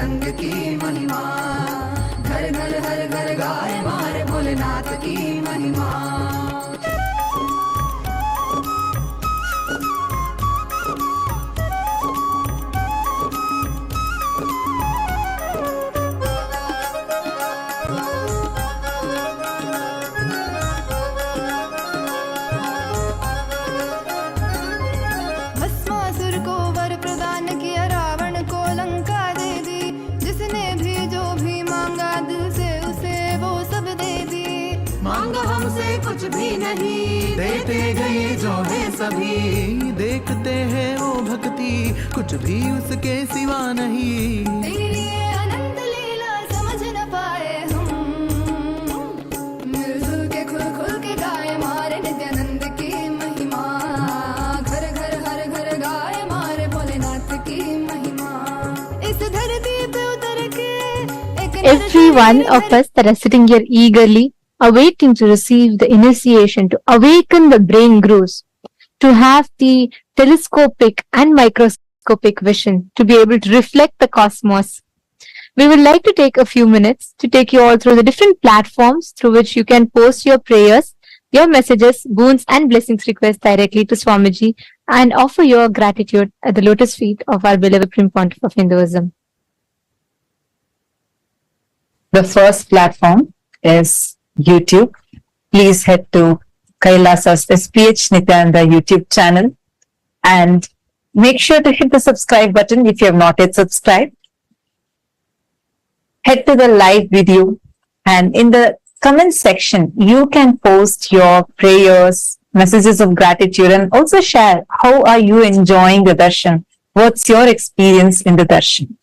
नित्यानंद की महिमा, घर घर हर घर गाए मारे भोलेनाथ की महिमा। भस्मासुर को वर प्रदान किया, रावण को लंका दे दी, जिसने भी जो भी मांगा दिल से उसे वो सब दे दी। मांगा हमसे कुछ भी नहीं, देते गए जो है सभी, देखते हैं वो भक्ति कुछ भी उसके सिवा नहीं। तेरी ये अनंत लीला समझ न पाए हम, मिलजुल के खुल खुल के गाए मारे नित्यानंद की महिमा, घर घर हर घर गाए मारे भोलेनाथ की महिमा। इस धरती पे उतर के Every one of us that are sitting here eagerly awaiting to receive the initiation, to awaken the brain grooves, to have the telescopic and microscopic vision, to be able to reflect the cosmos. We would like to take a few minutes to take you all through the different platforms through which you can post your prayers, your messages, boons and blessings requests directly to Swamiji and offer your gratitude at the lotus feet of our beloved Supreme Pontiff of Hinduism. The first platform is YouTube. Please head to Kailasa's SPH Nityananda YouTube channel and make sure to hit the subscribe button if you have not yet subscribed. Head to the live video and in the comment section, you can post your prayers, messages of gratitude and also share how are you enjoying the darshan? What's your experience in the darshan?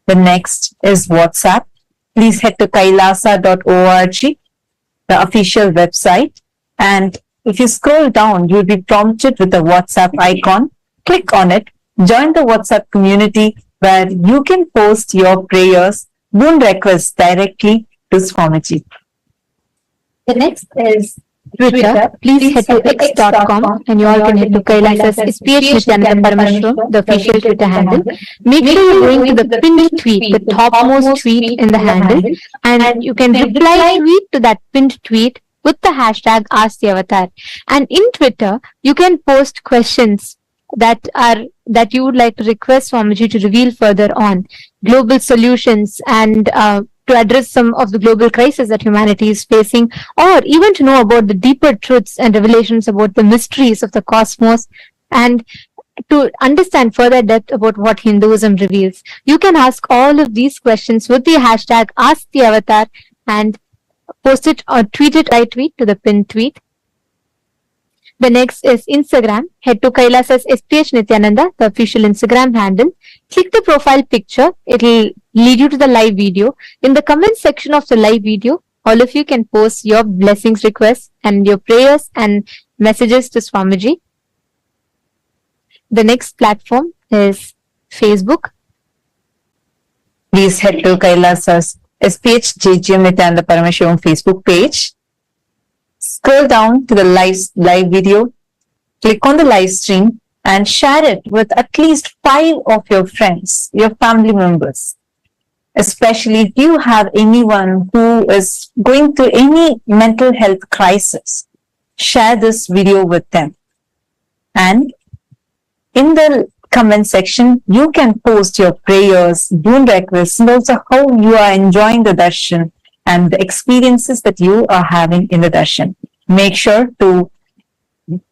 The next is WhatsApp. Please head to kailasa.org, the official website. And if you scroll down, you'll be prompted with the WhatsApp icon. Click on it. Join the WhatsApp community where you can post your prayers, boon requests directly to Swamiji. The next is Twitter. Please head to x.com and you all can head to Kailasa's SPH Nityananda Parameshwaram, the official Twitter handle. Make sure you're going to the pinned tweet, the topmost tweet in the handle, and you can reply tweet to that pinned tweet with the hashtag #AskTheAvatar. And in Twitter, you can post questions that you would like to request Swamiji to reveal further on, global solutions and to address some of the global crises that humanity is facing, or even to know about the deeper truths and revelations about the mysteries of the cosmos, and to understand further depth about what Hinduism reveals. You can ask all of these questions with the hashtag #AskTheAvatar and post it or tweet it, right tweet to the pinned tweet. The next is Instagram. Head to Kailasa's SPH Nityananda, the official Instagram handle. Click the profile picture. It will lead you to the live video. In the comment section of the live video, all of you can post your blessings requests and your prayers and messages to Swamiji. The next platform is Facebook. Please head to Kailasa's SPH JGM Nityananda Parameshwaram Facebook page. Scroll down to the live video, click on the live stream and share it with at least 5 of your friends, your family members. Especially if you have anyone who is going through any mental health crisis, share this video with them. And in the comment section, you can post your prayers, boon requests, and also how you are enjoying the darshan and the experiences that you are having in the darshan. Make sure to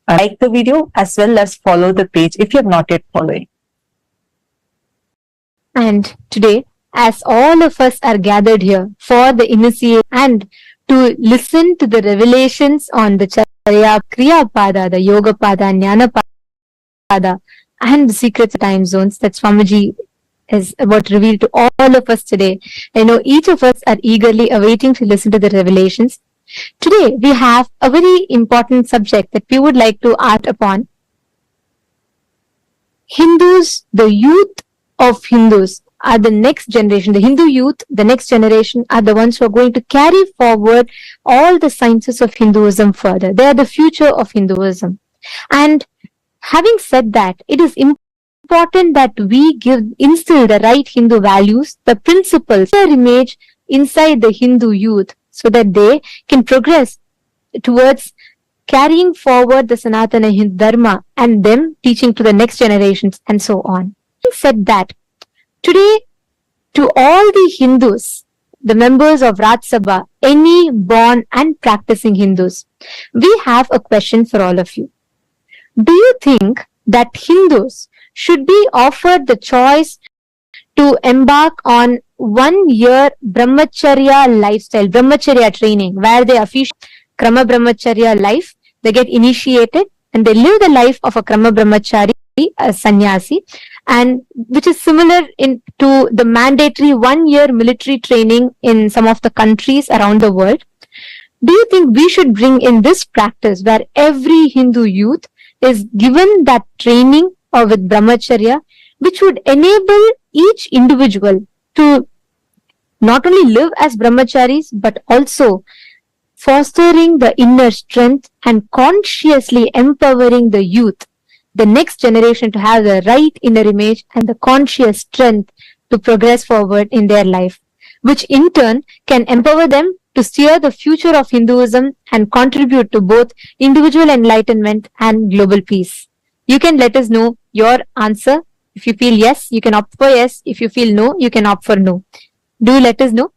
like the video as well as follow the page if you have not yet followed. And today, as all of us are gathered here for the initiation and to listen to the revelations on the Charya Kriya Pada, the Yoga Pada, Jnana Pada, and the secrets of time zones that Swamiji is about to reveal to all of us today. I know each of us are eagerly awaiting to listen to the revelations. Today, we have a very important subject that we would like to art upon. Hindus, the youth of Hindus are the next generation. The Hindu youth, the next generation, are the ones who are going to carry forward all the sciences of Hinduism further. They are the future of Hinduism. And having said that, it is important important that we instill the right Hindu values, the principles, their image inside the Hindu youth so that they can progress towards carrying forward the Sanatana Hindu Dharma and them teaching to the next generations and so on. Having said that, today to all the Hindus, the members of Raj Sabha, any born and practicing Hindus, we have a question for all of you. Do you think that Hindus should be offered the choice to embark on 1 year brahmacharya lifestyle, brahmacharya training, where they officially Krama Brahmacharya life, they get initiated and they live the life of a Krama Brahmachari, a sannyasi, and which is similar to the mandatory 1 year military training in some of the countries around the world? Do you think we should bring in this practice where every Hindu youth is given that training with Brahmacharya, which would enable each individual to not only live as brahmacharis, but also fostering the inner strength and consciously empowering the youth, the next generation, to have the right inner image and the conscious strength to progress forward in their life, which in turn can empower them to steer the future of Hinduism and contribute to both individual enlightenment and global peace. You can let us know your answer. If you feel yes, you can opt for yes. If you feel no, you can opt for no. Do let us know.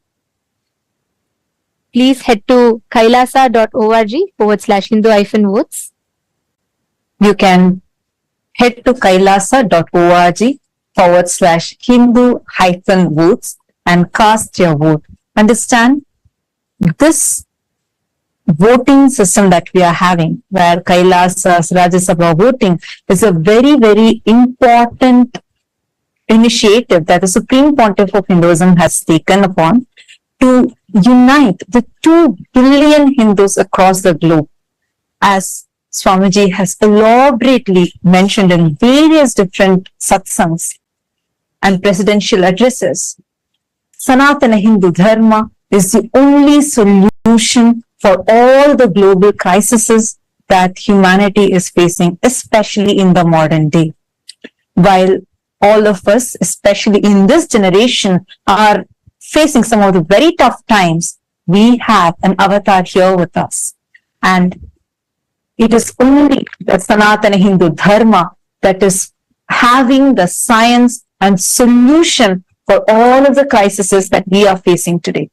Please head to kailasa.org/Hindu-votes. You can head to kailasa.org/Hindu-votes and cast your vote. Understand, this voting system that we are having, where Kailasa's Rajya Sabha voting, is a very, very important initiative that the Supreme Pontiff of Hinduism has taken upon to unite the 2 billion Hindus across the globe. As Swamiji has elaborately mentioned in various different satsangs and presidential addresses, Sanatana Hindu Dharma is the only solution for all the global crises that humanity is facing, especially in the modern day. While all of us, especially in this generation, are facing some of the very tough times, we have an avatar here with us. And it is only the Sanatana Hindu Dharma that is having the science and solution for all of the crises that we are facing today.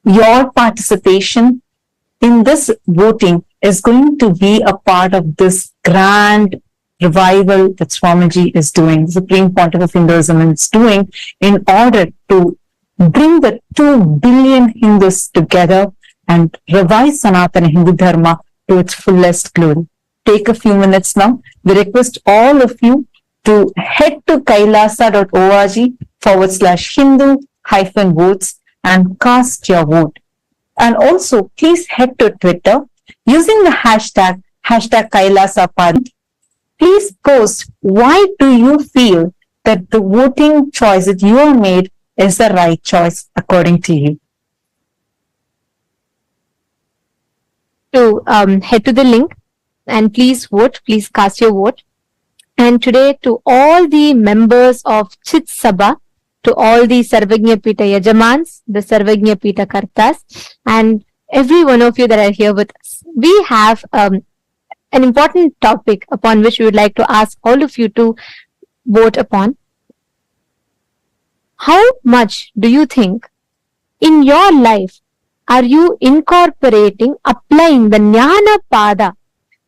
Your participation in this voting is going to be a part of this grand revival that Swamiji is doing, the Supreme Pontiff of Hinduism is doing, in order to bring the 2 billion Hindus together and revive Sanatana Hindu Dharma to its fullest glory. Take a few minutes now. We request all of you to head to kailasa.org/Hindu-votes and cast your vote. And also, please head to Twitter using the hashtag #KailasaPad. Please post why do you feel that the voting choice that you have made is the right choice according to you. To head to the link and please vote, please cast your vote. And today, to all the members of Chit Sabha, to all the Sarvagnya Pita Yajamans, the Sarvagnya Pita Kartas, and every one of you that are here with us, we have an important topic upon which we would like to ask all of you to vote upon. How much do you think in your life are you incorporating, applying the Jnana Pada,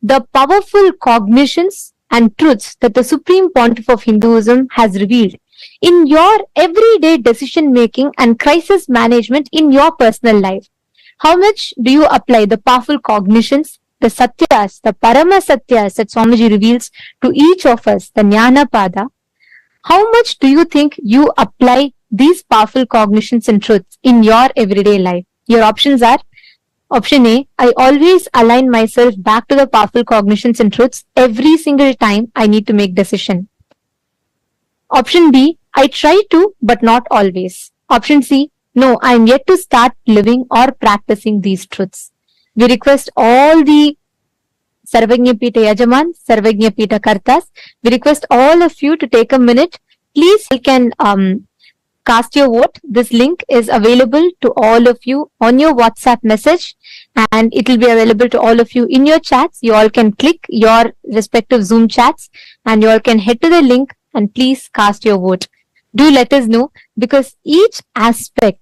the powerful cognitions and truths that the Supreme Pontiff of Hinduism has revealed in your everyday decision making and crisis management in your personal life? How much do you apply the powerful cognitions, the Satyas, the Parama Satyas that Swamiji reveals to each of us, the Jnana Pada? How much do you think you apply these powerful cognitions and truths in your everyday life? Your options are: option A, I always align myself back to the powerful cognitions and truths every single time I need to make decision. Option B, I try to, but not always. Option C, no, I am yet to start living or practicing these truths. We request all the Sarvagnya Pita Yajaman, Sarvagnya Pita Kartas. We request all of you to take a minute. Please, you can cast your vote. This link is available to all of you on your WhatsApp message, and it will be available to all of you in your chats. You all can click your respective Zoom chats and you all can head to the link and please cast your vote. Do let us know, because each aspect,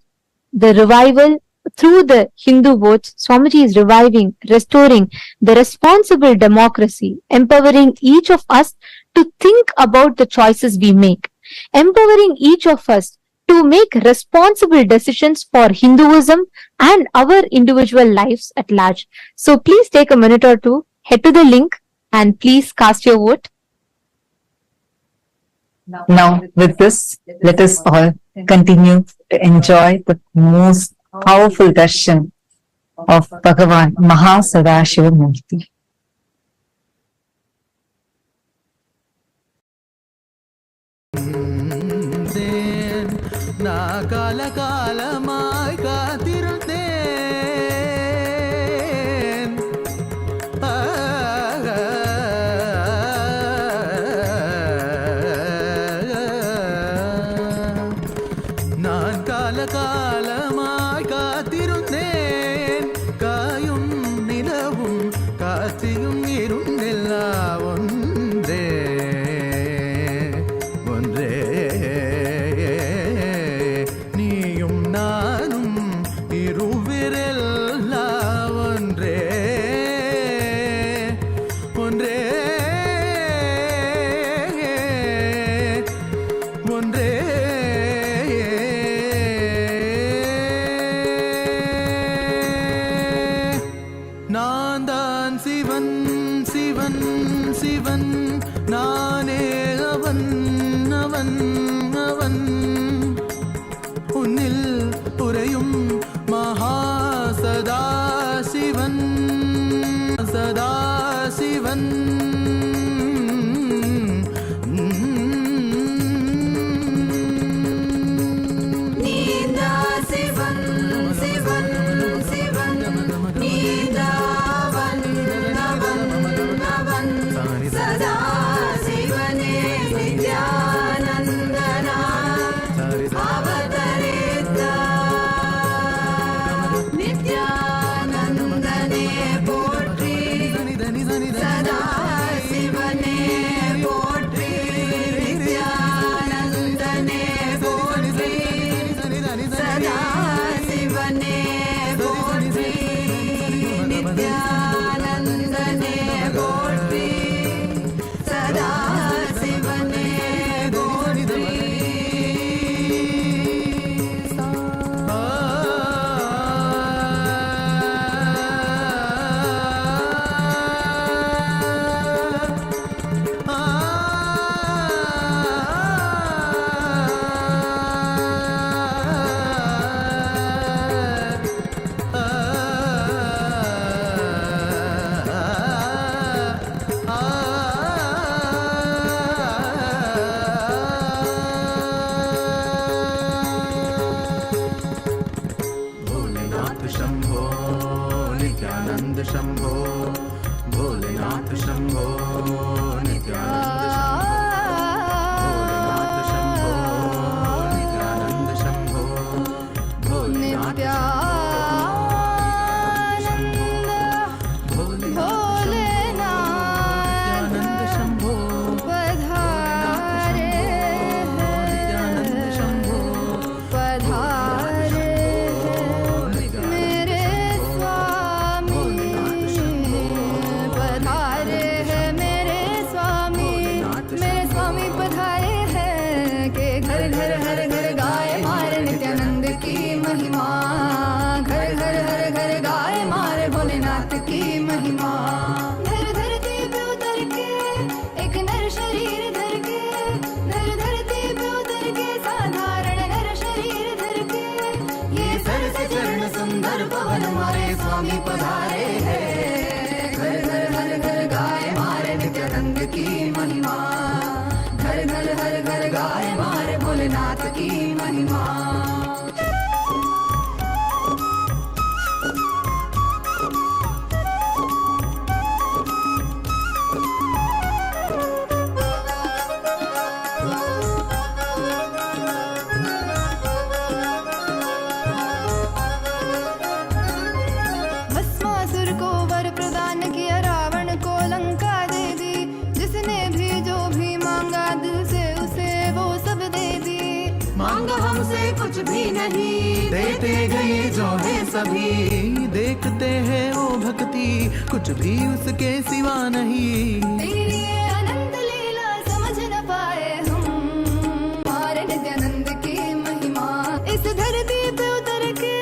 the revival through the Hindu votes, Swamiji is reviving, restoring the responsible democracy, empowering each of us to think about the choices we make, empowering each of us to make responsible decisions for Hinduism and our individual lives at large. So please take a minute or two, head to the link and please cast your vote. Now, with this, let us all continue to enjoy the most powerful darshan of Bhagavan MahaSadashiva Murthy. நான் காலகாலமாய் காத்திருந்தேன். நான் காலகாலமாய் காத்திருந்தேன். காயும் நிலவும் காத்தியும் இருந்தெல்லாம் ஒன்றே ஒன்றே. நீயும் நானும் இருவிரெல்லாம் ஒன்றே ஒன்றே ஒன்றே. நான் தான் சிவன் சிவன் சிவன், நானே அவன் அவன் அவன். உன்னில் உறையும் மகாசதாசிவன் சதாசிவன். நீதா சிவன் சிவன் சிவன், நீதாவன் அவன் அவன். சதா சிவனே நித்யானந்தனா அவதரித்தா. நித்யானந்தனே போற்றி, சதா சிவனே போற்றி. நித்யானந்தனே போற்றி, சதா சிவனே போற்றி. நித்யானந்தனே போற்றி, சதா சிவனே போற்றி. भोलेनाथ शंभो नित्यानंद शंभो, भोलेनाथ शंभो नित्यानंद शंभो, भोलेनाथ शंभो नित्यानंद शंभो, भोलेनाथ नित्यानंद शंभो, पधारे नित्यानंद शंभो, पधारे मेरे स्वामी, पधारे हैं मेरे स्वामी, मेरे स्वामी पधारे हैं के घर घर हर घर गाय मारे नित्यानंद की महिमा. घर घर हर घर गाय मारे भोलेनाथ की महिमा. धर धरती पे उतर के एक नर शरीर धर के, धर धरती पे उतर के साधारण नर शरीर धर के. ये सर से चरण सुंदर पवन मारे स्वामी पधारे हैं. घर घर हर घर गाय मारे नित्यानंद की महिमा. घर घर हर घर गाय मारे भोलेनाथ की महिमा. कुछ भी नहीं, देते गए जो है सभी, देखते हैं वो भक्ति कुछ भी उसके सिवा नहीं। तेरी ये अनंत लीला समझ न पाए हम, हमारे नित्यानंद की महिमा। इस धरती पे उतर के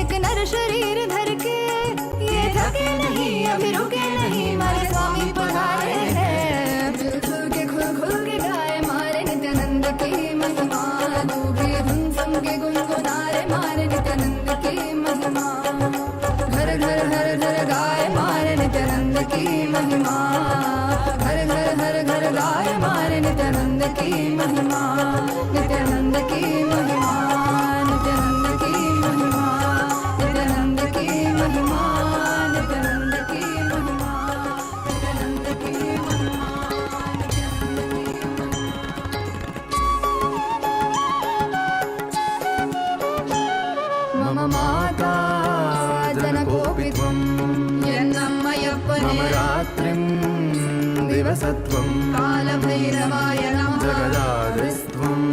एक नर शरीर धर के, ये थके नहीं अभी रुके नहीं, हमारे स्वामी पधारे हैं। खुल के गाए मारे नित्यानंद की महिमा, तू भी धुन सम के गुनगुना रे मारे नित्यानंद की महिमा। घर घर हर घर गाए मारे नित्यानंद की महिमा, घर घर हर घर गाए मारे नित्यानंद की महिमा। नित्यानंद की महिमा, नित्यानंद की महिमा, नित्यानंद की महिमा, नित्यानंद की महिमा, नित्यानंद की महिमा। मम माता जनकोऽपि त्वं, यन्नम्मयप्पने मम रात्रिं दिवसत्वं, कालभैरवाय नमः। जगदादिस्त्वम्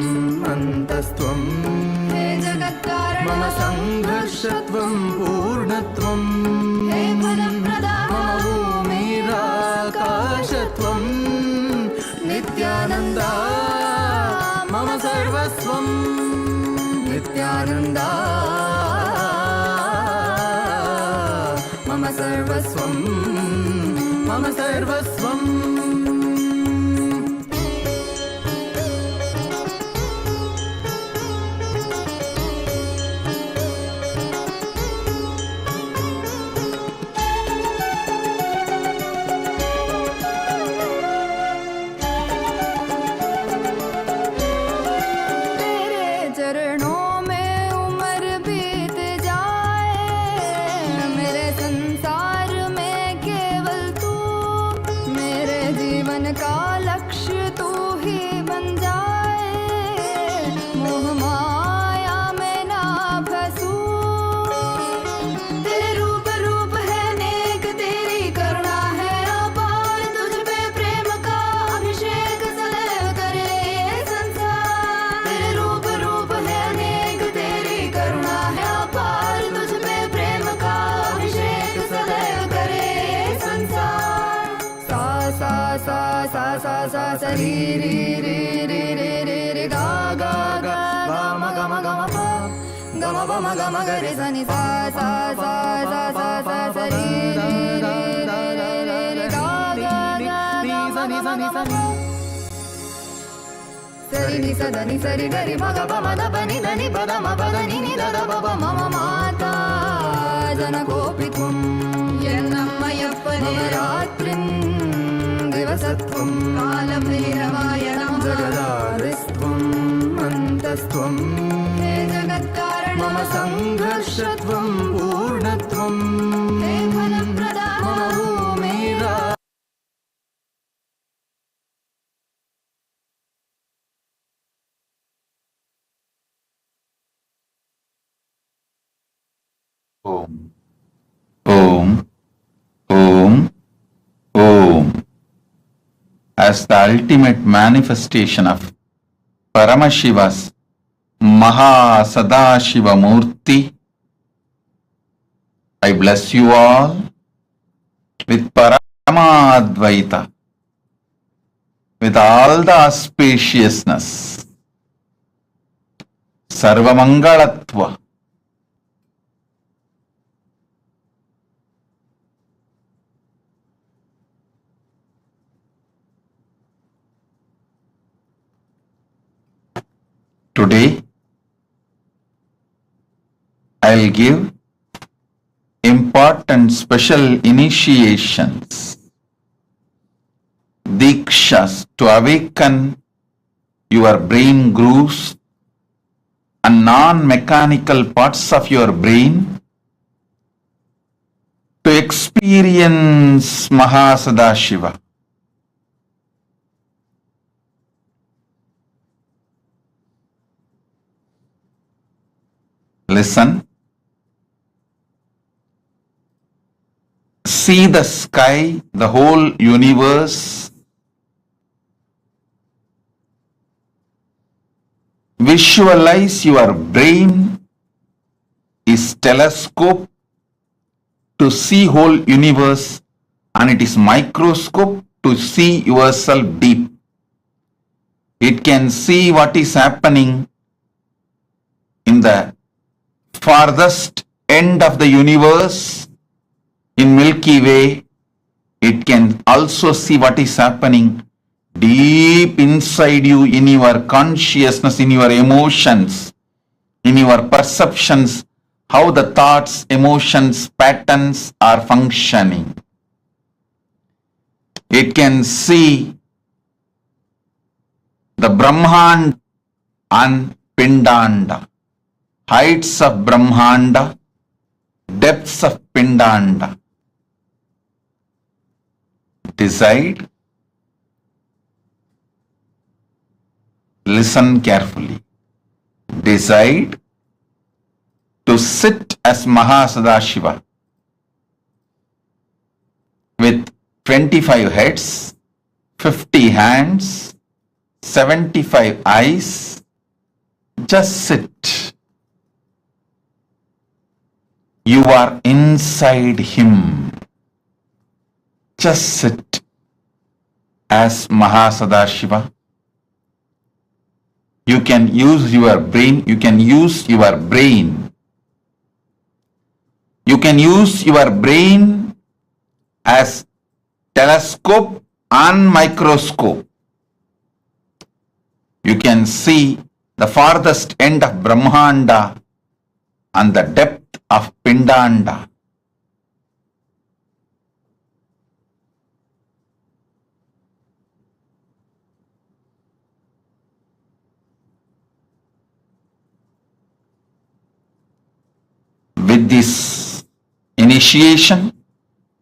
अन्तस्त्वं, हे जगत्कारण मम सङ्घर्षत्वं पूर्णत्वं, हे फलप्रदा मम भूमिराकाशत्वं, नित्यानन्दा मम सर्वस्वं, नित्यानन्दा मम सर्वस्वं, मम सर्वस्वम्। तेरे चरणों में उम्र बीत जाए, मेरे संसार में केवल तू, मेरे जीवन का लक्ष्य तू ही बन जाए। मोह माया में ना फंसूं, तेरे रूप रूप है नेक, तेरी करुणा है अपार, तुझ पे प्रेम का अभिषेक सदैव करे ये संसार। तेरे रूप रूप है नेक, तेरी करुणा है अपार, तुझ पे प्रेम का अभिषेक सदैव करे ये संसार। सा सा सा सा सा सा सा री री री री री री री गा गा गा गा म ग म ग म प ग म प म ग म ग रे सा नि सा सा सा सा सा सा सा री री री री री री गा गा गा गा म ग म ग म प सरि नि स द नि सरि ग रि म ग प म द प नि द नि प द म प द नि नि द द प प मम माता जनकोऽपि त्वं, यन्नम्मयप्पने मम रात्रिं दिवसत्वं, कालभैरवाय नमः। जगदादिस्त्वम् अन्तस्त्वं, हे जगत्कारण मम सङ्घर्षत्वं पूर्णत्वं, हे फलप्रदा मम भूमिरा Om. Om. Om. Om. As the ultimate manifestation of Paramashiva's MahaSadashiva Murthy, I bless you all with Paramadvaita, with all the auspiciousness, Sarvamangalatva, today I'll give important special initiations, dikshas to awaken your brain grooves and non-mechanical parts of your brain to experience MahaSadashiva. Listen. See the sky, the whole universe. visualize your brain is telescope to see whole universe, and it is microscope to see yourself deep. It can see what is happening in the farthest end of the universe in Milky Way. It can also see what is happening deep inside you, in your consciousness, in your emotions, in your perceptions, how the thoughts, emotions, patterns are functioning. It can see the Brahmanda and Pindanda, heights of Brahmanda, depths of Pindanda. Decide. Listen carefully. Decide to sit as MahaSadashiva with 25 heads, 50 hands, 75 eyes. Just sit. You are inside Him. Just sit as MahaSadashiva. You can use your brain. You can use your brain. You can use your brain as telescope and microscope. You can see the farthest end of Brahmanda and the depth of Pindanda. With this initiation,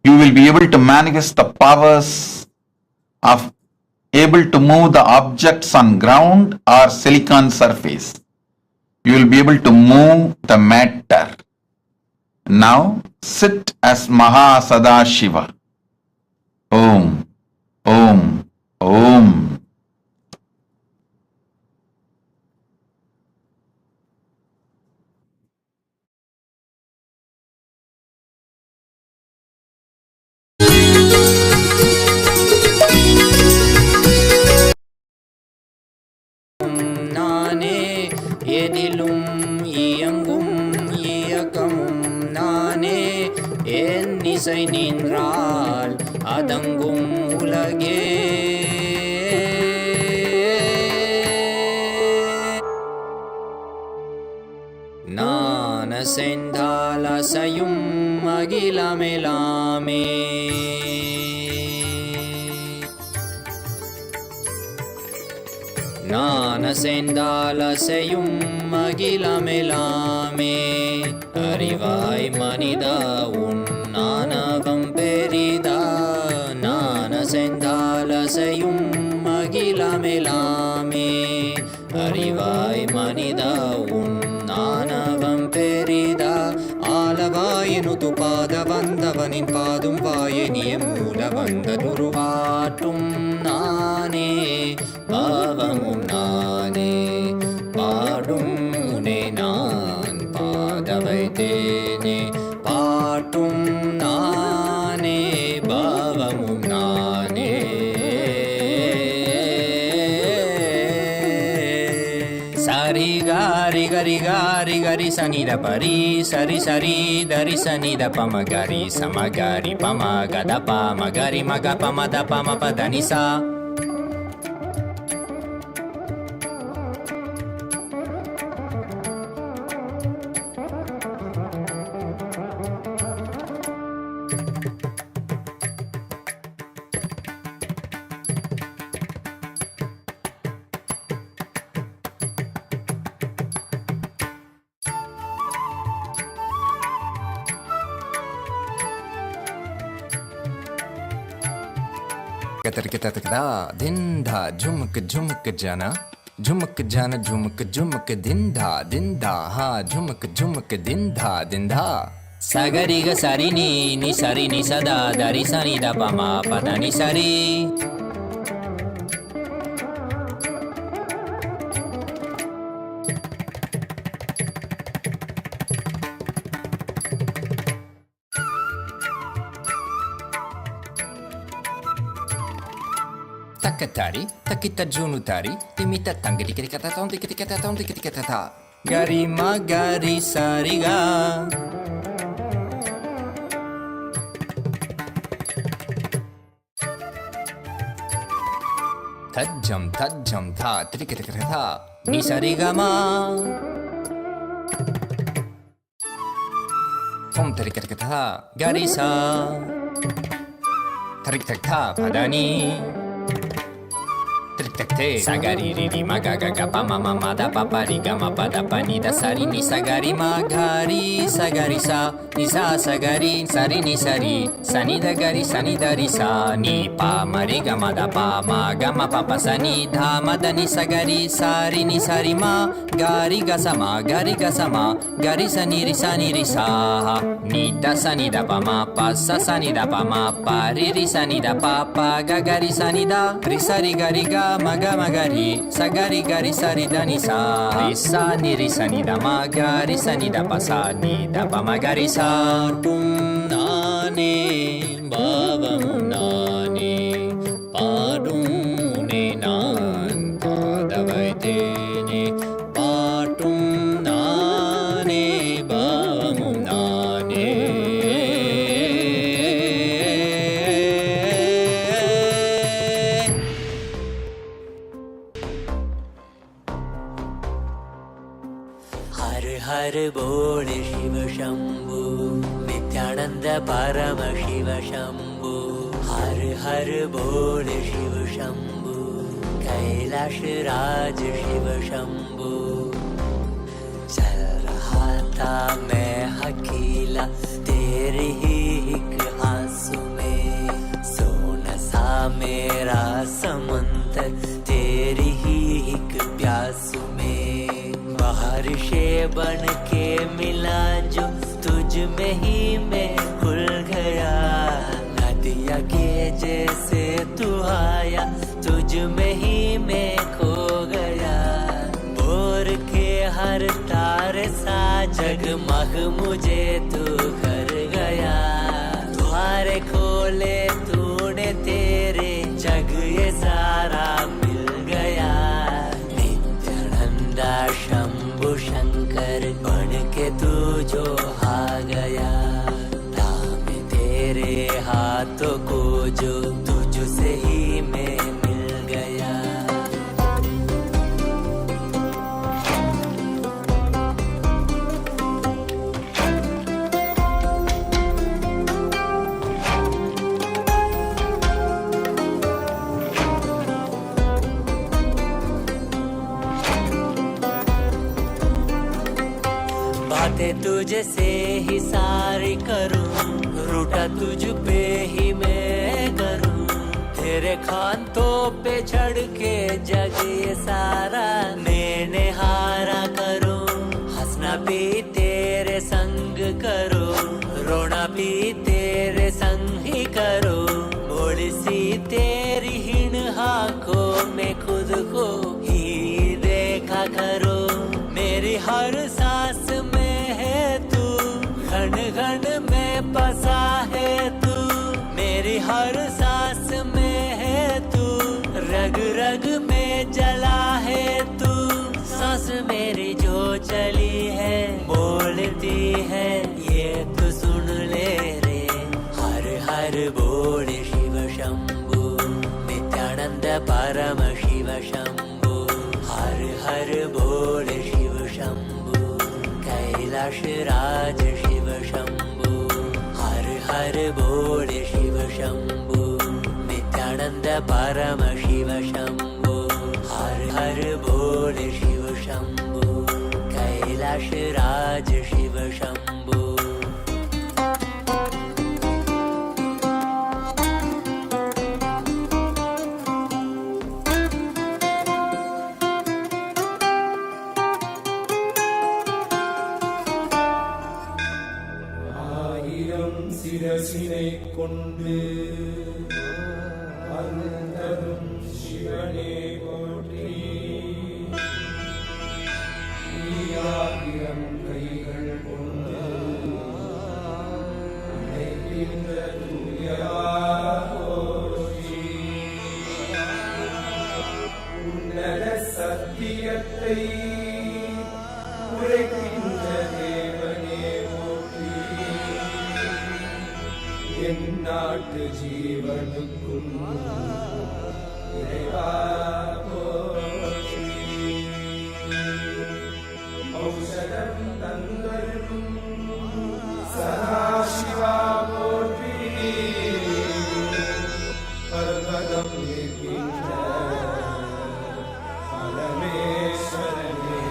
you will be able to manifest the powers of able to move the objects on ground or silicon surface. You will be able to move the matter. Now sit as MahaSadashiva. Om, Om, Om. எதிலும் இயங்கும் இயக்கமும் நானே என் இசை நின்றால் அதங்கும் உலகே நான் அசைந்தால் அசையும் அகிலமெலாமே நான் அசைந்தால் அசையும் அகிலமெலாமே அறிவாய் மனிதா உன் ஆணவம் பெரிதா நான் அசைந்தால் அசையும் அகிலமெலாமே அறிவாய் மனிதா உன் ஆணவம் பெரிதா ஆலவாயினுது பாத வந்தவனின் பாதும் வாயனிய மூல வந்த துருவாட்டும் நானே பாவமும் நானே பாடும் உனை நான் பாத வைத்தேனே பாட்டும் நானே பாவமும் நானே சரி காரி கரி காரி கரி சனித பரி சரி சரி தரி சனித பம கரி சமகரி பம கத பம கரி மக பம த பம பதனிசா धिंधा झुमक झुमक जाना झुमक जाना झुमक झुमक धिंधा धिंधा हा झुमक झुमक धिंधा धिंधा सगरी ग सरी नी सरी नी सदा दरी सनी द पमा पदा नी सरी Takatari, takita junutari, timita tangiri kirikata tom tikita tom tikita ta. Gari ma gari sariga. Tajam tha tikita tha. Ni sariga ma. Tom tikita tha. Gari sa. Tarik tak tha padani. Sagari ri ma ga ga pa ma ma da pa pa ri ga ma pa da pa ni da sa ri ni sagari ma gari sagari sa ni sa sagari sa ri ni sa ni da gari sa ni da ri sa ni pa ma ri ga ma da pa ma ga ma pa pa sa ni dha ma da ni sagari sa ri ma gari ga sa ma gari sa ni ri sa ni da sa ni da pa ma pa sa ni da pa ma pa ri sa ni da pa pa ga gari sa ni da ri sa ri ga maga magari sagari gari sari dani sa risa ni risa ni da magari sa ni da pa sa ni da pa magari sa tum nane baba nane padum ne nan pa davai te ne patum nane baba nane हर बोल शिव शंभु नित्यानंद परम शिव शंभु हर हर बोल शिव शंभु कैलाश राज शिव शंभु चल रहा था मैं अकेला तेरे ही एक आंसू में सोना सा मेरा समंदर तेरी ही एक प्यासू में बारिशे बन के मिला जो तुझ में ही मैं खुल गया नदिया के जैसे तू आया तुझ में ही मैं खो गया बोर के हर तारे सा जगमग मुझे तू कर गया द्वारे खोले तूने तेरे जग ये सारा मिल गया नित्यानंदा शंभु शंकर बन के तू जो आ गया थामे तेरे हाथों को जो तुझसे ही मैं मिल गया बातें तुझे से ही सारी करूं रूठा तुझ पे ही मैं करूं तेरे खानों पे चढ़ के जग ये सारा मैंने हारा करूं हंसना भी तेरे संग करो रोना भी तेरे संग ही करो भोली सी तेरी हीन आंखों में खुद को ही देखा करो मेरी हर सांस में है तू घन घन में बसा है तू मेरी हर सांस में है तू रग रग में जला है तू सांस मेरी जो चली है बोलती है ये तो सुन ले रे हर हर बोल शिव शंभु नित्यानंद परम शिव शंभु हर हर बोल शिव शंभु कैलाश राज शिव शंभु हर हर बोल शिव शंभु नित्यानंद परम शिव शंभु हर हर बोल शिव शंभु कैलाश राज शिव शंभु சிரசினை கொண்டு அந்தரும் சிவனே போற்றி ஈராயிரம் கைகள் கொண்டு அழைக்கின்ற தூயவா போற்றி எந்நாட்டு ஜீவனுக்கும் இறைவா போற்றி. ஔஷதம் தந்தருளும் சதாசிவா போற்றி. பர்வதம் நிற்கின்ற பரமேஸ்வரனே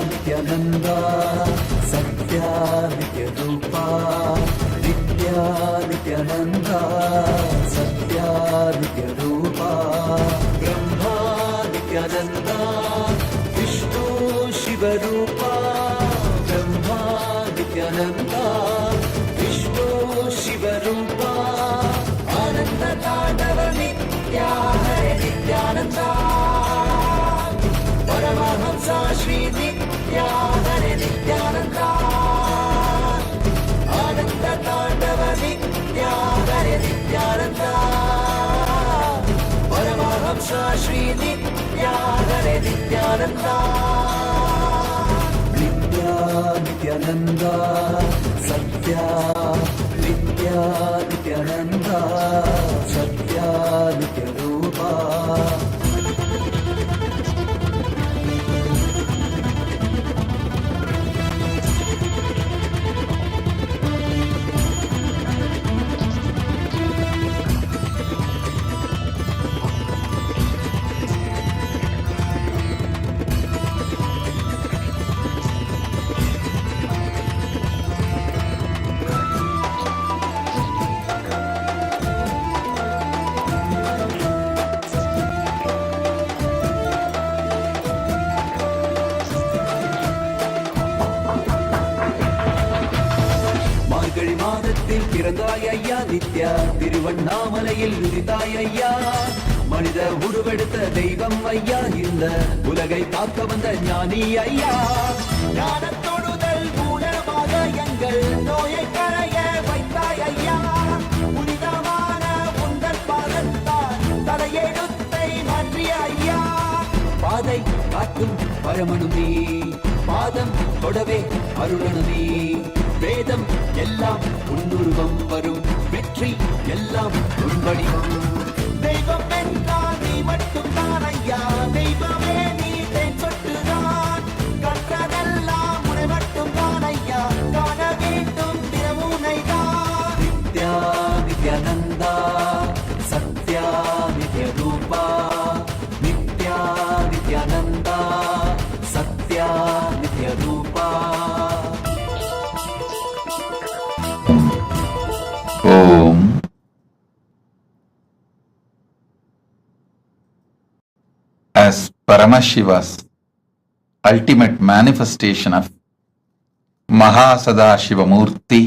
नित्यानंदा सत्या नित्य रूपा नित्या नित्यानंदा सत्या नित्य रूपा ब्रह्मा नित्यानंदा विष्णु शिव रूपा ब्रह्मा नित्यानंदा विष्णु शिव रूपा आनंद तांडव नित्या हरे नित्यानंदा परमहंसा श्री नित्या हरे नित्यानंदा आनंद तांडव नित्या हरे नित्यानंदा परमहंसा श्री नित्या हरे नित्यानंदा नित्या नित्यानंदा सत्या नित्या नित्यानंदा सत्या नित्य रूपा மார்கழி மாதத்தில் பிறந்தாய் ஐயா நித்யா திருவண்ணாமலையில் உதித்தாய் ஐயா மனித உருவெடுத்த தெய்வம் ஐயா இந்த உலகை காக்க வந்த ஞானி ஐயா ஞான தொடுதல் மூலமாக எங்கள் நோயை கரைய வைத்தாய் ஐயா புனிதமான உந்தன் பாதத்தால் தலையெழுத்தை மாற்றிய ஐயா பாதை காட்டும் பரமனுமே பாதம் தொடவே அருளனுமே வேதம் எல்லாம் உன்னுருவம் வரும் வெற்றி எல்லாம் உன்படிவம் தெய்வம் என்றால் நீ மட்டும் தான் ஐயா தெய்வமே நீ தேன் சொட்டுதான் கற்றதெல்லாம் உன்னை மட்டும் தான் ஐயா காண வேண்டும் தினமுனைதான் நித்யா நித்யானந்தா சத்யா நித்ய ரூபா நித்யா நித்யானந்தா சத்யா நித்ய ரூபா Om. As Paramashiva's ultimate manifestation of MahaSadashiva Murthy,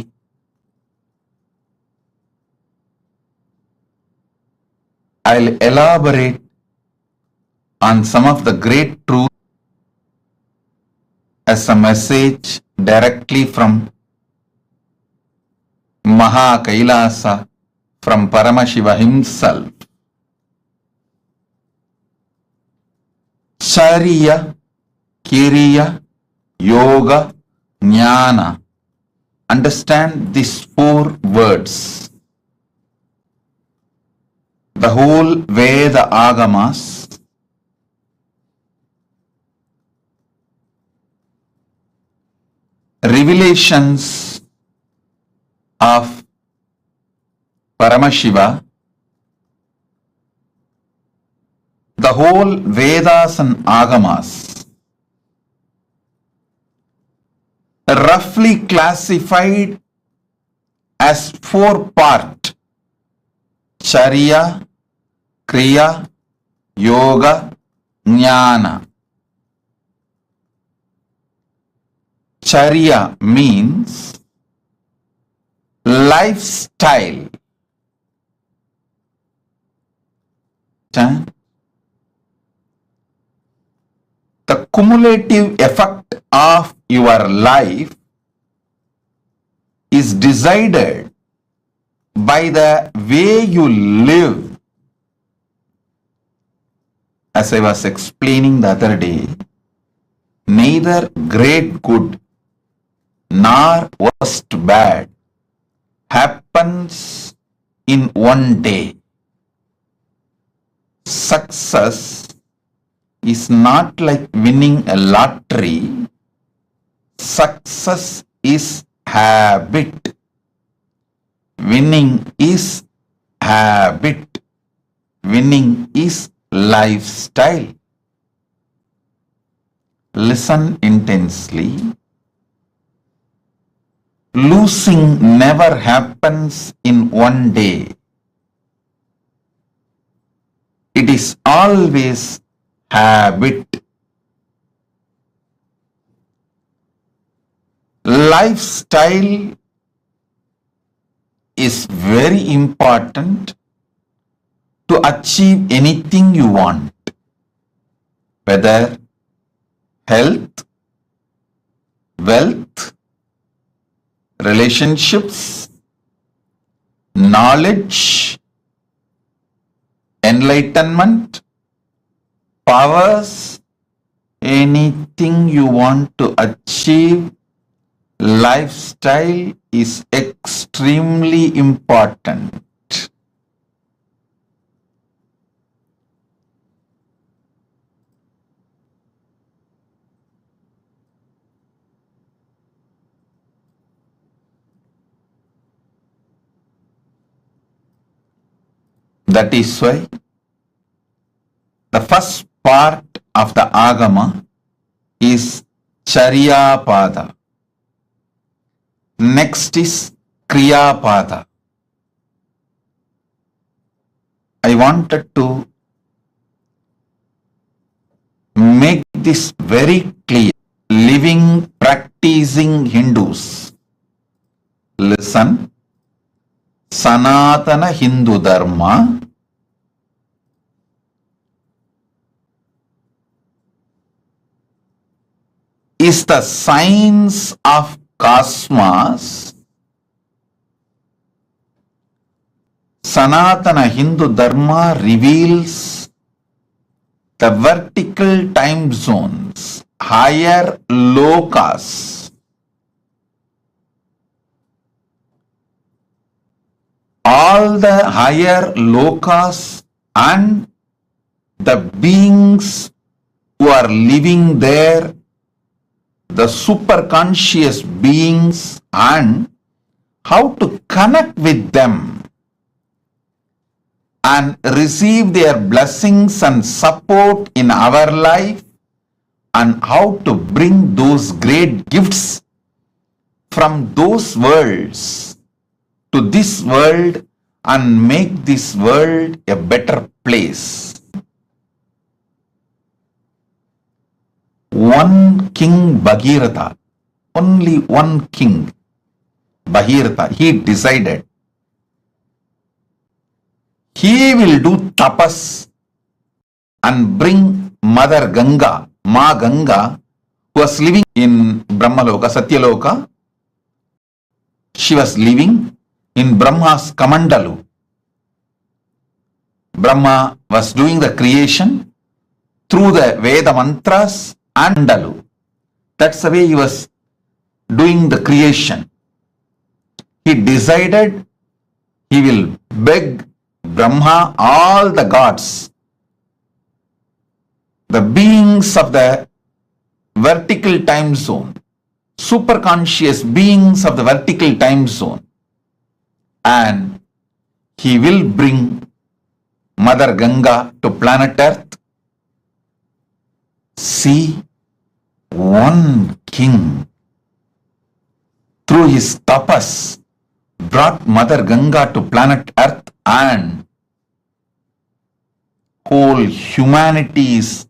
I'll elaborate on some of the great truths as a message directly from Maha Kailasa, from Paramashiva himself. Chariya, Kiriya, Yoga, Jnana. Understand these 4 words. The whole Veda Agamas revelations of Paramashiva, the whole Vedas and Agamas roughly classified as 4 parts: Charya, Kriya, Yoga, Jnana. Charya means lifestyle. The cumulative effect of your life is decided by the way you live. As I was explaining the other day, neither great good nor worst bad happens in one day. Success is not like winning a lottery. Success is habit. Winning is habit. Winning is lifestyle. Listen intensely. Losing never happens in one day. It is always habit. Lifestyle is very important to achieve anything you want, whether health, wealth, relationships, knowledge, enlightenment, powers, anything you want to achieve. Lifestyle is extremely important. That is why the first part of the Agama is Charya Pada. Next is Kriya Pada. I wanted to make this very clear. Living, practicing Hindus, listen. Sanatana Hindu Dharma is the science of cosmos. Sanatana Hindu Dharma reveals the vertical time zones, higher lokas. All the higher lokas and the beings who are living there, the superconscious beings, and how to connect with them and receive their blessings and support in our life, and how to bring those great gifts from those worlds to this world and make this world a better place. One king Bhagirath, only one king Bhagirath, he decided he will do tapas and bring Mother Ganga, Ma Ganga, who was living in Brahmaloka, Satyaloka. She was living in Brahma's Kamandalu. Brahma was doing the creation through the Veda mantras and Mandalu. That's the way he was doing the creation. He decided he will beg Brahma, all the gods, the beings of the vertical time zone, superconscious beings of the vertical time zone, and he will bring Mother Ganga to planet Earth. See, one king through his tapas, brought Mother Ganga to planet Earth, and whole humanity is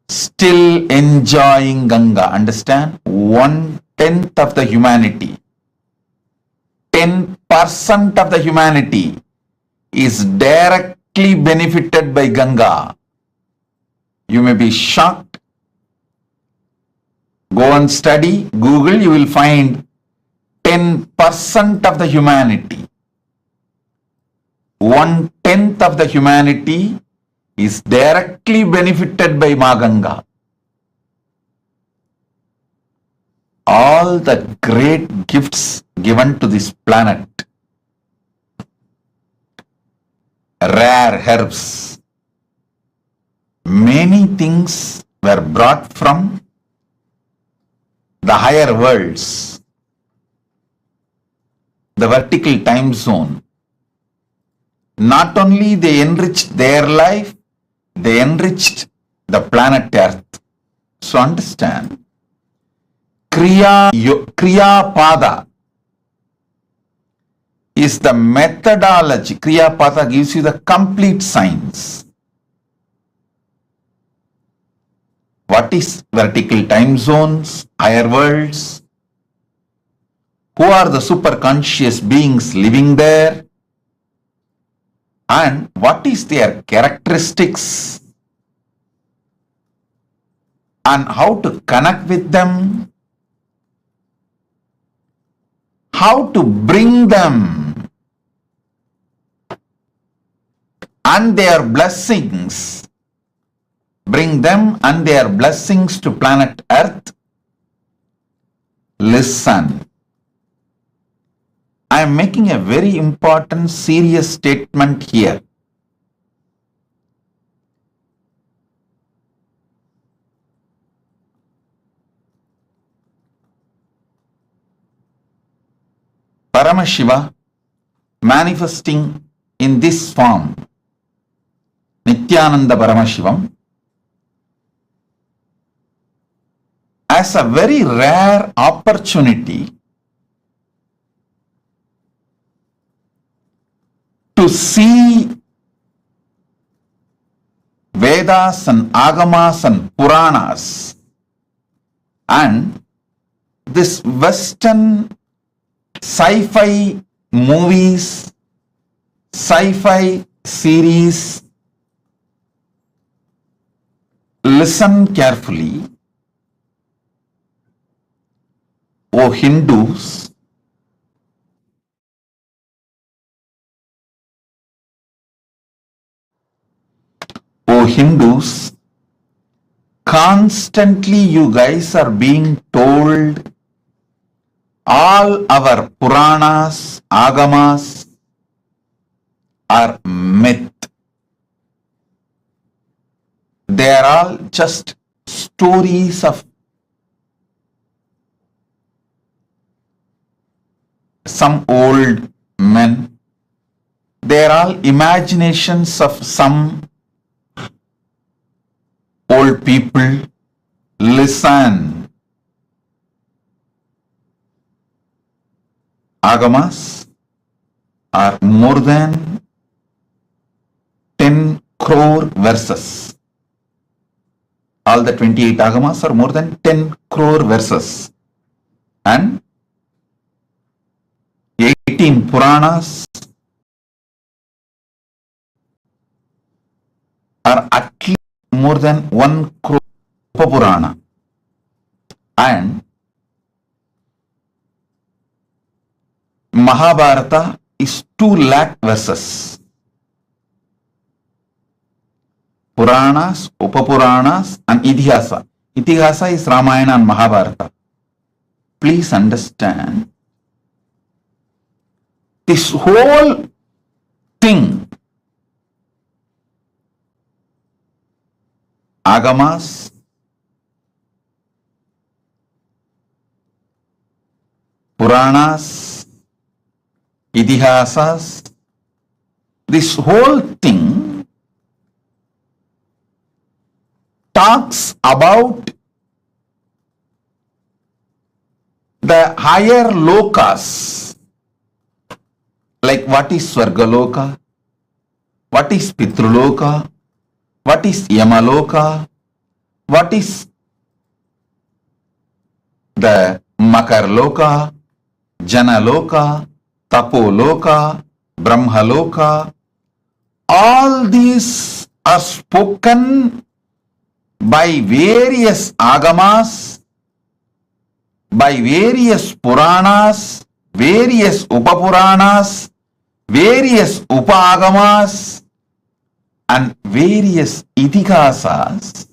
still enjoying Ganga. Understand? 1/10 of the humanity, 10% of the humanity is directly benefited by Ganga. You may be shocked. Go and study, Google, you will find 10% of the humanity. 1/10 of the humanity is directly benefited by Ma Ganga. All the great gifts given to this planet, rare herbs, many things were brought from the higher worlds, the vertical time zone. Not only they enriched their life, they enriched the planet Earth. So understand, Kriya Pada is the methodology. Kriya Pada gives you the complete science. What is vertical time zones, higher worlds? Who are the superconscious beings living there? And what is their characteristics? And how to connect with them? How to bring them and their blessings, bring them and their blessings to planet Earth? Listen. I am making a very important, serious statement here. Paramashiva manifesting in this form, Nityananda Paramashivam, as a very rare opportunity to see Vedas and Agamas and Puranas and this Western sci-fi movies, sci-fi series. Listen carefully, O Hindus. O Hindus, constantly you guys are being told all our Puranas, Agamas are myth. They are all just stories of some old men. They are all imaginations of some old people. Listen. Agamas are more than 10 crore verses. All the 28 Agamas are more than 10 crore verses. And 18 Puranas are at least more than 1 crore Purana. And Mahabharata is 2 lakh verses. Puranas, Upapuranas and Idihasa. Idihasa is Ramayana and Mahabharata. Please understand, this whole thing, Agamas, Puranas, Idihasas, this whole thing talks about the higher lokas, like what is Swargaloka, what is Pitruloka, what is Yamaloka, what is the Makarloka, Janaloka, Tapoloka, Brahmaloka, all these are spoken by various agamas, by various Puranas, various Upapuranas, various Upagamas, and various Itihasas.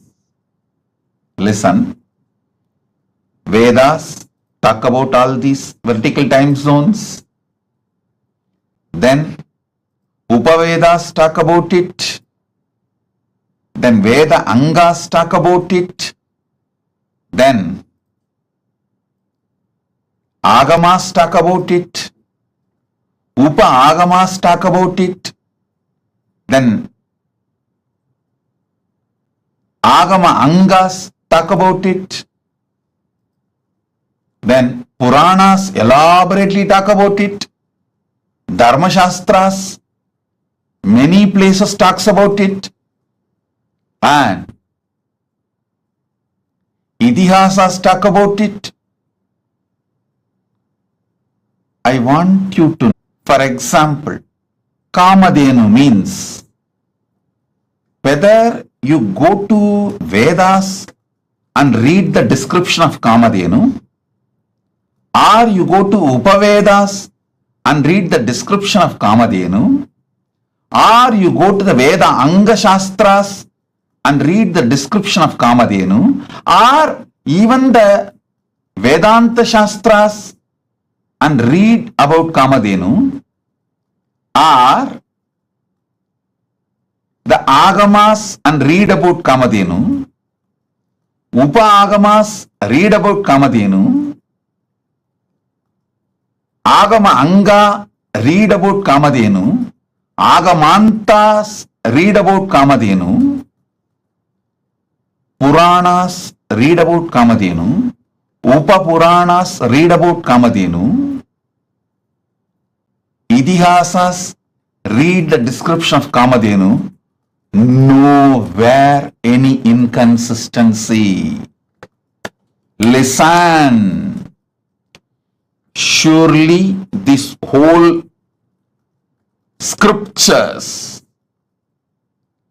Listen, Vedas talk about all these vertical time zones. Then Upavedas talk about it. Then Veda Angas talk about it. Then Agamas talk about it. Upa Agamas talk about it. Then Agama Angas talk about it. Then Puranas elaborately talk about it. Dharma Shastras, many places talks about it. And Itihasas talk about it. I want you to, for example, Kamadhenu means, whether you go to Vedas and read the description of Kamadhenu, or you go to Upavedas and read the description of Kamadhenu, or you go to the Veda Anga Shastras and read the description of Kamadhenu, or even the Vedanta Shastras and read about Kamadhenu, or the Agamas and read about Kamadhenu, Upa Agamas read about Kamadhenu, Agama Anga read about Kamadhenu, Agamantas read about Kamadhenu, Puranas read about Kamadhenu, Upa Puranas read about Kamadhenu, Itihasas read the description of Kamadhenu. Nowhere any inconsistency. Listen. Surely this whole scriptures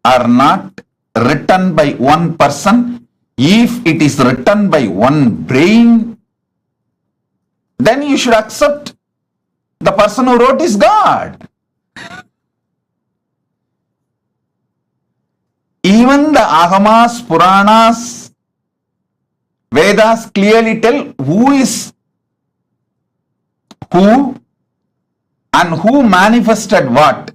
are not written by one person. If it is written by one brain, then you should accept the person who wrote is God. Even the Agamas, Puranas, Vedas clearly tell who is who and who manifested what.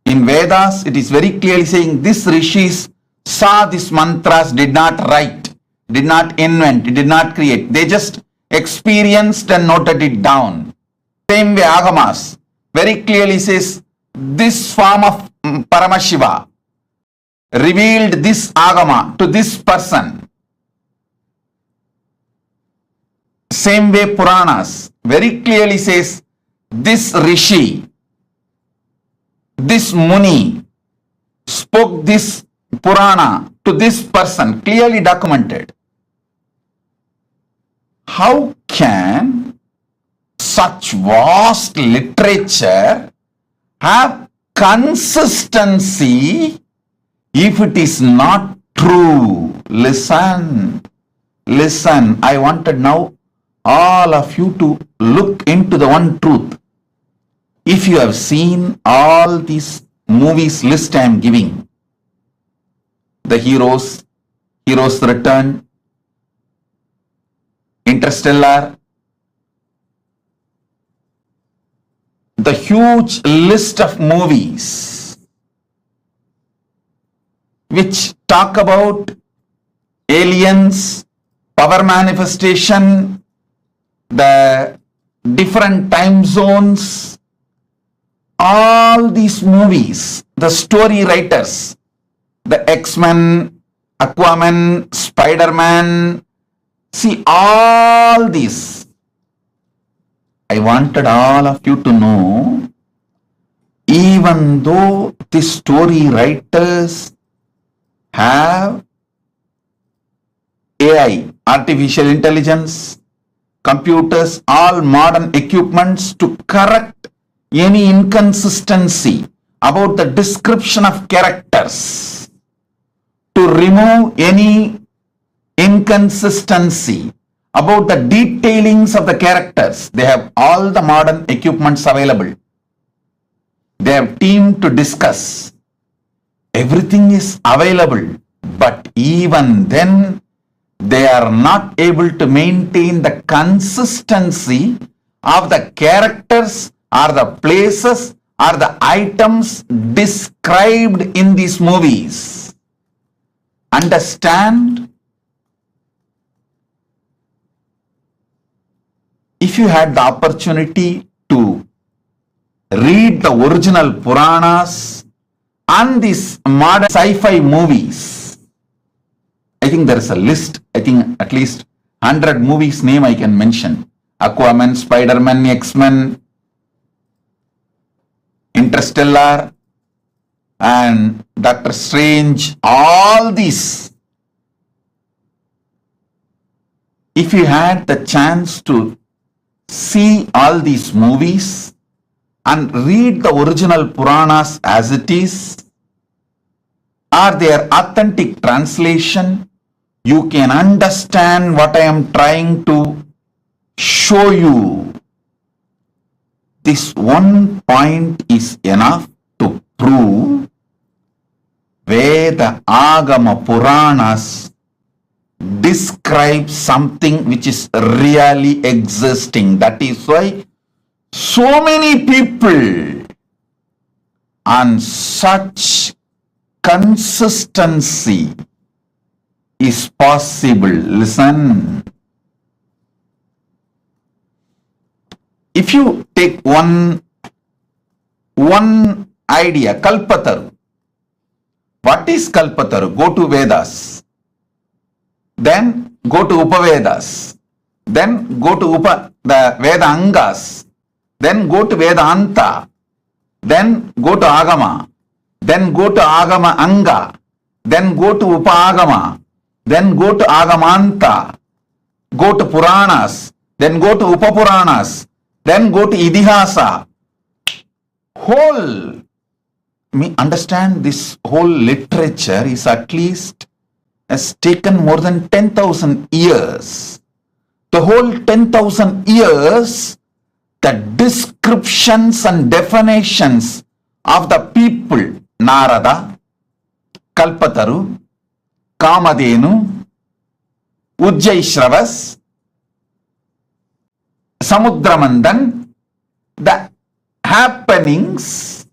In Vedas, it is very clearly saying this rishis saw these mantras, did not write, did not invent, did not create. They just experienced and noted it down. Same way Agamas very clearly says this form of Paramashiva revealed this Agama to this person. Same way Puranas very clearly says this Rishi, this Muni spoke this Purana to this person, clearly documented. How can such vast literature have consistency if it is not true? Listen, listen. I wanted now all of you to look into the one truth. If you have seen all these movies list I am giving, the heroes return, Interstellar, the huge list of movies which talk about aliens, power manifestation, the different time zones, all these movies, the story writers, the X-Men, Aquaman, Spider-Man, see all these I wanted all of you to know, even though the story writers have AI, artificial intelligence, computers, all modern equipments to correct any inconsistency about the description of characters, to remove any inconsistency about the detailings of the characters. They have all the modern equipments available. They have team to discuss. Everything is available, but even then they are not able to maintain the consistency of the characters or the places or the items described in these movies. Understand? If you had the opportunity to read the original Puranas and these modern sci-fi movies, I think there is a list, I think at least 100 movies name I can mention. Aquaman, Spider-Man, X-Men, Interstellar, and Doctor Strange, all these. If you had the chance to see all these movies and read the original Puranas as it is, or their authentic translation, you can understand what I am trying to show you. This one point is enough to prove Veda, Agama, Puranas describe something which is really existing. That is why so many people on such consistency is possible. Listen. If you take one idea, Kalpataru. What is Kalpataru? Go to Vedas. Then go to Upavedas. Then go to the Veda Angas. Then go to Vedanta. Then go to Agama. Then go to Agama Anga. Then go to Upa-Agama. Then go to Agamanta. Go to Puranas. Then go to Upapuranas. Then go to Idihasa. Understand, this whole literature is at least has taken more than 10,000 years. The whole 10,000 years, the descriptions and definitions of the people, Narada, Kalpataru, Kamadhenu, Ujjaishravas, Samudramandan, the happenings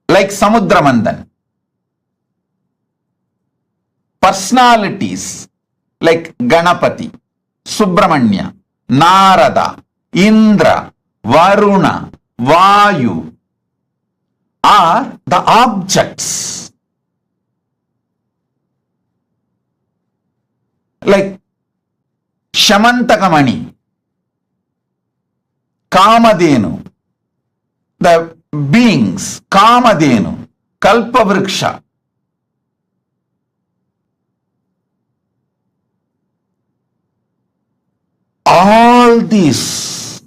like Samudramandan, personalities like Ganapati, Subramanya, Narada, Indra, Varuna, Vayu are the objects. Like Shamantakamani, Kamadhenu, the beings, Kamadhenu, Kalpavriksha. All this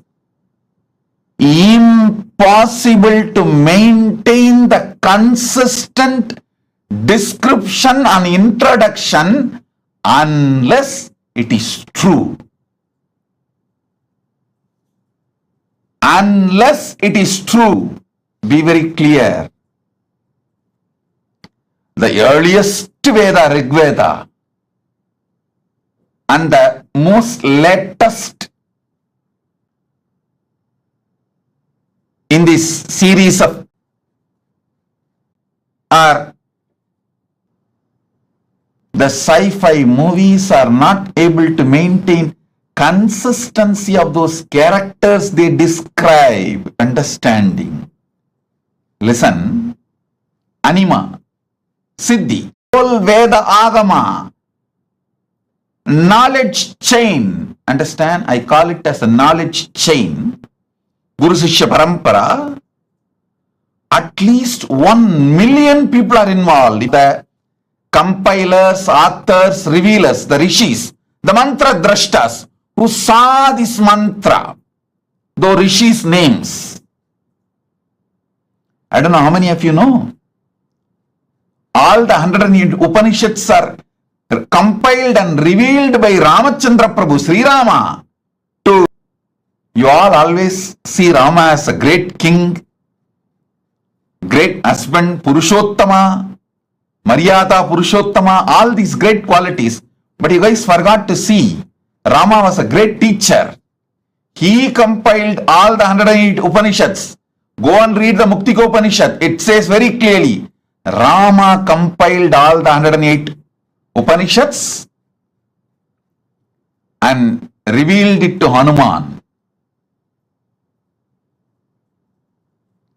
impossible to maintain the consistent description and introduction unless it is true. Unless it is true, be very clear. The earliest Veda, Rig Veda, and the most latest in this series of are the sci-fi movies are not able to maintain consistency of those characters they describe. Understanding. Listen. Anima, Siddhi, whole Veda Agama, knowledge chain. Understand? I call it as a knowledge chain. Guru Sishya Parampara. At least 1 million people are involved. The compilers, authors, revealers, the rishis, the mantra drashtas who saw this mantra, the rishis' names. I don't know how many of you know. All the 108 Upanishads are compiled and revealed by Ramachandra Prabhu, Sri Rama. You all always see Rama as a great king, great husband, Purushottama, Maryada Purushottama, all these great qualities. But you guys forgot to see, Rama was a great teacher. He compiled all the 108 Upanishads. Go and read the Muktiko Upanishad. It says very clearly, Rama compiled all the 108 Upanishads and revealed it to Hanuman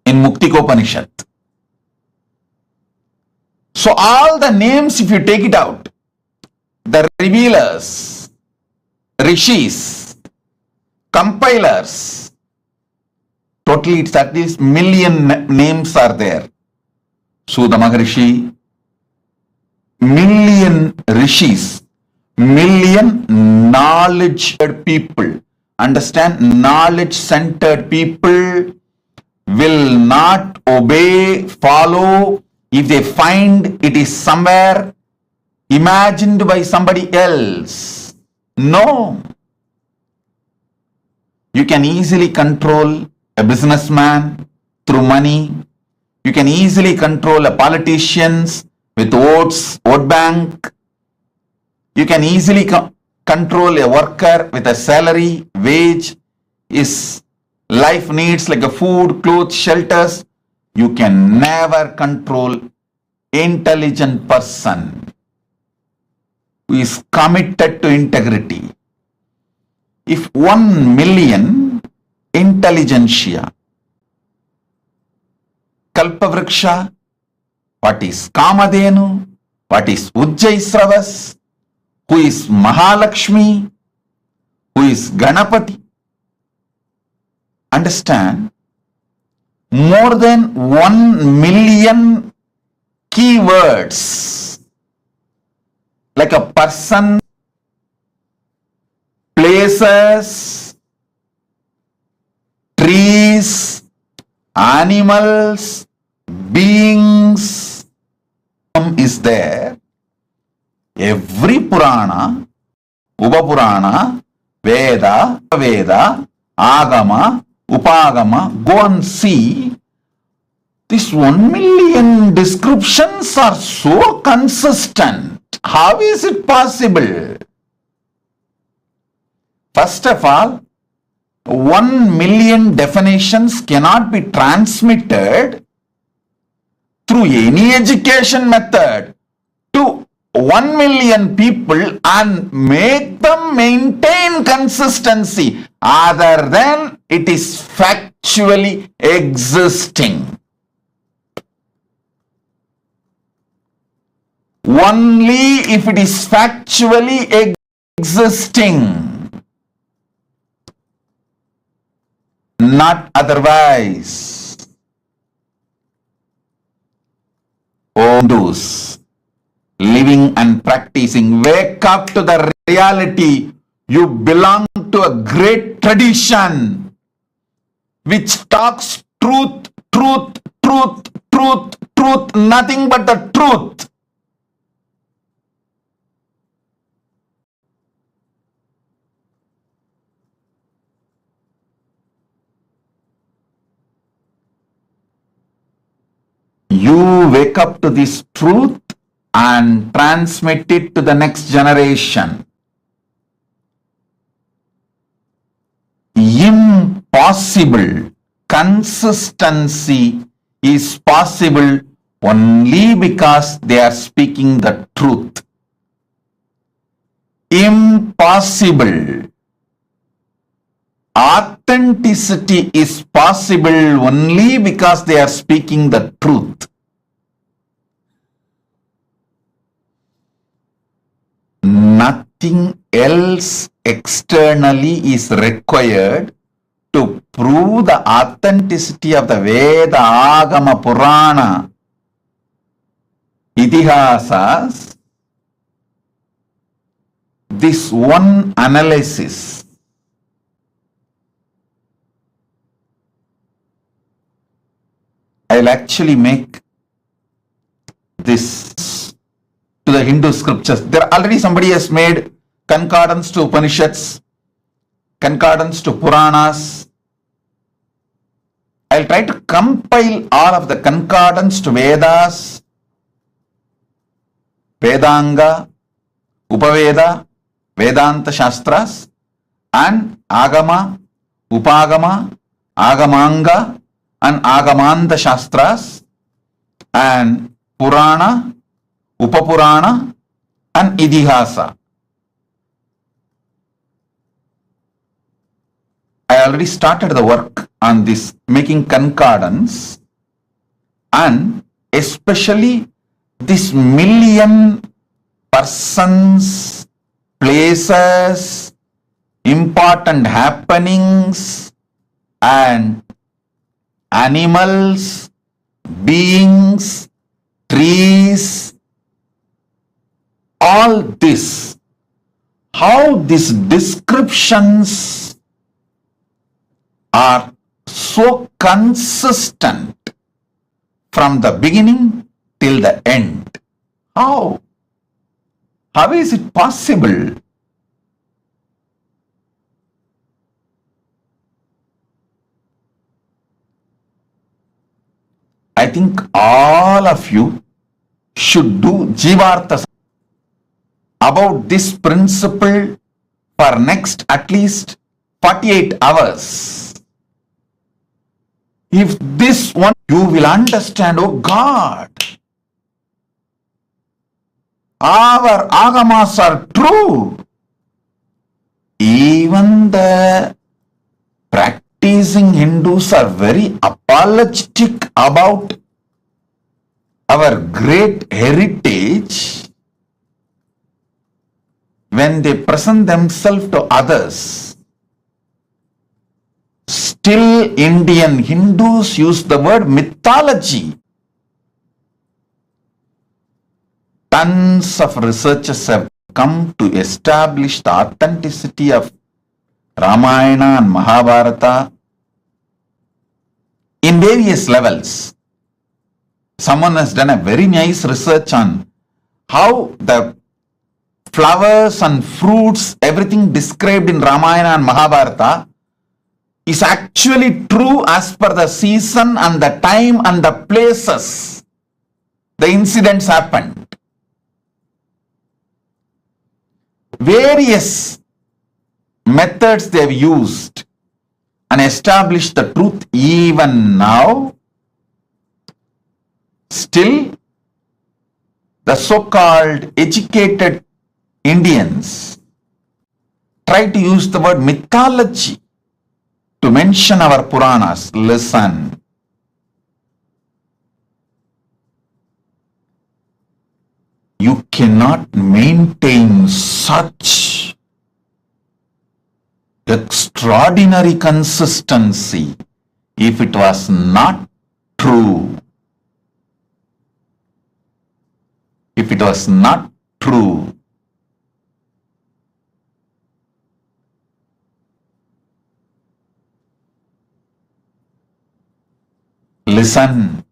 in Muktiko Upanishad. So all the names, if you take it out, the revealers, rishis, compilers, totally it's at least million names are there. Sudha Maharishi, million rishis, million knowledge-centered people. Understand? Knowledge-centered people will not obey, follow, if they find it is somewhere imagined by somebody else. No. You can easily control a businessman through money. You can easily control a politician with votes, vote bank. You can easily control a worker with a salary, wage, his life needs like a food, clothes, shelters. You can never control intelligent person who is committed to integrity. If 1 million intelligentsia, Kalpavriksha, what is Kamadhenu, what is Ujjaisravas, who is Mahalakshmi, who is Ganapati. Understand, more than 1 million keywords, like a person, places, trees, animals, beings is there. Every Purana, Upapurana, Veda, Agama, Upagama, go and see. These 1 million descriptions are so consistent. How is it possible? First of all, 1 million definitions cannot be transmitted through any education method to 1 million people and make them maintain consistency other than it is factually existing. Only if it is factually existing, not otherwise. Oh, those living and practicing, wake up to the reality. You belong to a great tradition which talks truth, truth, truth, truth, truth, nothing but the truth. You wake up to this truth and transmit it to the next generation. Impossible. Consistency is possible only because they are speaking the truth. Impossible. Authenticity is possible only because they are speaking the truth. nothing else externally is required to prove the authenticity of the Veda, Agama, Purana, Itihasas. This one analysis I'll actually make this to the Hindu scriptures. There already somebody has made concordance to Upanishads, concordance to Puranas. I'll try to compile all of the concordance to Vedas, Vedanga, Upaveda, Vedanta Shastras, and Agama, Upagama, Agamanga, and Agamanta Shastras, and Purana, Upapurana, and Idihasa. I already started the work on this, making concordance, and especially this million persons, places, important happenings, and animals, beings, trees, all this, how these descriptions are so consistent from the beginning till the end. How? How is it possible? I think all of you should do Jivartha about this principle for next at least 48 hours. If this one, you will understand, oh God, our agamas are true. Even the practicing Hindus are very apologetic about our great heritage when they present themselves to others. Still, Indian Hindus use the word mythology. Tons of researchers have come to establish the authenticity of Ramayana and Mahabharata in various levels. Someone has done a very nice research on how the flowers and fruits, everything described in Ramayana and Mahabharata is actually true as per the season and the time and the places the incidents happened. Various methods they have used and established the truth. Even now, still the so-called educated Indians try to use the word mythology to mention our Puranas. Listen. You cannot maintain such extraordinary consistency if it was not true. If it was not true. Listen,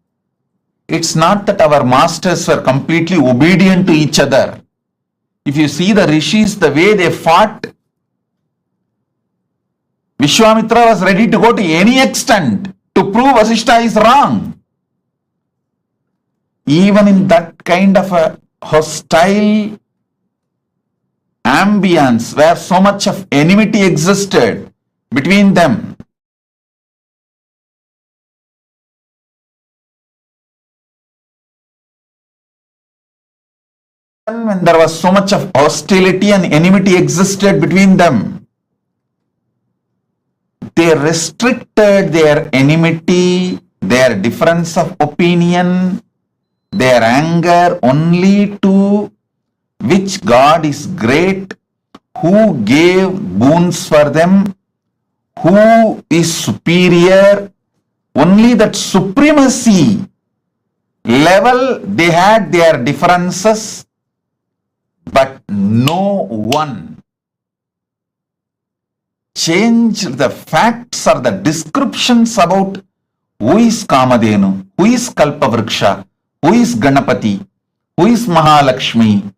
it's not that our masters were completely obedient to each other. If you see the rishis, the way they fought, Vishwamitra was ready to go to any extent to prove Vasishta is wrong. Even in that kind of a hostile ambience where so much of enmity existed between them, when there was so much of hostility and enmity existed between them, they restricted their enmity, their difference of opinion, their anger only to which God is great, who gave boons for them, who is superior. Only that supremacy level they had their differences, but no one changed the facts or the descriptions about who is Kamadhenu, who is Kalpavriksha, who is Ganapati, who is Mahalakshmi,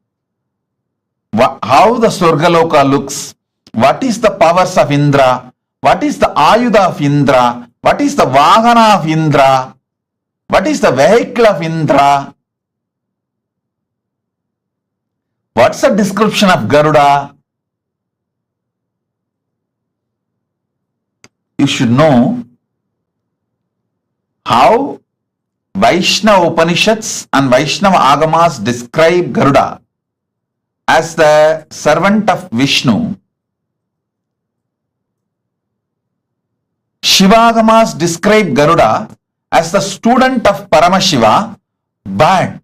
how the Swargaloka looks, what is the powers of Indra, what is the Ayudha of Indra, what is the Vahana of Indra, what is the vehicle of Indra, what's the description of Garuda. You should know how Vaishnava Upanishads and Vaishnava Agamas describe Garuda as the servant of Vishnu. Shivagamas describe Garuda as the student of Paramashiva, but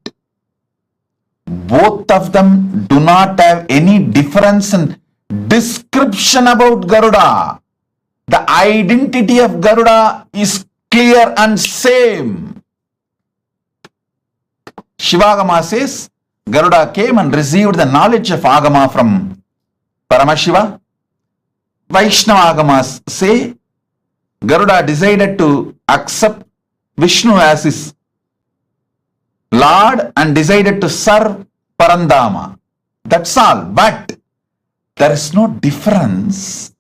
both of them do not have any difference in description about Garuda. The identity of Garuda is clear and same. Shivagama says Garuda came and received the knowledge of Agama from Paramashiva. Vaishnava Agamas say Garuda decided to accept Vishnu as his Lord and decided to serve Parandama. That's all. But there is no difference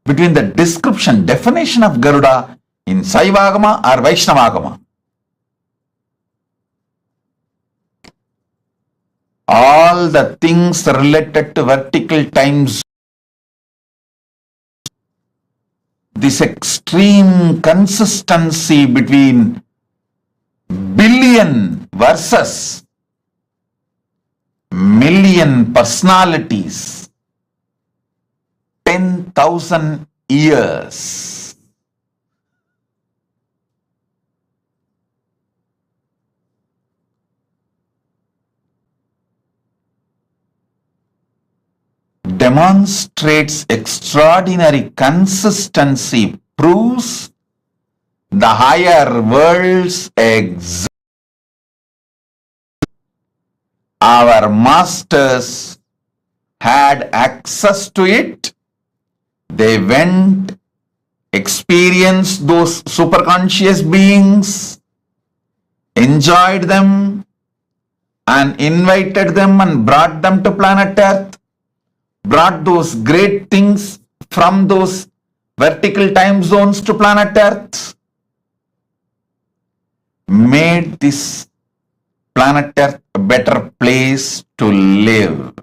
between the description, definition of Garuda in Saivagama or Vaishnavagama. All the things related to vertical times, this extreme consistency between billion versus million personalities, 10,000 years. Demonstrates extraordinary consistency, proves the higher worlds exist. Our masters had access to it. They went, experienced those superconscious beings, enjoyed them, and invited them and brought them to planet Earth. Brought those great things from those vertical time zones to planet Earth. Made this planet Earth a better place to live.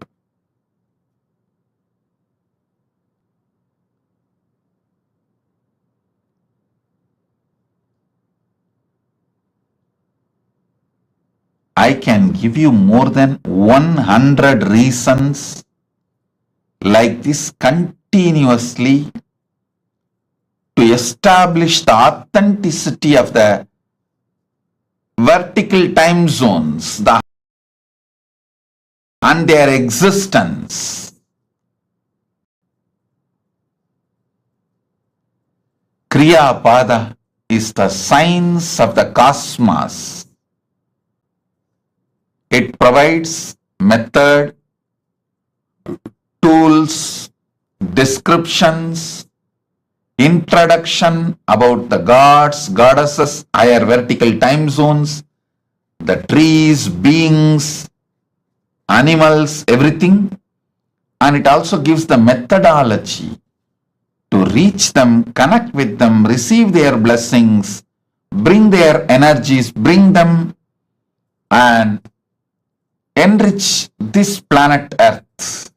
I can give you more than 100 reasons like this continuously to establish the authenticity of the vertical time zones and their existence. Kriya Pada is the science of the cosmos. It provides method, tools, descriptions, introduction about the gods, goddesses, higher vertical time zones, the trees, beings, animals, everything. And it also gives the methodology to reach them, connect with them, receive their blessings, bring their energies, bring them and enrich this planet Earth.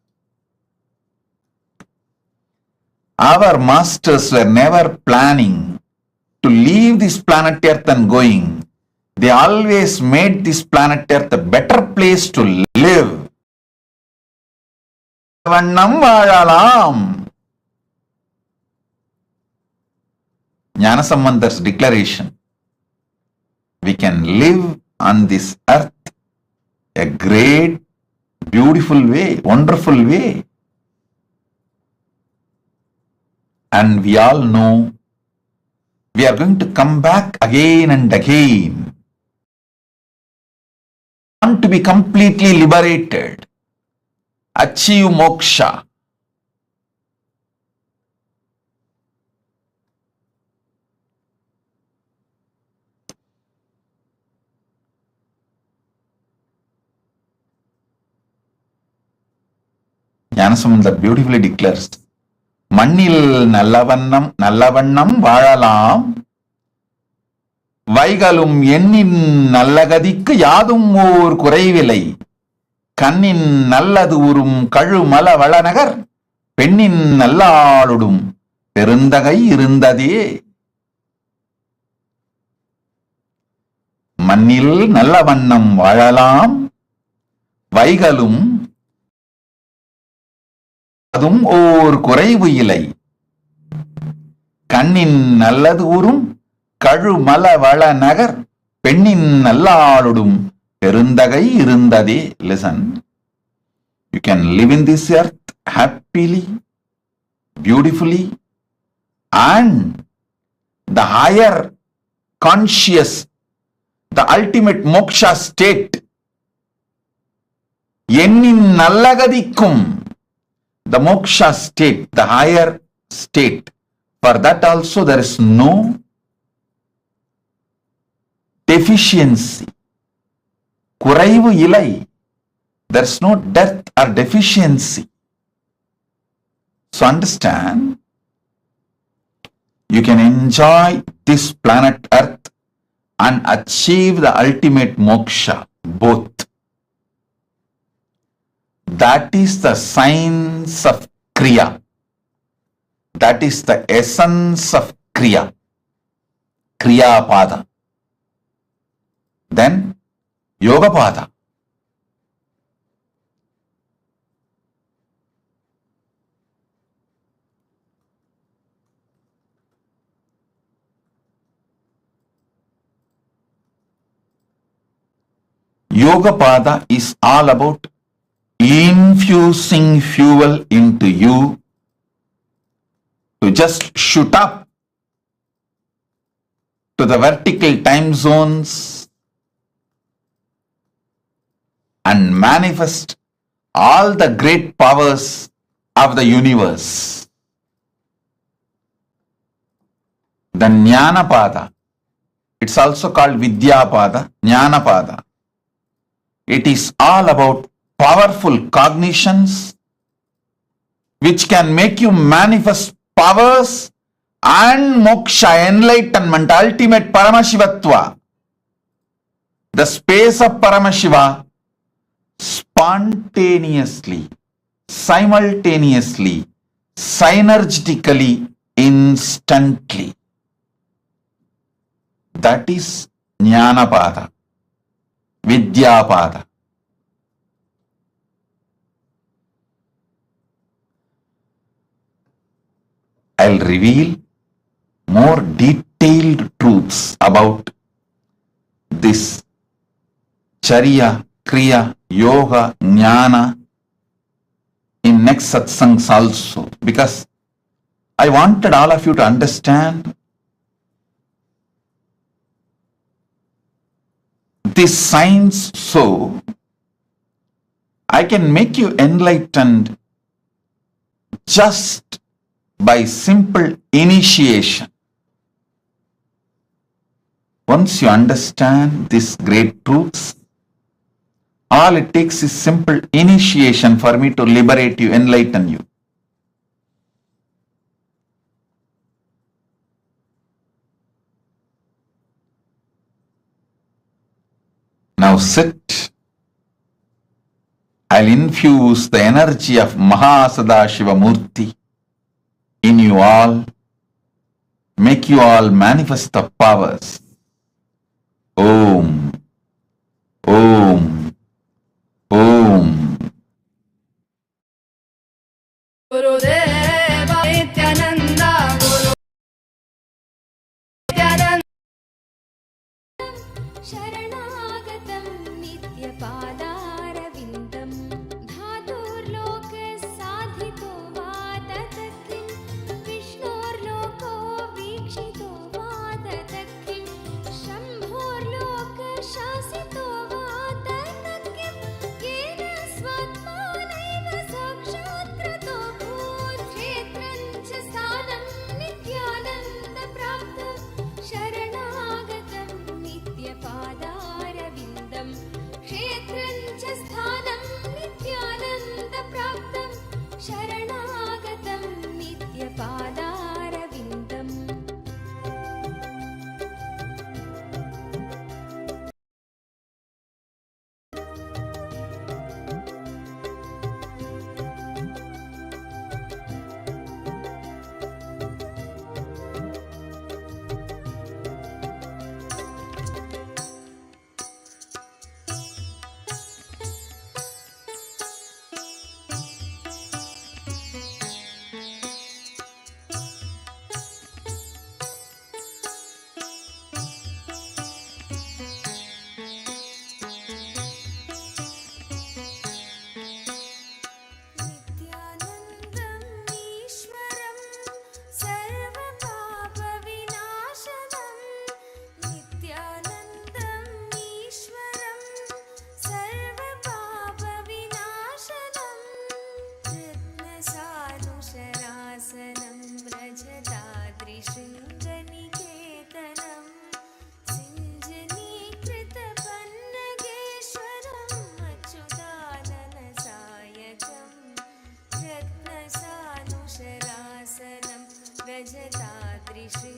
Our masters were never planning to leave this planet Earth and going. They always made this planet Earth a better place to live. Vannam vaalalam. Jnanasambandar's declaration. We can live on this earth a great, beautiful way, wonderful way. And we all know we are going to come back again and again. Want to be completely liberated, achieve moksha. Jnanasamudra beautifully declares, மண்ணில் நல்லவண்ணம் வாழலாம், வைகளும் எண்ணின் நல்லகதிக்கு யாதும் ஓர் குறைவில்லை, கண்ணின் நல்லது உறும் கழுமல வளநகர் பெண்ணின் நல்லாளுடும் பெருந்தகை இருந்ததே. மண்ணில் நல்ல வண்ணம் வாழலாம், வைகளும் அதும் ஓர் குறைவு இல்லை, கண்ணின் நல்லது உறும் கழுமல வள நகர் பெண்ணின் நல்லாளுடும் பெருந்தகை இருந்ததே. Listen, you can live in this earth happily, beautifully, and the higher conscious, the ultimate moksha state, எண்ணின் நல்லகதிக்கும், the moksha state, the higher state, for that also there is no deficiency, குறைவு இல்லை, there is no death or deficiency. So understand, you can enjoy this planet earth and achieve the ultimate moksha, both. That is the science of kriya. That is the essence of kriya, kriya pada. Then yoga pada. Yoga pada is all about infusing fuel into you to just shoot up to the vertical time zones and manifest all the great powers of the universe. The Jnana Pada, it's also called Vidya Pada, Jnana Pada. It is all about powerful cognitions which can make you manifest powers and moksha, enlightenment, ultimate Paramashivatva. The space of Paramashiva spontaneously, simultaneously, synergetically, instantly. That is Jnana Pada, Vidya Pada. I'll reveal more detailed truths about this Charya, Kriya, Yoga, Jnana in next satsangs also, because I wanted all of you to understand this science so I can make you enlightened just by simple initiation. Once you understand these great truths, all it takes is simple initiation for me to liberate you, enlighten you. Now sit. I'll infuse the energy of MahaSadashiva Murthy in you all, make you all manifest the powers. Om, Om, Om. Gurudeva Nityananda, Guru Nityananda, Sharanagatam Nityapada. शरणागतं नित्यपादारविन्दम्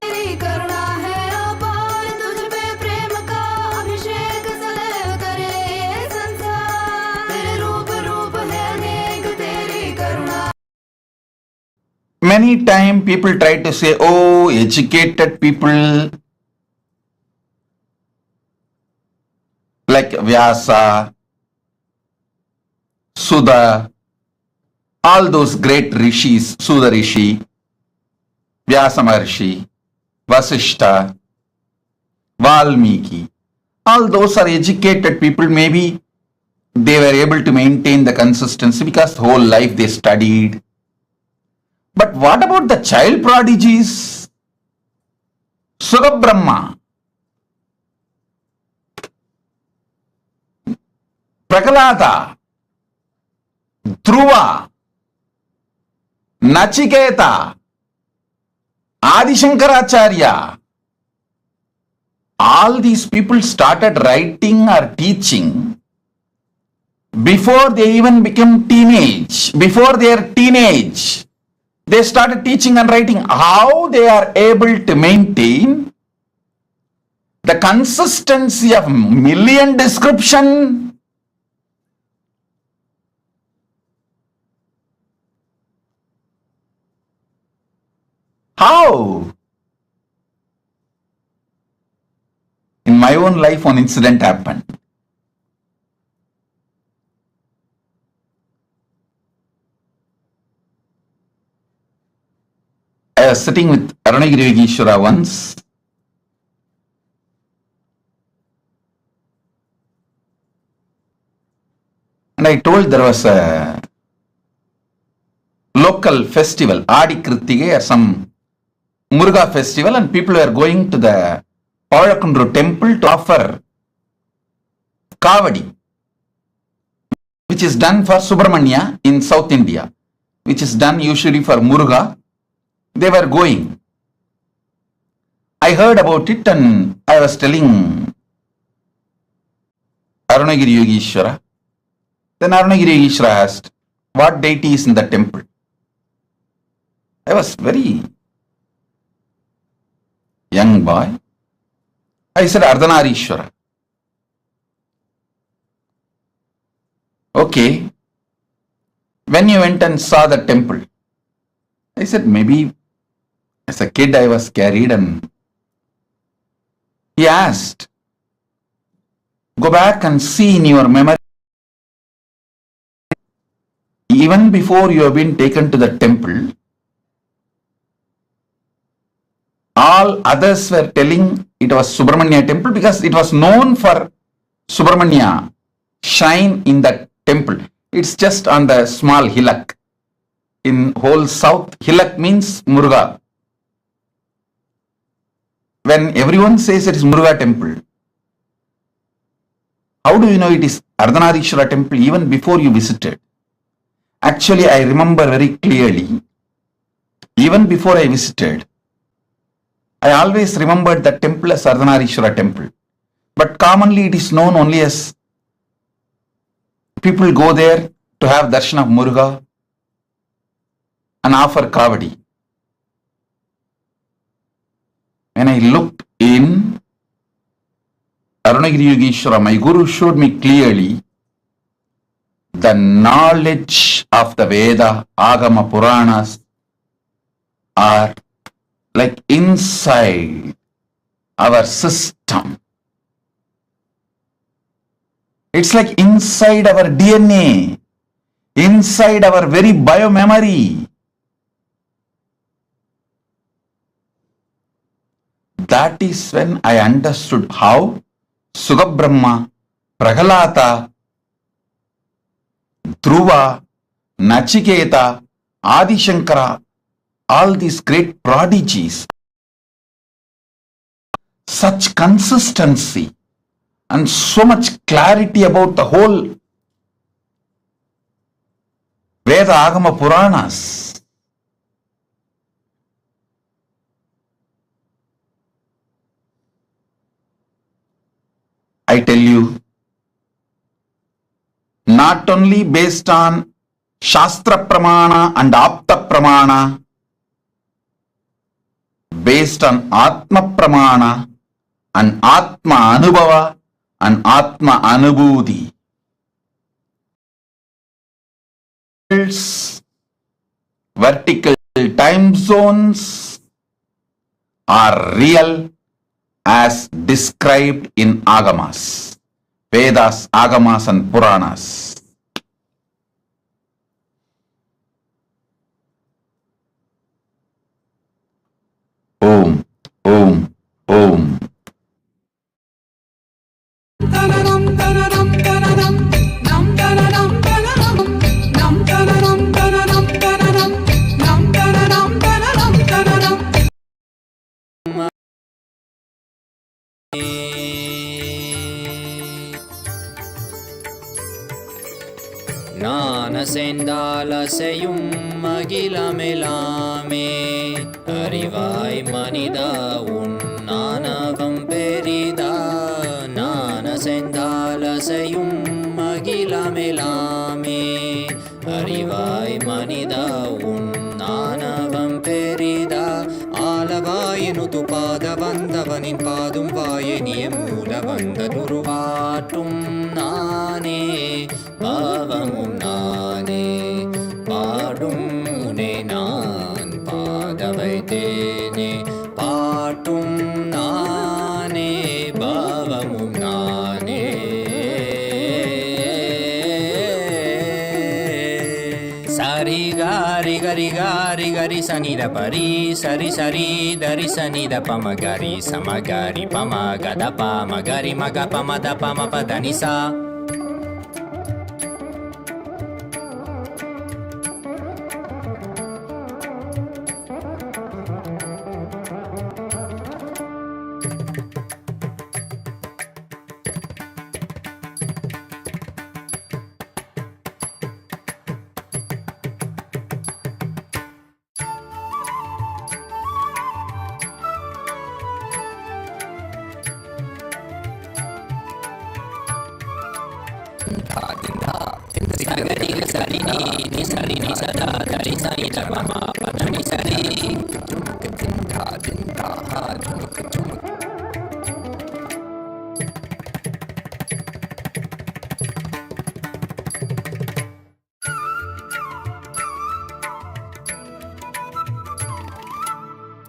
तेरी करुणा है अपार, तुझ पे प्रेम का अभिषेक सदैव करे ये संसार। तेरे रूप रूप है अनेक, तेरी करुणा। Many times people try to say, oh, educated people like Vyasa, Sudha, all those great rishis, Sudha Rishi, Vyasa Maharshi, Vasishta, Valmiki, all those are educated people. Maybe they were able to maintain the consistency because the whole life they studied. But what about the child prodigies? Sugabrahma, Prakalada, Dhruva, Nachiketa, Adi Shankaracharya, all these people started writing or teaching before they even became teenage. Before their teenage, they started teaching and writing. How they are able to maintain the consistency of million description? How? In my own life, one incident happened. I was sitting with Arunagiri Yogeshwara once, and I told there was a local festival, Adi Krittige, or some Muruga festival, and people were going to the Pavalakundu temple to offer Kavadi, which is done for Subramanya in South India, which is done usually for Muruga. They were going. I heard about it and I was telling Arunagiri Yogeshwara. Then Arunagiri Yogeshwara asked, what deity is in the temple? I was very young boy. I said, Ardhanarishwara. Okay. When you went and saw the temple? I said, maybe as a kid I was carried, and he asked, go back and see in your memory, even before you have been taken to the temple, all others were telling it was Subramanya temple because it was known for Subramanya shrine in the temple. It's just on the small hillock. In whole south, hillock means Muruga. When everyone says it is Muruga temple, how do you know it is Ardhanarishwara temple even before you visited? Actually, I remember very clearly, even before I visited, I always remembered the temple as Ardhanarishwara temple. But commonly it is known only as people go there to have darshan of Muruga, and offer kavadi. When I looked in Arunagiri Yogeshwara, my guru showed me clearly the knowledge of the Veda, Agama, Puranas are like inside our system. It's like inside our DNA, inside our very biomemory. That is when I understood how Sugabrahma, Prahalata, Dhruva, Nachiketa, Adi Shankara, all these great prodigies, such consistency and so much clarity about the whole Veda, Agama, Puranas. I tell you, not only based on Shastra Pramana and Apta Pramana, based on Atma Pramana and Atma Anubhava and Atma Anubhuti. Vertical time zones are real as described in Agamas, Vedas, Agamas and Puranas. Om, Om, Om. ஞானசெந்தாலசையும் அகிலமெலாமே அறிவாய் மனிதா உன் ஞானகம் பெரிதா. ஞானசெந்தாலசையும் அகிலமெலாமே அறிவாய் மனிதா உன் ஞானகம் பெரிதா. ஆலவாயினுது பாத வந்தவனின் பாதும் வாயனிய மூல வந்த துருவாற்றும் நானே பாவமும் நானே பாடும் உனை நான் பாத வைத்தேனே. பாட்டும் நானே பாவமும் நானே. சரி காரி கரி காரி கரி சனித பரி சரி சரி தரி சனித பம கரி சமகரி பம கத பம கரி மக பம த பம பதனிசா.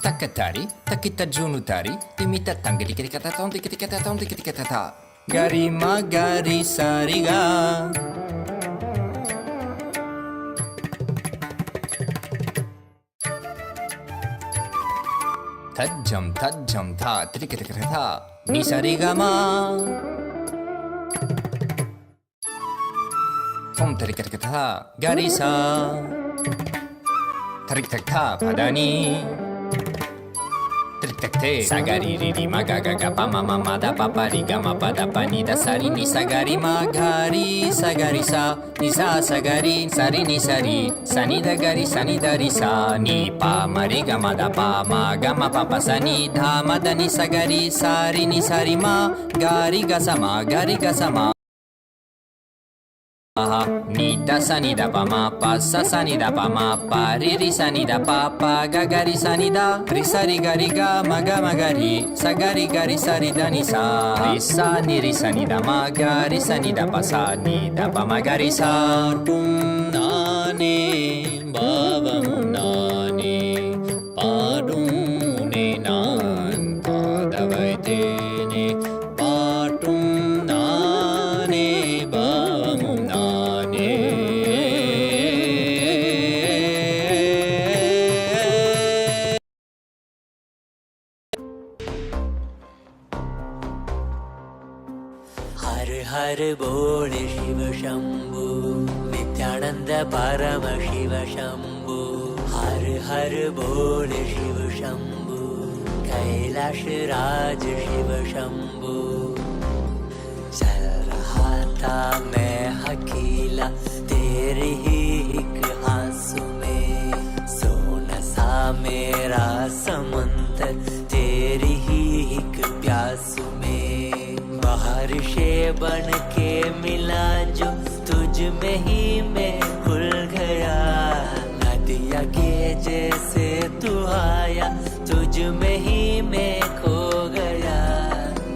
Takatari, takita junutari, timita tangiri kata tom tikita tom tikita ta. Gari magari sariga. Tajam tha tikita ta. Nisarigama. Tom tikita ta. Garisa. Tarik tak ta padani. Sagari riri magaga pama mama da papa riga ma pada pani da sari ni sagari magari sagari sa ni sa sagari sari ni sari sani da gari sani da ri sa ni pa mariga ma da pa ma ga ma papa sani dha ma da ni sagari sari ni sari ma gari ga sama Ni da sa ni da pa ma pa sa ni da pa ma pa ri sa ni da pa ga ri sa ni da ri sa ri ga ma ga ri sa ri sa ri da ni sa ri sa ni da ma ga ri sa ni da pa ma ga ri sa tum na ne ba ba mu na ne pa dum ne nan pa da vai te ne pa tum na ne ba mu na ne. हर हर बोल शिव शंभु नित्यानंद परम शिव शंभु हर हर बोल शिव शंभु कैलाश राज शिव शंभु चल रहा था मैं अकेला तेरे ही एक आंसू में सोना सा मेरा समंदर तेरी ही एक प्यासू में बारिशे बन के मिला जो तुझ में ही मैं खुल गया नदिया के जैसे तू आया तुझ में ही मैं खो गया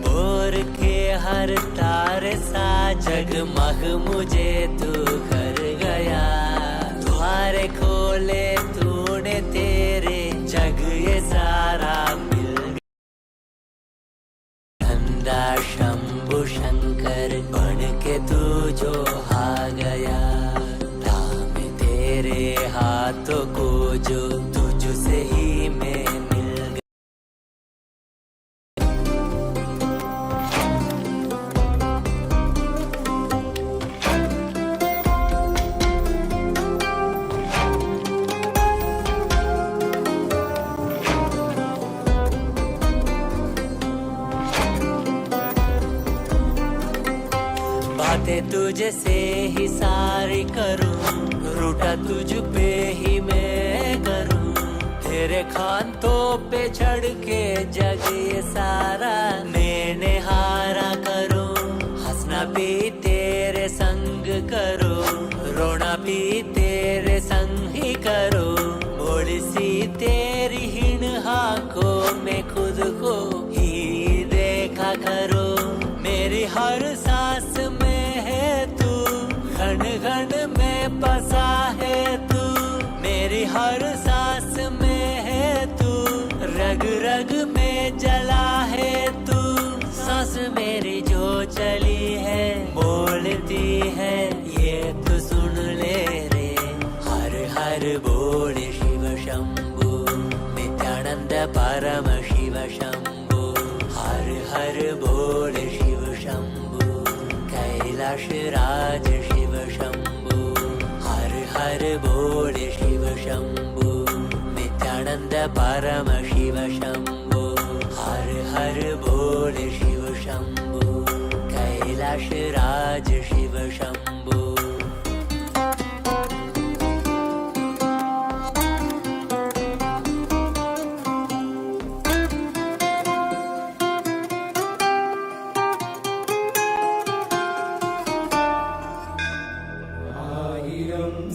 बोर के हर तारे सा जगमग मुझे तू कर गया द्वारे खोले तूने तेरे जग ये सारा शंभु शंकर बन के तू जो आ गया थामे तेरे हाथों को जो तुझसे ही मैं मिल गया। बातें तुझे से ही सारी करूं रूठा तुझ पे ही मैं करूं तेरे खानों पे चढ़ के जग ये सारा मैंने हारा करूं हंसना भी तेरे संग करो रोना भी तेरे संग ही करो बोली सी तेरी हीन आंखों में खुद को ही देखा करो मेरी हर सांस में है तू घन घन में बसा है तू मेरी हर सांस में है तू रग रग में जला है तू सांस मेरी जो चली है बोलती है ये तो सुन ले रे हर हर बोल शिव शंभु नित्यानंद परम शिव शंभु हर हर बोल शिव शंभु कैलाश राज शिव शंभु हर हर बोल शिव शंभु नित्यानंद परम शिव शंभु हर हर बोल शिव शंभु कैलाश राज शिव शंभु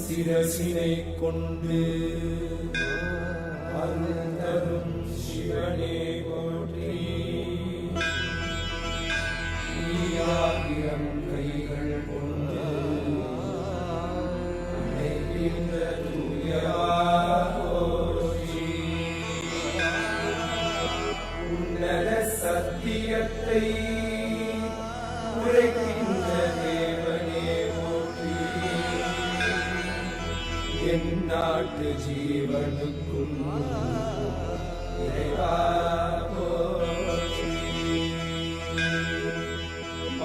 சிரசினை கொண்டு அருந்தரும் சிவனே போற்றி ஆயிரம் கைகள் கொண்டு அழைக்கின்ற தூயவா போற்றி உன்னத சத்தியத்தை உரைக்கின்ற தேவனே போற்றி என் நாட்டு ஜீவனுக்கும் இறைவா போற்றி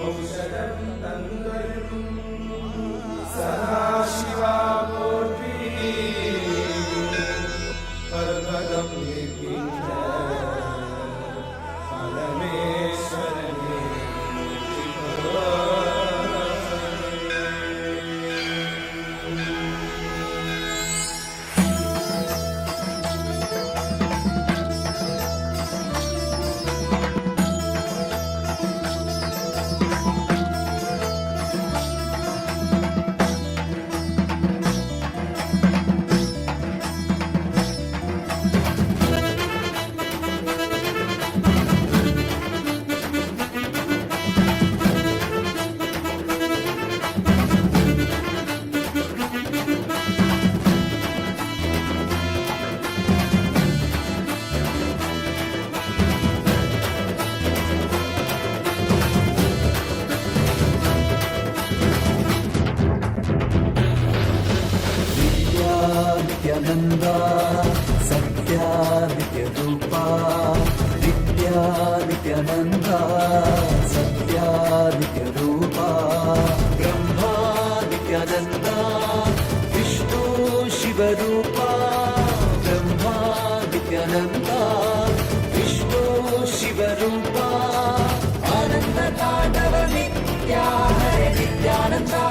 ஔஷதம் தந்தருளும் சதாசிவா போற்றி பர்வதம் இருக்கின்ற பரமேஸ்வரனே नित्यानन्दा सत्या नित्यरूपा नित्या नित्यानन्दा सत्या नित्यरूपा ब्रह्मा नित्यानन्दा विष्णु शिवरूपा ब्रह्मा नित्यानन्दा विष्णु शिवरूपा आनन्द ताण्डव नित्या हरे नित्यानन्दा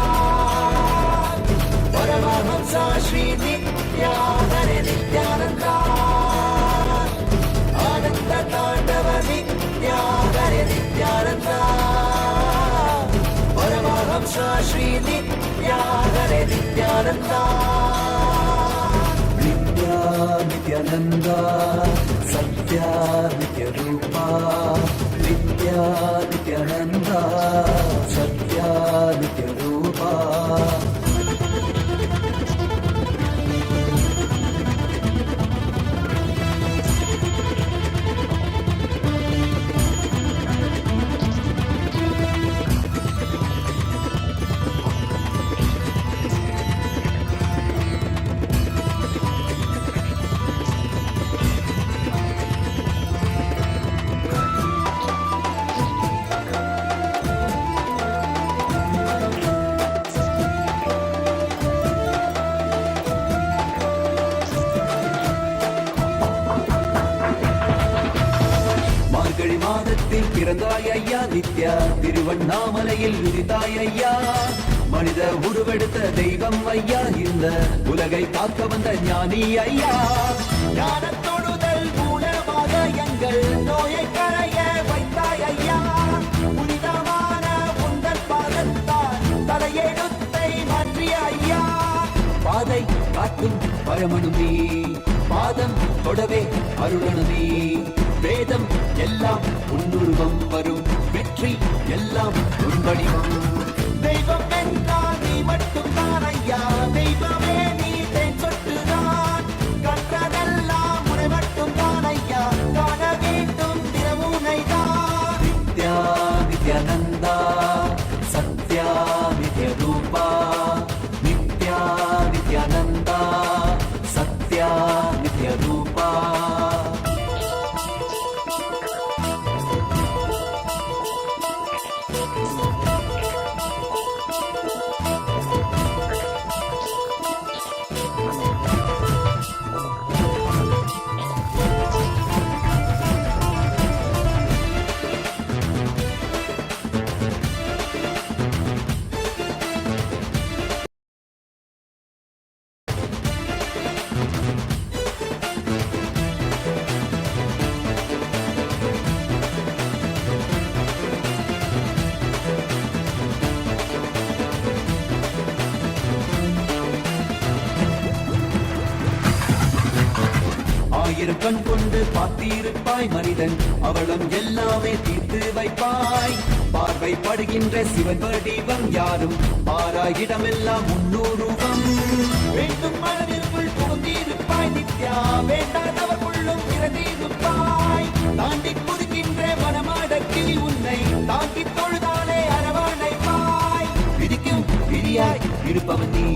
परमहंसा श्री नित्या हरे नित्यानन्दा आनन्द ताण्डव नित्या हरे नित्यानन्दा परमहंसा श्री नित्या हरे नित्यानन्दा नित्या नित्यानन्दा सत्या नित्यरूपा नित्या नित्यानन्दा सत्या नित्यरूपा பிறந்தாய் ஐயா நித்யா திருவண்ணாமலையில் உதித்தாய் ஐயா மனித உருவெடுத்த தெய்வம் ஐயா இந்த உலகை காக்க வந்த ஞானி ஐயா ஞான தொடுதல் மூலமாக எங்கள் நோயை களைய வைத்தாய் ஐயா புனிதமான உந்தன் பாதத்தால் தலையெழுத்தை மாற்றிய ஐயா பாதை காட்டும் பரமனுமே பாதம் தொடவே அருளனுமே வேதம் எல்லாம் உன்னுருவம் வரும் வெற்றி எல்லாம் உன் வடிவம் தெய்வம் என்றால் நீ மட்டும்தான் ஐயா தெய்வமே நீ தேன் சொட்டுதான் கற்றதெல்லாம் உன்னை மட்டும்தான் ஐயா காண வேண்டும் தினமுனைதான் நித்யா நித்யானந்தா சத்யா நித்யரூபா நித்யா நித்யானந்தா சத்யா நித்யரூபா ஆயிரம் கண் கொண்டு பார்த்திருப்பாய் மனிதன் அவளும் எல்லாமே தீர்த்து வைப்பாய் பார்வை படுகின்ற சிவன் வடிவம் யாரும் பாராயிடமெல்லாம் முன்னூறுவம் வேண்டும் மனதிற்குள் புகுந்திருப்பாய் நித்யா வேண்டாதவர்களும் திறந்திருப்பாய் தாண்டி புதுக்கின்ற மனமாடக்கி உன்னை தாங்கி தொழுதாலே அரவணைப்பாய் விதிக்கும் விதியாய் இருப்பவன் நீ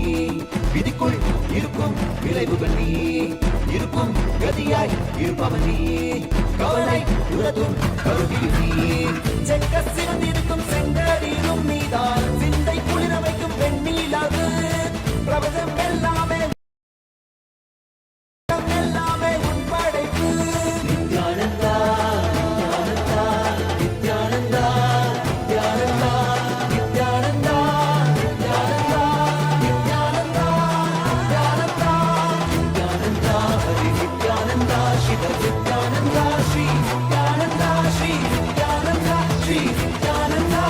விதிக்குள் இருக்கும் விளைவுகள் நீ இருக்கும் கதியாய் இருப்பவன் நீ கவலை உலதும் கருவியும் நீ செக்க சிவந்திருக்கும் செங்கரிலும் நீதான் சிந்தை குளிர வைக்கும் வெண்ணீலாது பிரபதம் எல்லாமே எல்லாமே உன் படைப்பு நித்யானந்தா நித்யானந்தா நித்யானந்தா நித்யானந்தா நித்யானந்தா நித்யானந்தா நித்யானந்தா நித்யானந்தா ஹரி நித்யானந்தா சிவ நித்யானந்தா ஸ்ரீ நித்யானந்தா ஸ்ரீ நித்யானந்தா ஸ்ரீ நித்யானந்தா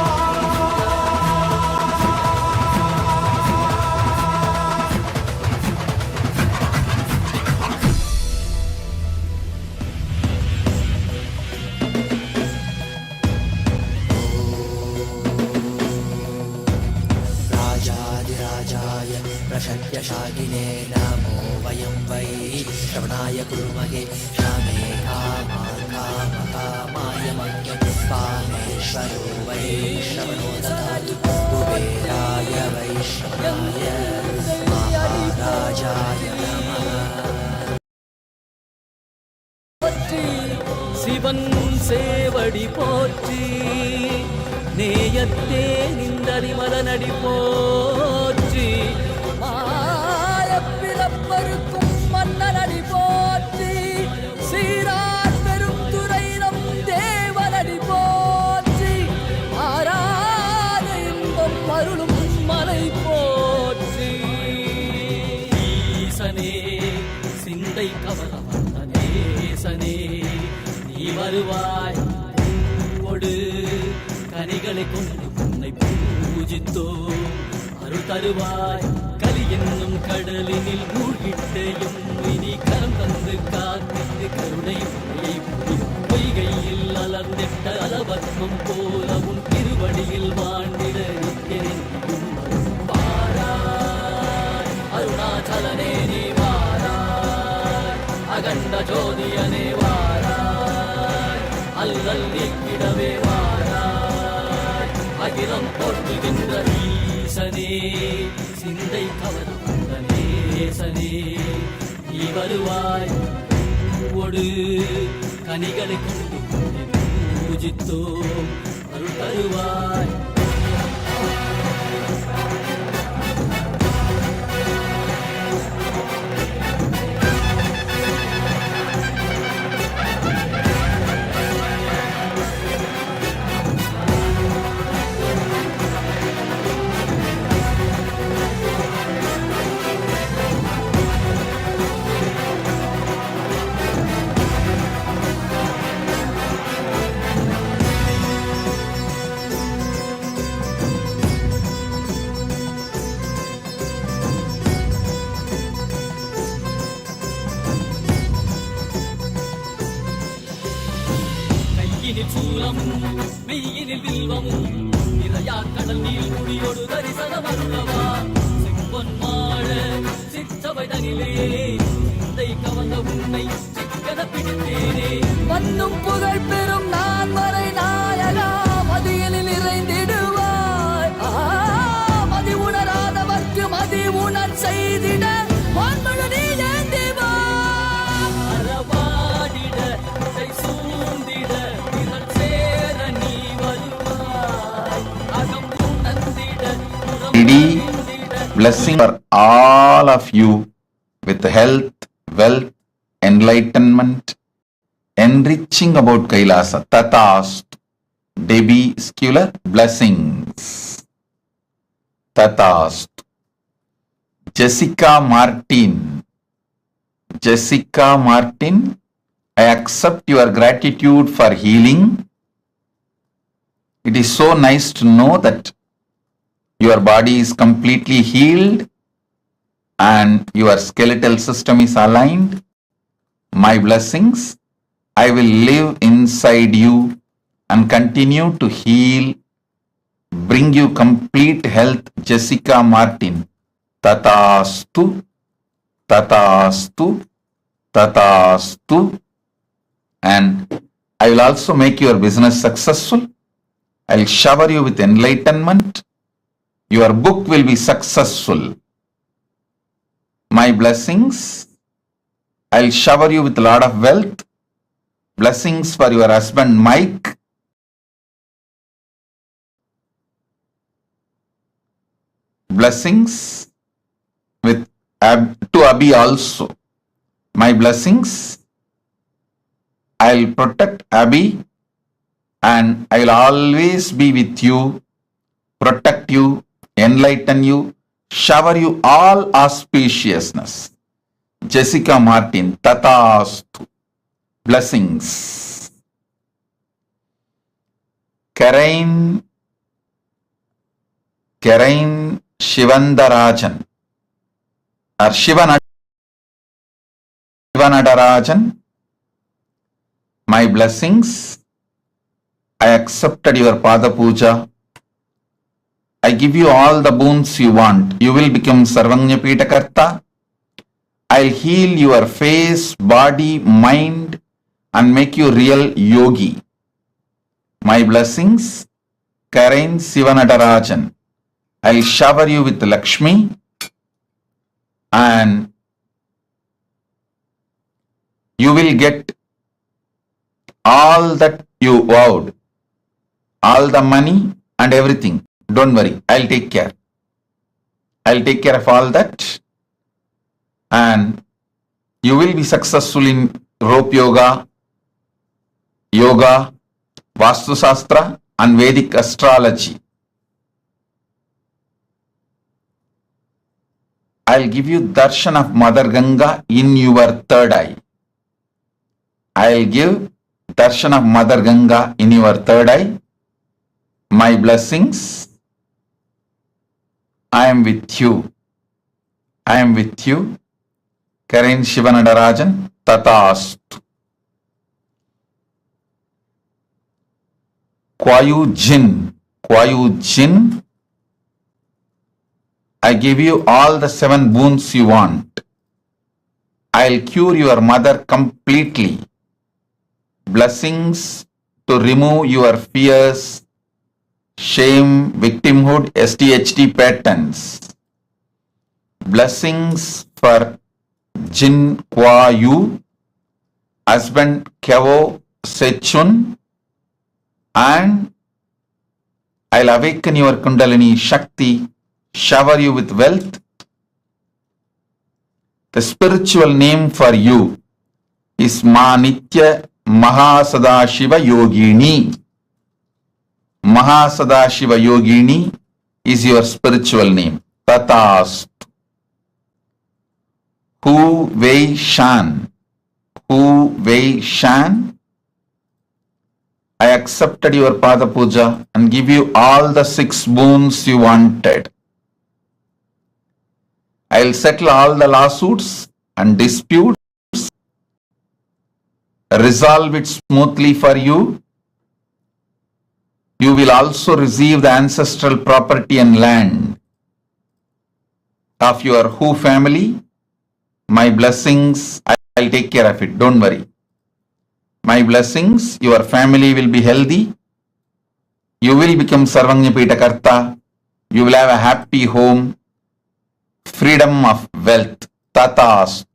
राजाधिराजाय प्रशक्यशागिने नमो वयं वै श्रवणाय कुर्महे श्यामे कामान् कामकामाय मह्यं कामेश्वरो वै श्रवणो ददातु कुबेराय वै श्रवणाय महाराजाय नमः சிவன் சேவடி போற்றி நேயத்தே நின்றறிமலனடி போற்றி மாயப்பிறப்பருக்கும் மன்னனடி போற்றி சீரார் பெரும் துறை நம் தேவனடி போற்றி ஆராத இன்பம் அருளும் மலை போற்றி ஈசனே சிந்தை கவர வந்த நேசனே நீ வருவாய் பூவோடு கனிகளை கொண்டு உன்னை பூஜித்தோ அருள் தருவாய் கலி என்னும் கடலினில் மூழ்கிட்டேயும் இனி கரம் தந்து காத்திட்டு கருணை உன்னை பொய்கையில் அலர்ந்திட்ட அலவத்மம் போல உன் திருவடியில் வாழ்ந்திட நிற்கிறேன் வாராய் அருணாச்சலனே நீ வாராய் அகண்ட ஜோதியனே வாராய் அல்லல் நீக்கிடவே வாராய் அகிலம் போற்றுகின்ற ஈசனே சிந்தை கவர்ந்த நேசனே நீ வருவாய் பூவோடு கனிகளை கொண்டு உன்னை பூஜித்தோ அருள் தருவாய் கையினில் சூலமும் மெய்யினில் வில்வமும் நிறையா கடல் நீர் குடியோடு தரிசனம் அருளவா செம்பொன் மாட சிற்றவை தனிலே சிந்தை கவர்ந்த உன்னை சிக்கன பிடித்தேனே மண்ணும் புகழ் பெறும் நான் வரை நாயகா மதியினில் நிறைந்திடுவாய் மதி உணராதவர்க்கு மதி உணர் செய்திட வான்மழு நீ ஏந்திவா அறவாடிட இசை சூழ்ந்திட திரள் சேர நீ வருவாய் அகம் உணர்ந்திட Ready? Blessing for all of you with health, wealth, enlightenment, enriching about Kailasa. Tatast. Debbie Scular, blessings. Tatast. Jessica Martin. Jessica Martin, I accept your gratitude for healing. It is so nice to know that your body is completely healed and your skeletal system is aligned. My blessings, I will live inside you and continue to heal, bring you complete health. Jessica Martin. Tatastu, Tatastu, Tatastu. And I will also make your business successful. I will shower you with enlightenment. Your book will be successful. My blessings, I'll shower you with a lot of wealth. Blessings for your husband Mike. Blessings with to Abhi also. My blessings, I'll protect Abhi and I'll always be with you, protect you, enlighten you, shower you all auspiciousness. Jessica Martin, Tatastu. Blessings. Karain Shivandarajan or Shivanadarajan. My blessings. I accepted your Pada Puja. I give you all the boons you want. You will become Sarvanya Pitakarta. I'll heal your face, body, mind and make you real yogi. My blessings, Karain Sivanadarajan. I'll shower you with Lakshmi and you will get all that you vowed, all the money and everything. Don't worry, I'll take care. I'll take care of all that, and you will be successful in rope yoga, Vastu Shastra and Vedic astrology. I'll give you darshan of Mother Ganga in your third eye. I'll give darshan of Mother Ganga in your third eye. My blessings. I am with you. I am with you. Karin Shivanadarajan Tatastu. Kwayu Jin, I give you all the 7 boons you want. I'll cure your mother completely. Blessings to remove your fears, shame, victimhood, SDHD patterns. Blessings for Jin Kwayu, husband Kevo Sechun, and I'll awaken your Kundalini Shakti, shower you with wealth. The spiritual name for you is Manitya MahaSadashiva Yogini. MahaSadashiva Yogini is your spiritual name. Tatast. Hu Wei Shan. I accepted your Pada Puja and give you all the 6 boons you wanted. I'll settle all the lawsuits and disputes, resolve it smoothly for you. You will also receive the ancestral property and land of your Hu family. My blessings, I'll take care of it, don't worry. My blessings, your family will be healthy. You will become Sarvanyapita Karta. You will have a happy home. Freedom of wealth. Tatast.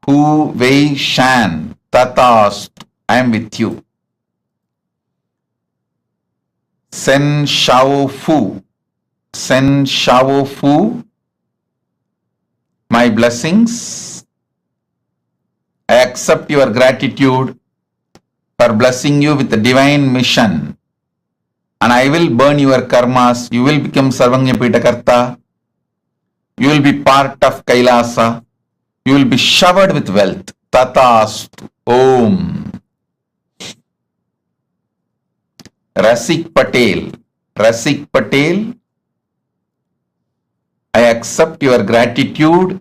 Hu Wei Shan. Tatast. I am with you. Sen Shao Fu. My blessings. I accept your gratitude for blessing you with a divine mission, and I will burn your karmas. You will become Sarvanyapita Karta. You will be part of Kailasa. You will be showered with wealth. Tatastu. Om. Rasik Patel, I accept your gratitude.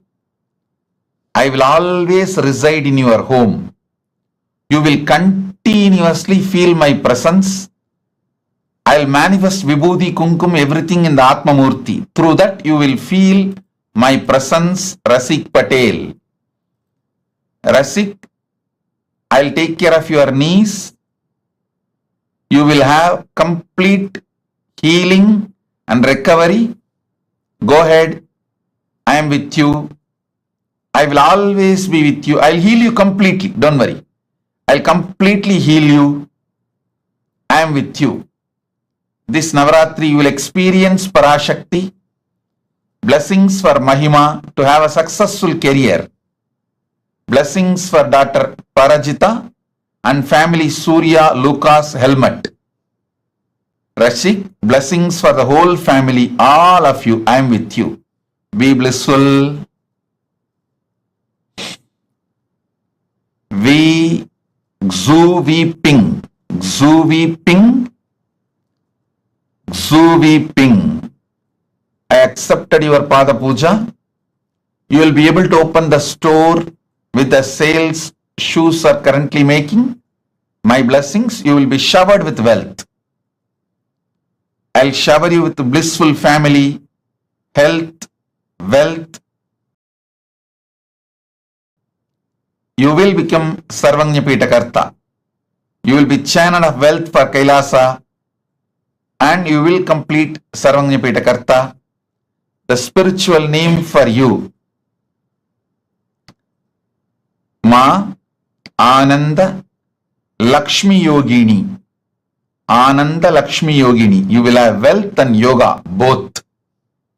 I will always reside in your home. You will continuously feel my presence. I will manifest Vibhuti, Kumkum, everything in the Atma Murthy. Through that you will feel my presence, Rasik Patel. Rasik, I will take care of your knees. You will have complete healing and recovery. Go ahead. I am with you. I will always be with you. I will heal you completely. Don't worry. I will completely heal you. I am with you. This Navaratri you will experience Parashakti. Blessings for Mahima to have a successful career. Blessings for daughter Parajita and family Surya Lucas Helmet. Rashik, blessings for the whole family, all of you. I am with you. Be blissful. Xu Vi Ping. I accepted your Pada Puja. You will be able to open the store with the sales shoes are currently making. My blessings, you will be showered with wealth. I'll shower you with a blissful family, health, wealth. You will become Sarvanyapita Karta. You will be channel of wealth for Kailasa, and you will complete Sarvanyapita Karta. The spiritual name for you, Ma Ananda Lakshmi Yogini, Ananda Lakshmi Yogini. You will have wealth and yoga, both.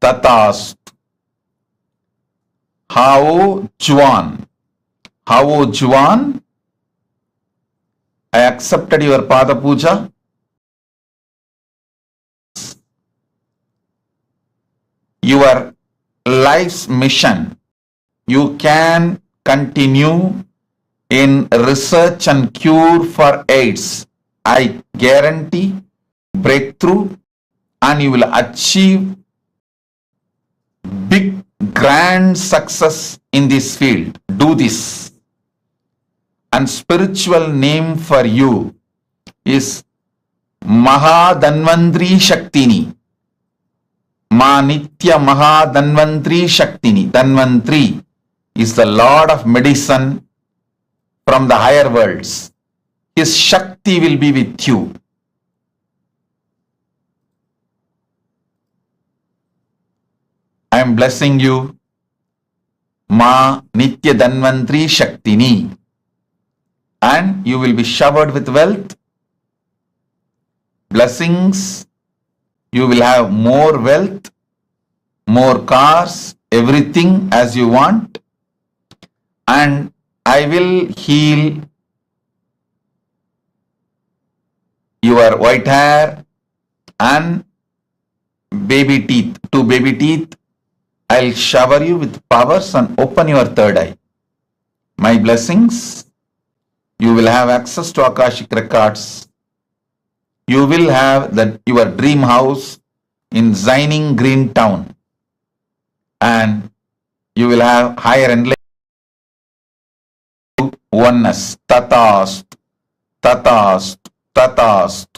Tatast. Hao Juan. Hao Juan. I accepted your Pada Puja. Your life's mission. You can continue in research and cure for AIDS. I guarantee breakthrough, and you will achieve big, grand success in this field. Do this. And spiritual name for you is Mahadanvantri Shaktini. Ma Nitya Mahadanvantri Shaktini. Danvantri is the Lord of medicine from the higher worlds. His Shakti will be with you. I am blessing you, Ma Nitya Danvantri Shaktini, and you will be showered with wealth, blessings. You will have more wealth, more cars, everything as you want, and I will heal your white hair and baby teeth. 2 baby teeth. I'll shower you with powers and open your third eye. My blessings. You will have access to Akashic records. You will have your dream house in Zining Green Town, and you will have higher enlightenment, oneness. Tatast, tatast, tatast.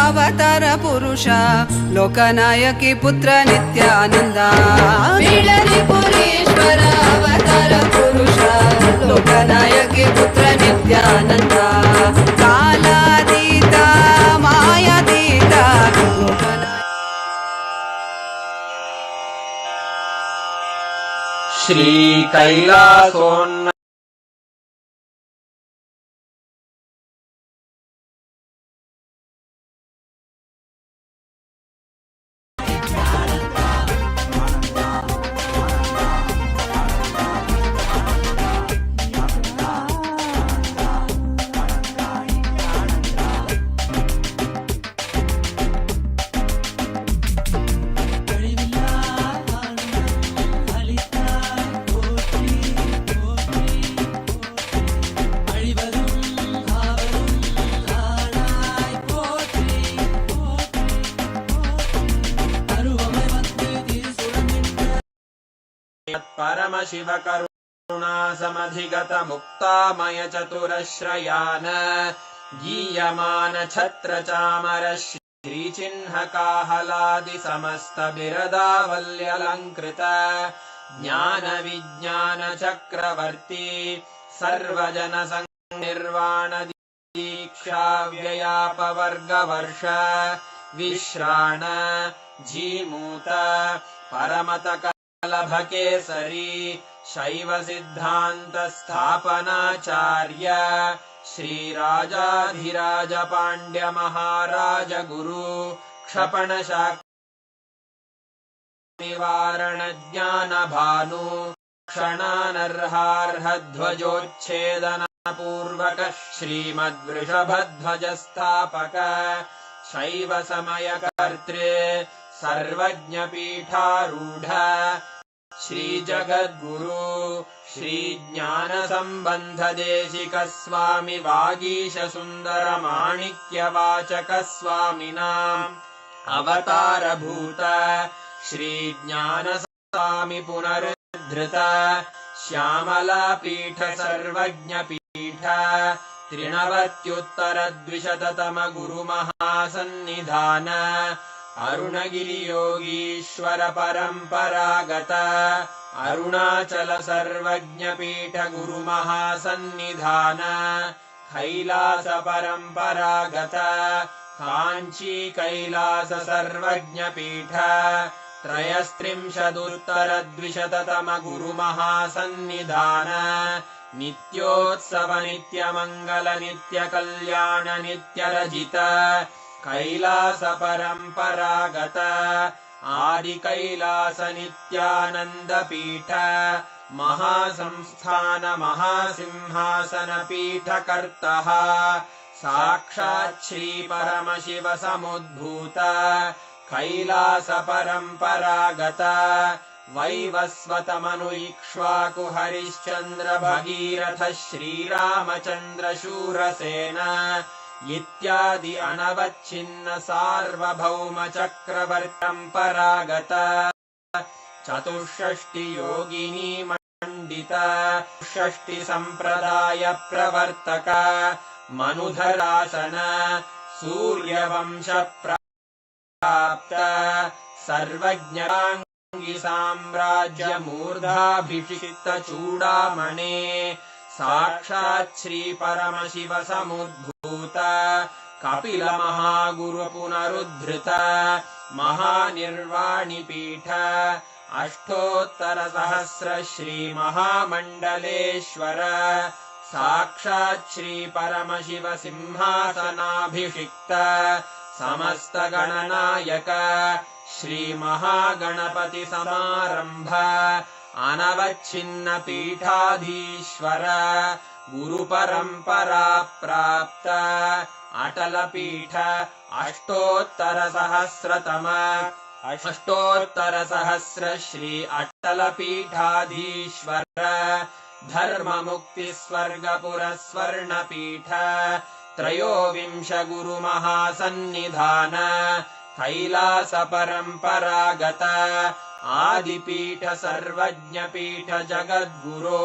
अवतार पुरुष लोकनायकी पुत्र नित्यानंद बीडदिपुरीश्वर अवतार पुरुष लोकनायकी पुत्र नित्यानंद कालातीत मायातीत श्री कैलासोन्न परम शिव करुणा समधिगत मुक्तामय चतुरश्रयान गीयमान छत्र चामर श्री चिन्ह काहलादि समस्त बिरदावल्यलंकृत ज्ञान विज्ञान चक्रवर्ती सर्वजन निर्वाण दीक्षा व्ययापवर्ग वर्ष विश्राण जीमूत परमत लभकेसरी शैव सिद्धांत स्थापनाचार्य श्री राजाधिराज पांड्य महाराज गुरु क्षपण शाक् निवारण ज्ञान भानु क्षणानर्हार्ह ध्वजोच्छेदन पूर्वक श्रीमद्वृषभध्वज स्थापक शैव समय कर्तृ सर्वज्ञ पीठारूढ़ श्री जगद्गुरु श्री ज्ञान संबंध देशिक स्वामी वागीश सुंदर माणिक्य वाचक स्वामिनाम् अवतार भूत श्री ज्ञान स्वामी पुनरुद्धृत श्यामला पीठ सर्वज्ञ पीठ त्रिनवत्युत्तर द्विशततम गुरु महासन्निधान अरुणगिरियोगीश्वर परम्परागत अरुणाचल सर्वज्ञपीठ गुरुमहासन्निधान कैलास परम्परागत काञ्ची कैलास सर्वज्ञपीठ त्रयस्त्रिंशदुत्तरद्विशततम गुरुमहासन्निधान नित्योत्सव नित्यमङ्गल नित्यकल्याण नित्यरजित कैलास परम्परागत आदि कैलास नित्यानंद पीठ महासंस्थान महासिंहासन पीठ कर्तः साक्षात् श्री परमशिव समुद्भूत कैलास परम्परागत वैवस्वत मनु इक्ष्वाकु हरिश्चन्द्र भगीरथ श्रीरामचन्द्र शूरसेन इत्यादि अनवच्छिन्न सार्वभौम चक्रवर्तम्परागत चतुष्षष्टि योगिनी मंडित षष्टि संप्रदाय प्रवर्तक मनुधरासन सूर्यवंश प्राप्त सर्वज्ञांगी साम्राज्य मूर्धाभिषिक्त चूडामणे साक्षात् श्री परमशिव समुद्भूत कपिल महागुरु पुनरुद्धृत महानिर्वाणि पीठ अष्टोत्तर सहस्र श्री महामंडलेश्वर साक्षात् श्री परमशिव सिंहासनाभिषिक्त समस्त गणनायक श्री महागणपति समारंभ अनवच्छिन्न पीठाधीश्वर गुरु परंपरा प्राप्त अटल पीठ अष्टोत्तर सहस्र श्री अटल पीठाधीश्वर धर्म मुक्ति स्वर्गपुर स्वर्ण पीठ त्रयोविंश गुरु महासन्निधान कैलास परम्परागत आदिपीठ सर्वज्ञ पीठ जगद्गुरो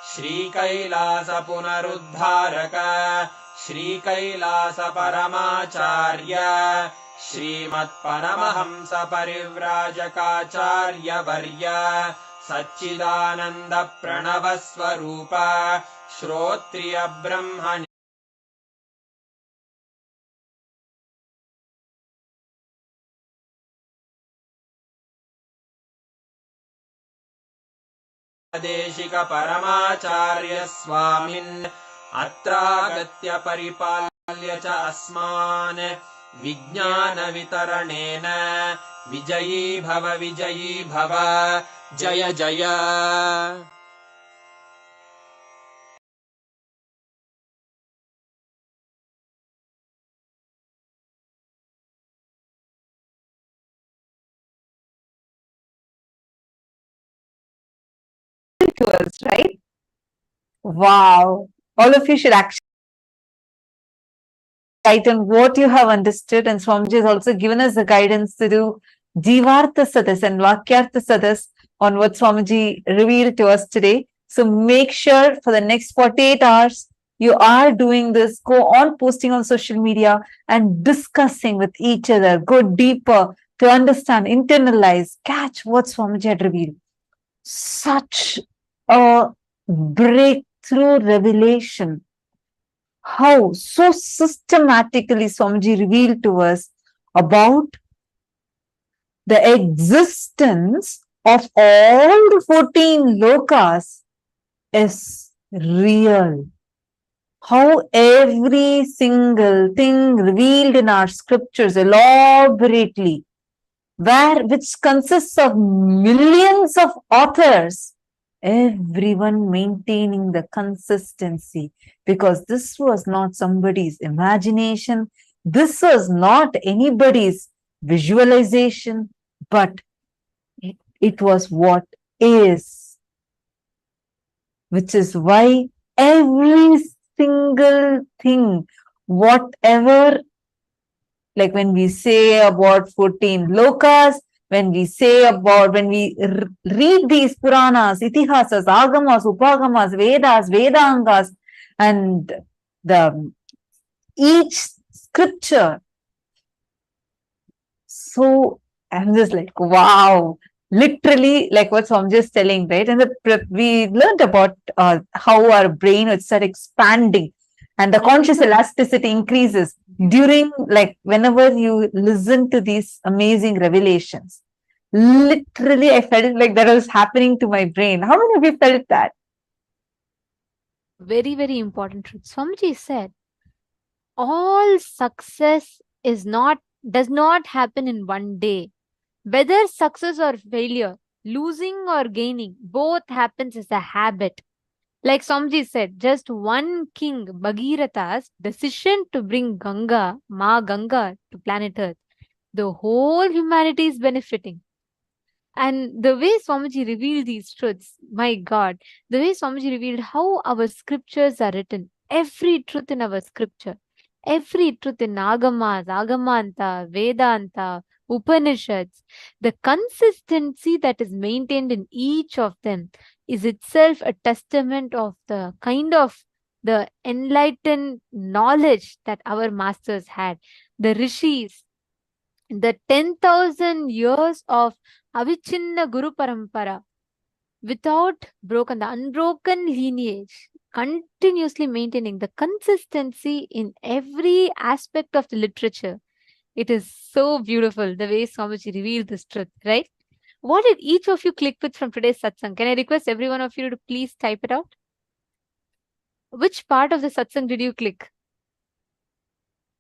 श्री कैलास पुनरुद्धारक श्री कैलास परमाचार्य श्रीमत्परमहंस परिव्राजकाचार्य वर्य सच्चिदानंद प्रणव स्वरूप श्रोत्रिय ब्रह्म देशिक परमाचार्य स्वामिन् अत्रागत्य परिपाल्य च अस्मान् विज्ञान वितरणेन विजयी भव जय जय to us, right? Wow. All of you should actually write on what you have understood, and Swamiji has also given us the guidance to do Jivartha Sadas and Vakyartha Sadas on what Swamiji revealed to us today. So make sure for the next 48 hours you are doing this. Go on posting on social media and discussing with each other. Go deeper to understand, internalize, catch what Swamiji had revealed. Such a breakthrough revelation. How so systematically Swamiji revealed to us about the existence of all the 14 lokas is real. How every single thing revealed in our scriptures elaborately, which consists of millions of authors, everyone maintaining the consistency, because this was not somebody's imagination, this was not anybody's visualization, but it was what is, which is why every single thing, whatever, like when we say about 14 lokas, when we read these Puranas, Itihasas, Agamas, Upagamas, Vedas, Vedangas, and each scripture so, I'm just like, wow, literally like what Swamiji is telling, right? And we learned about how our brain would start expanding and the conscious elasticity increases during, like, whenever you listen to these amazing revelations. Literally, I felt like that was happening to my brain. How many of you felt that? Very, very important truth. Swamiji said, all success does not happen in one day. Whether success or failure, losing or gaining, both happens as a habit. Like Swamiji said, just one king, Bhagiratha's decision to bring Ma Ganga, to planet Earth, the whole humanity is benefiting. And the way Swamiji revealed these truths, my God, the way Swamiji revealed how our scriptures are written, every truth in our scripture, every truth in Agamas, Agamanta, Vedanta, Upanishads, the consistency that is maintained in each of them is itself a testament of the kind of the enlightened knowledge that our masters had. The rishis, the 10,000 years of Avichinna Guru Parampara, without broken, the unbroken lineage, continuously maintaining the consistency in every aspect of the literature. It is so beautiful the way Swamiji revealed this truth, right? What did each of you click with from today's satsang? Can I request every one of you to please type it out? Which part of the satsang did you click?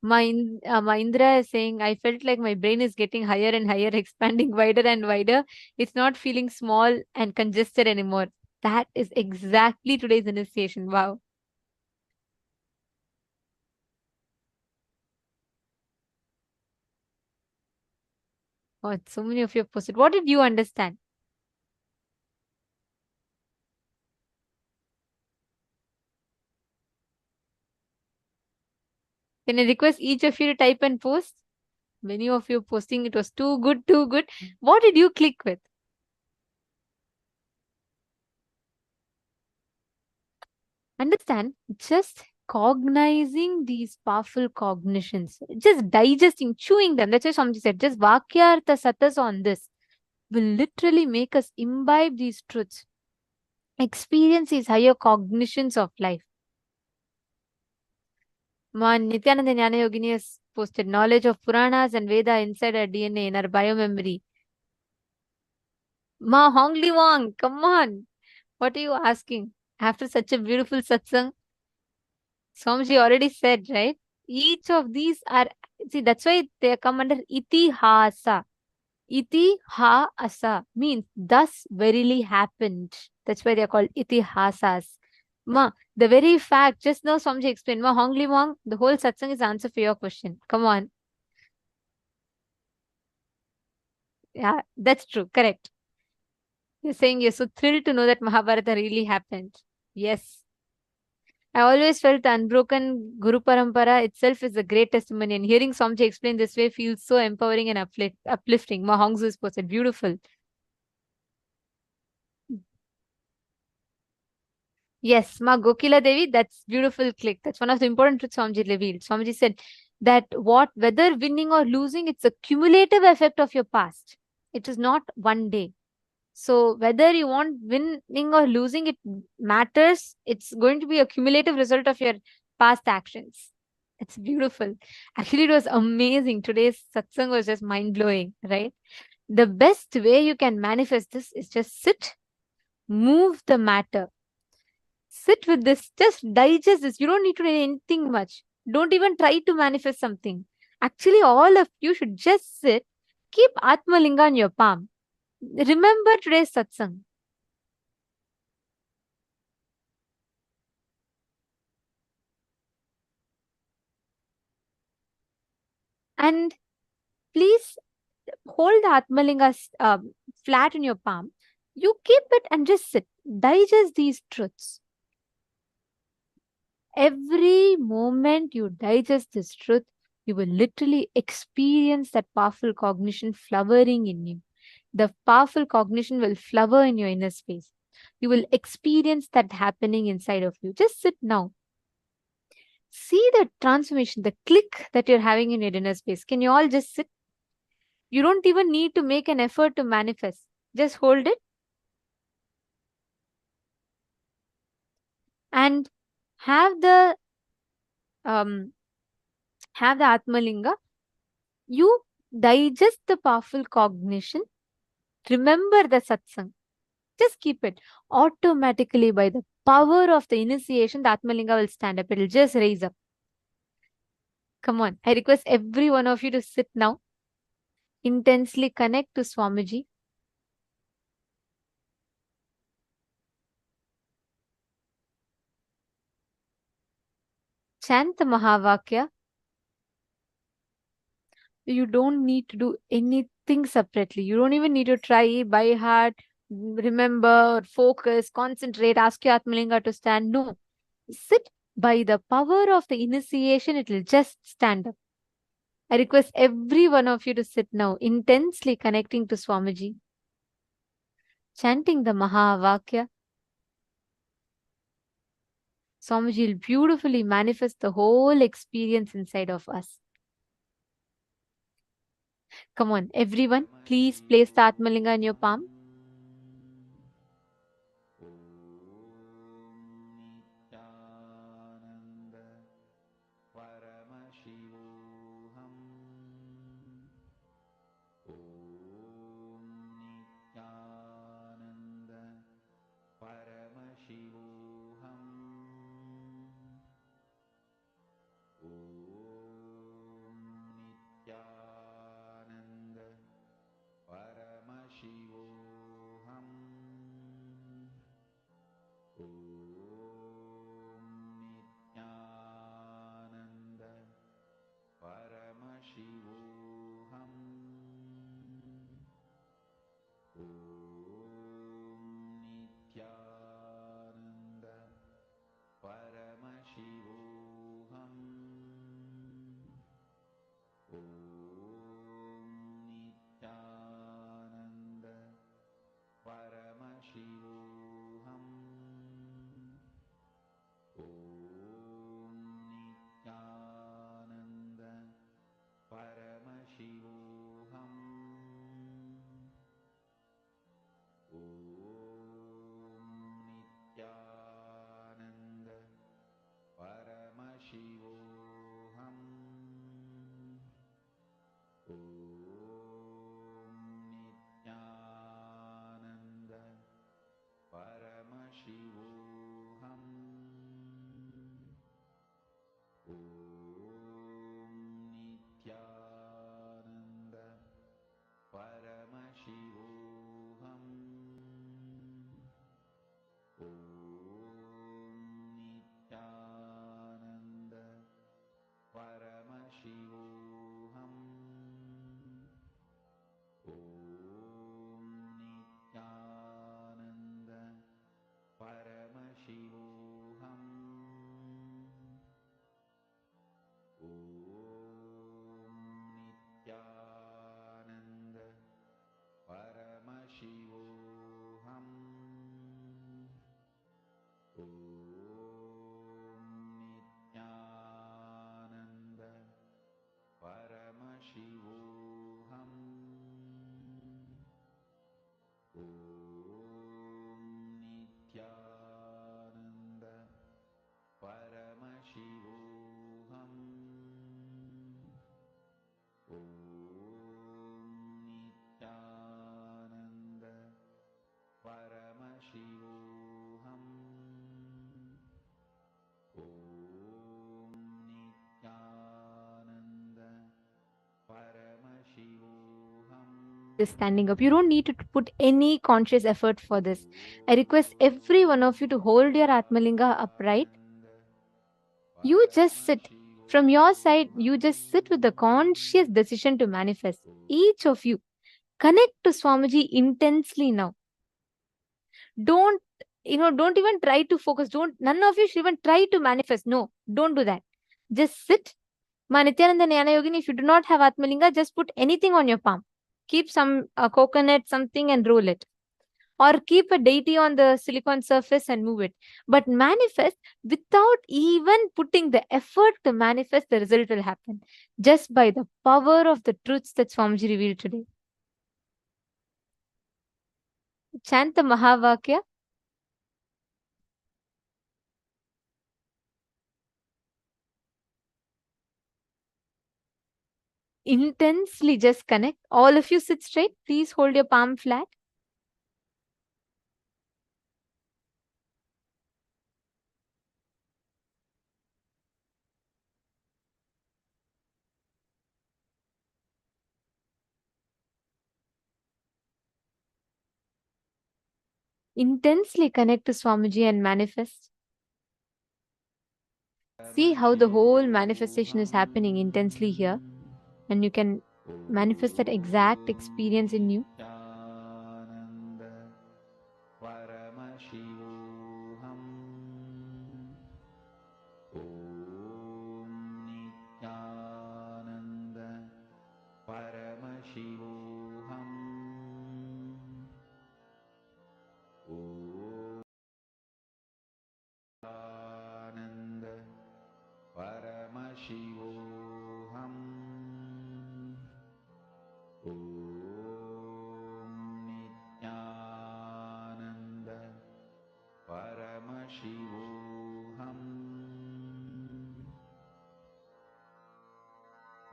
Indra is saying, I felt like my brain is getting higher and higher, expanding wider and wider. It's not feeling small and congested anymore. That is exactly today's initiation. Wow. Oh, so many of you have posted. What did you understand? Can I request each of you to type and post? Many of you posting, it was too good, too good. What did you click with? Understand, just cognizing these powerful cognitions, just digesting, chewing them. That's why Swamiji said, just Vakyartha Satas on this will literally make us imbibe these truths, experience these higher cognitions of life. Nityananda Jnana Yogini has posted knowledge of Puranas and Veda inside our DNA, in our biomemory. Ma Hongli Wang, come on. What are you asking? After such a beautiful satsang, Swamiji already said, right? Each of these are, see, that's why they come under itihasa. Itihasa means thus verily happened. That's why they are called itihasas. Ma, the very fact, just now Swamiji explained, Ma Hongli Wang, the whole satsang is answer for your question. Come on. Yeah, that's true. Correct. You're saying you're so thrilled to know that Mahabharata really happened. Yes. I always felt the unbroken Guru Parampara itself is a great testimony, and hearing Swamiji explain this way feels so empowering and uplifting. Ma Hongzu's posted, beautiful. Yes, Ma Gokila Devi, that's beautiful click. That's one of the important truths Swamiji revealed. Swamiji said that whether winning or losing, it's a cumulative effect of your past. It is not one day. So whether you want winning or losing, it matters. It's going to be a cumulative result of your past actions. It's beautiful. Actually, it was amazing. Today's satsang was just mind-blowing, right? The best way you can manifest this is just sit, move the matter. Sit with this, just digest this. You don't need to do anything much. Don't even try to manifest something. Actually, all of you should just sit, keep Atmalinga in your palm. Remember today's satsang. And please hold the Atmalinga flat in your palm. You keep it and just sit. Digest these truths. Every moment you digest this truth, you will literally experience that powerful cognition flowering in you. The powerful cognition will flower in your inner space. You will experience that happening inside of you. Just sit now. See the transformation, the click that you're having in your inner space. Can you all just sit? You don't even need to make an effort to manifest. Just hold it and have the Atmalinga. You digest the powerful cognition. Remember the satsang. Just keep it. Automatically, by the power of the initiation, the Atmalinga will stand up. It will just raise up. Come on. I request every one of you to sit now. Intensely connect to Swamiji. Chant the Mahavakya. You don't need to do anything separately. You don't even need to try by heart, remember, focus, concentrate, ask your Atmalinga to stand. No. Sit. By the power of the initiation, it will just stand up. I request every one of you to sit now, intensely connecting to Swamiji, chanting the Mahavakya. Swamiji will beautifully manifest the whole experience inside of us. Come on, everyone, please place the Atmalinga in your palm. Standing up. You don't need to put any conscious effort for this. I request every one of you to hold your Atmalinga upright. You just sit. From your side, you just sit with the conscious decision to manifest. Each of you, connect to Swamiji intensely now. Don't even try to focus. None of you should even try to manifest. No, don't do that. Just sit. Nityananda Jnana Yogini, if you do not have Atmalinga, just put anything on your palm. Keep some coconut, something, and roll it. or keep a deity on the silicon surface and move it, but manifest without even putting the effort to manifest. The result will happen just by the power of the truths that Swamiji revealed today. Chant the Mahavakya. Intensely just connect. All of you sit straight. Please hold your palm flat. Intensely connect to Swamiji and manifest. See how the whole manifestation is happening intensely here, and you can manifest that exact experience in you.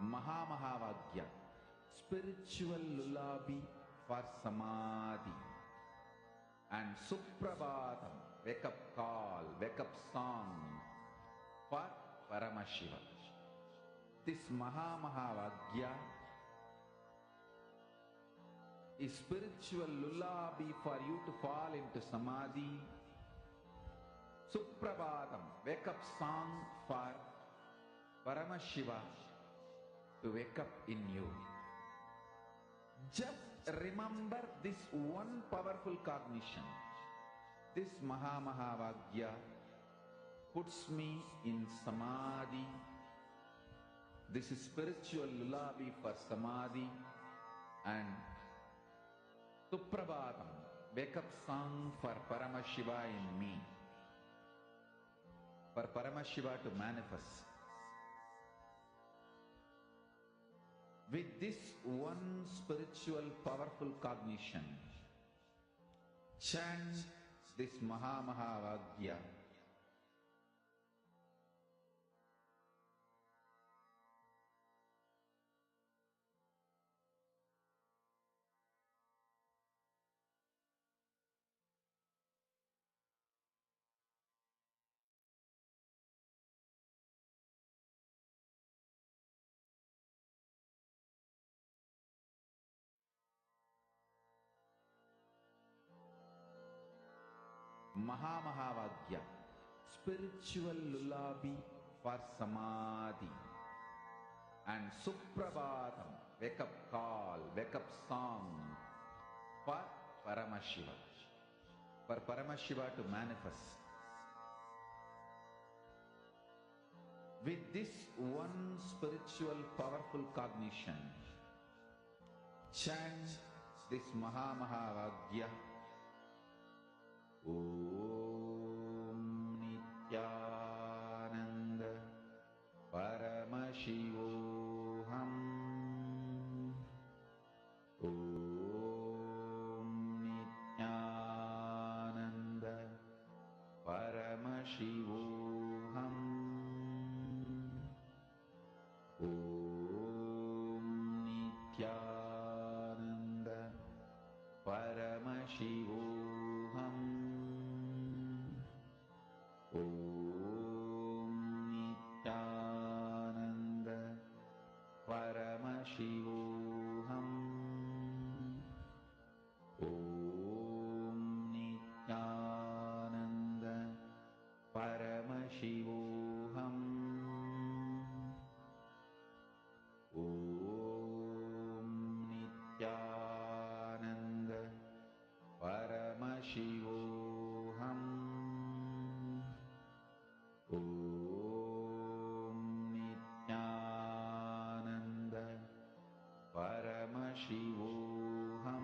Mahavagya, spiritual lullaby for samadhi, and Suprabhatam, wake up call, wake up song for Paramashiva. This Mahavagya is spiritual lullaby for you to fall into samadhi. Suprabhatam, wake up song for Paramashiva to wake up in you. Just remember this one powerful cognition. This Mahavagya puts me in samadhi. This is spiritual lullaby for samadhi, and Suprabhatam, wake up song for Paramashiva in me, for Paramashiva to manifest. With this one spiritual powerful cognition, chant this Mahavagya. Mahavagya, spiritual lullaby for samadhi, and Suprabhatam, wake up call, wake up song for Paramashiva, for Paramashiva to manifest. With this one spiritual powerful cognition, chant this Mahavagya. Om Nityananda Paramashivoham. Om Nityananda Paramashivoham. Om Nityananda Paramashivoham. Om Nityananda Paramashivoham. Om Nityananda Paramashivoham. Om Nityananda Paramashivoham. Om Nityananda Paramashivoham.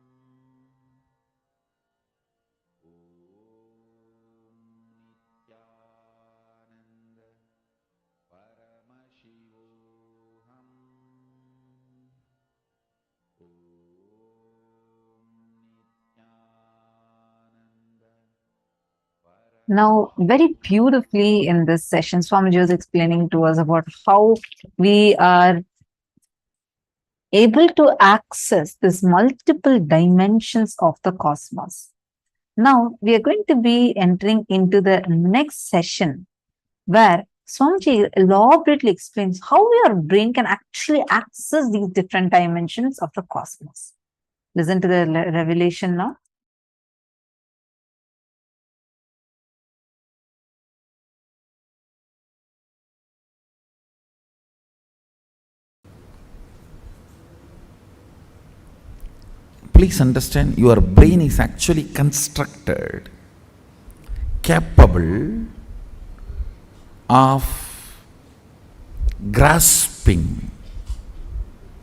Now, very beautifully in this session, Swamiji was explaining to us about how we are able to access these multiple dimensions of the cosmos. Now, we are going to be entering into the next session where Swamiji elaborately explains how your brain can actually access these different dimensions of the cosmos. Listen to the revelation now. Please understand, your brain is actually constructed, capable of grasping,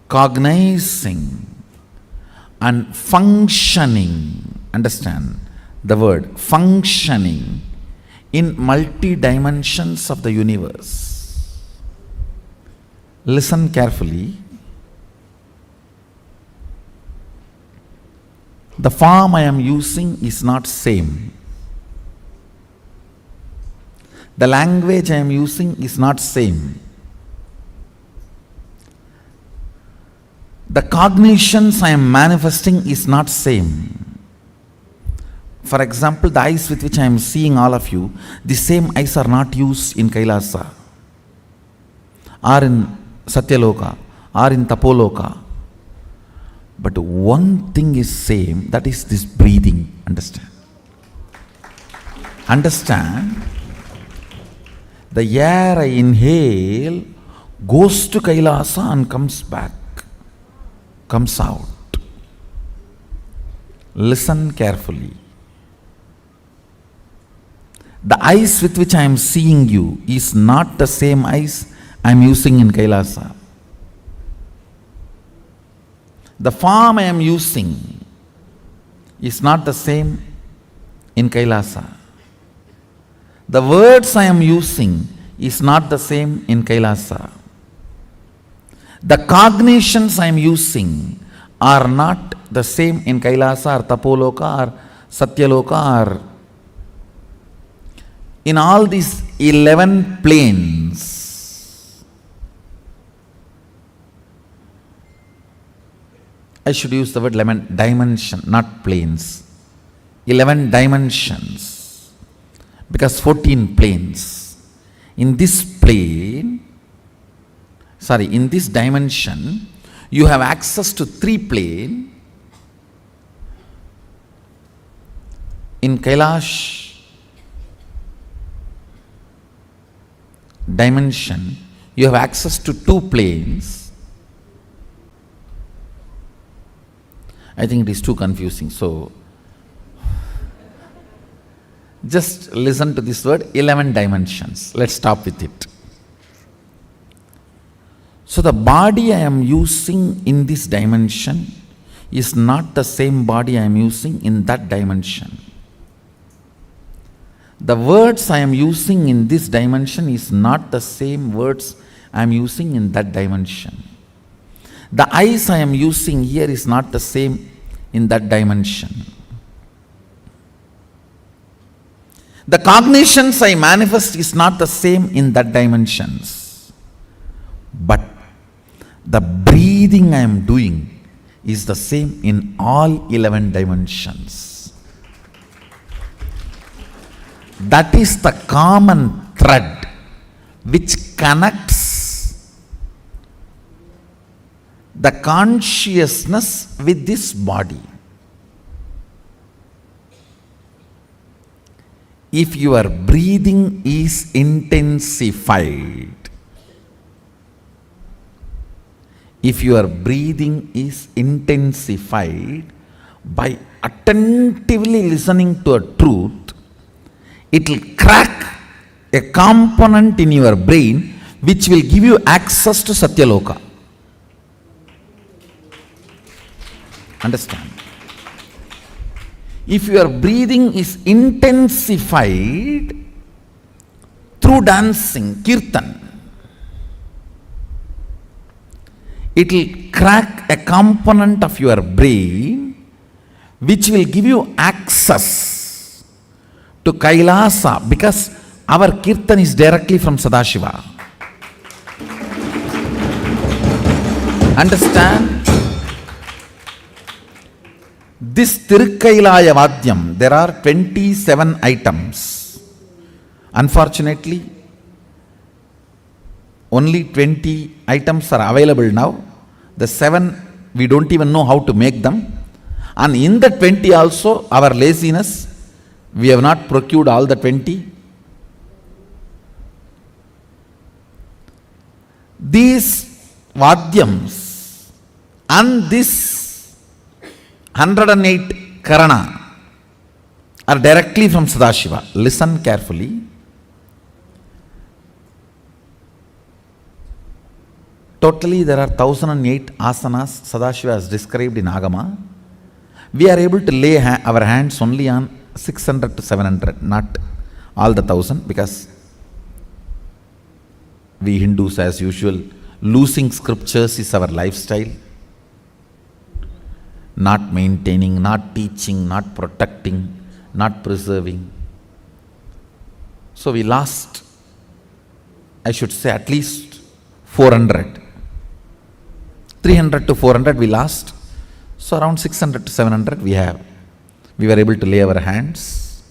cognizing, and functioning. Understand the word functioning in multi dimensions of the universe. Listen carefully. The form I am using is not same. The language I am using is not same. The cognitions I am manifesting is not same. For example, the eyes with which I am seeing all of you, the same eyes are not used in Kailasa, or in Satyaloka, or in Tapoloka. But one thing is same, that is this breathing. Understand? Understand? The air I inhale goes to Kailasa and comes back, comes out. Listen carefully. The eyes with which I am seeing you is not the same eyes I am using in Kailasa. The form I am using is not the same in Kailasa. The words I am using is not the same in Kailasa. The cognitions I am using are not the same in Kailasa or Tapoloka or Satyaloka or in all these 11 planes. I should use the word 11 dimension, not planes. 11 dimensions. Because 14 planes. In this plane, in this dimension, you have access to 3 planes. In Kailash dimension, you have access to 2 planes. I think it is too confusing. So, just listen to this word, 11 dimensions. Let's stop with it. So, the body I am using in this dimension is not the same body I am using in that dimension. The words I am using in this dimension is not the same words I am using in that dimension. The eyes I am using here is not the same in that dimension. The cognitions I manifest is not the same in that dimensions. But the breathing I am doing is the same in all 11 dimensions. That is the common thread which connects the consciousness with this body. If your breathing is intensified, by attentively listening to a truth, it will crack a component in your brain which will give you access to Satyaloka. Understand? If your breathing is intensified through dancing, kirtan, it will crack a component of your brain which will give you access to Kailasa because our kirtan is directly from Sadashiva. Understand? This Tirukkailaya Vadyam, there are 27 items. Unfortunately, only 20 items are available now. The 7, we don't even know how to make them. And in the 20 also, our laziness, we have not procured all the 20. These Vadyams and this 108 Karana are directly from Sadashiva. Listen carefully. Totally there are 1008 asanas Sadashiva has described in Agama. We are able to lay our hands only on 600 to 700, not all the 1000, because we Hindus as usual, losing scriptures is our lifestyle. Not maintaining, not teaching, not protecting, not preserving. So we lost, I should say, at least 400. 300 to 400 we lost. So around 600 to 700 we have. We were able to lay our hands.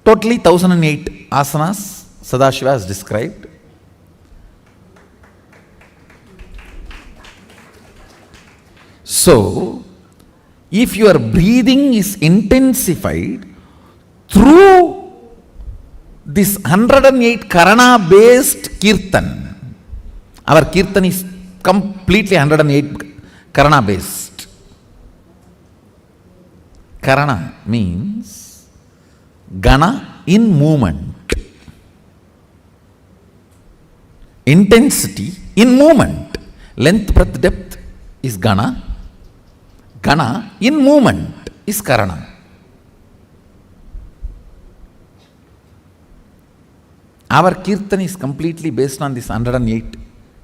Totally 1008 asanas Sadashiva has described. So, if your breathing is intensified through this 108 Karana based Kirtan, our Kirtan is completely 108 Karana based. Karana means Gana in movement. Intensity in movement. Length, breadth, depth is Gana. Gana in movement is Karana. Our Kirtan is completely based on this 108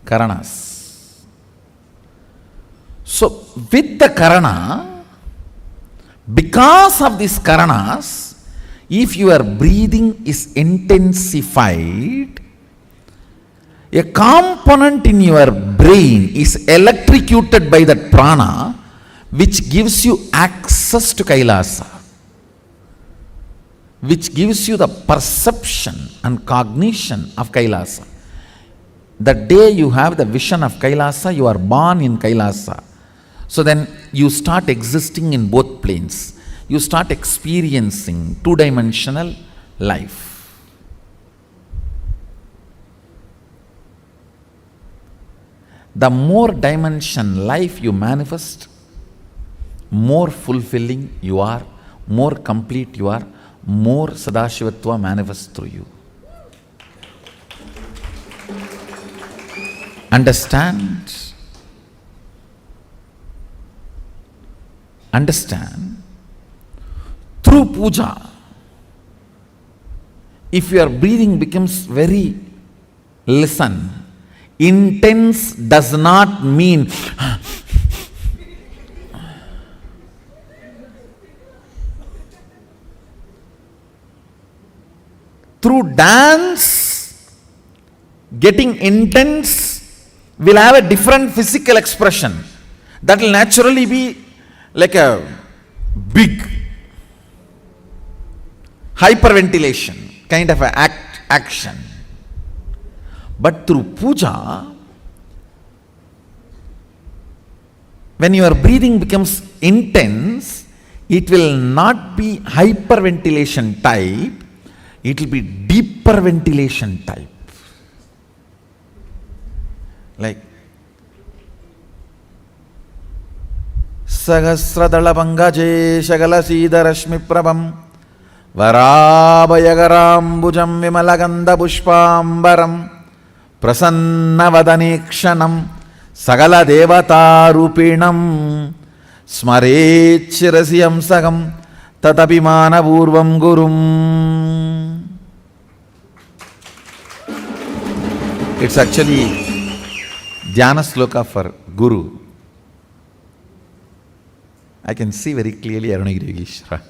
Karanas. So, with the Karana, because of these Karanas, if your breathing is intensified, a component in your brain is electrocuted by that prana, which gives you access to Kailasa, which gives you the perception and cognition of Kailasa. The day you have the vision of Kailasa, you are born in Kailasa. So then you start existing in both planes. You start experiencing two-dimensional life. The more dimension life you manifest, more fulfilling you are, more complete you are, more Sadashivatva manifests through you. Understand? Understand? Through puja, if your breathing becomes very, listen, intense does not mean through dance, getting intense will have a different physical expression. That will naturally be like a big hyperventilation kind of an action. But through puja, when your breathing becomes intense, it will not be hyperventilation type, it will be deeper ventilation type. Like Sahasradala Pangaje Shagala Sida Rashmi Prabham Varabayagaram Vimalaganda Pushpambaram Prasannavadanekshanam Sagala Devata Rupinam Smarechirasiyam Sagam Tatapimana Purvam Gurum. It's actually Dhyana Sloka for Guru. I can see very clearly Arunagiri Yogeshwara.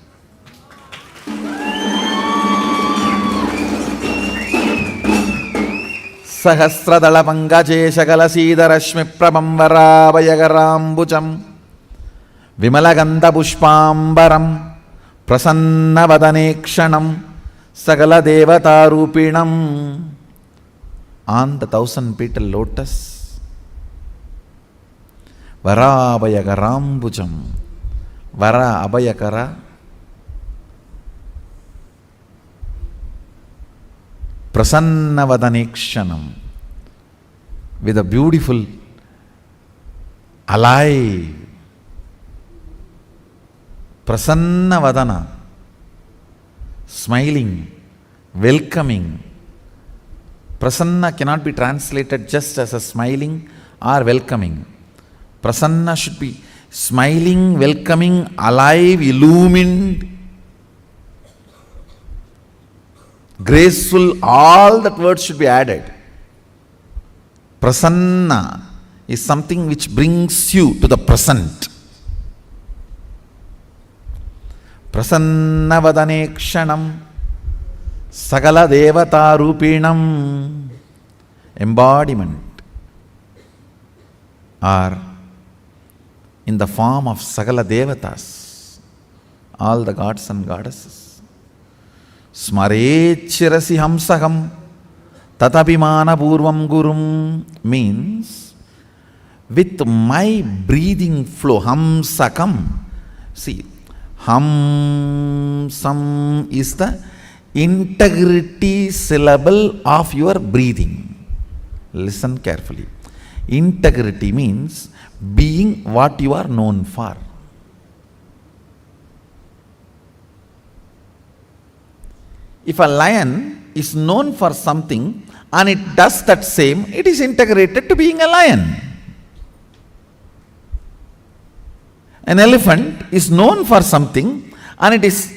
Sahasradala Pangaje Shagalasida Prabhamvara Vayagarambucham Vimalaganda Pushpambaram Prasanna Vadanekshanam Sagala Devata Rupinam. On the 1,000-petal lotus, Vara Abhayakarambucham, Vara Abhayakara, Prasanna Vadanekshanam, with a beautiful, alive, Prasanna Vadana, smiling, welcoming. Prasanna cannot be translated just as a smiling or welcoming. Prasanna should be smiling, welcoming, alive, illumined, graceful. All that words should be added. Prasanna is something which brings you to the present. Prasanna Vadanekshanam Sagala Devata Rupinam, embodiment, or in the form of Sagala Devatas, all the gods and goddesses. Smarechirasi Hamsaham Tatapimana Purvam Gurum means with my breathing flow, Hamsakam. See, Hamsam is the integrity syllable of your breathing. Listen carefully. Integrity means being what you are known for. If a lion is known for something and it does that same, it is integrated to being a lion. An elephant is known for something and it is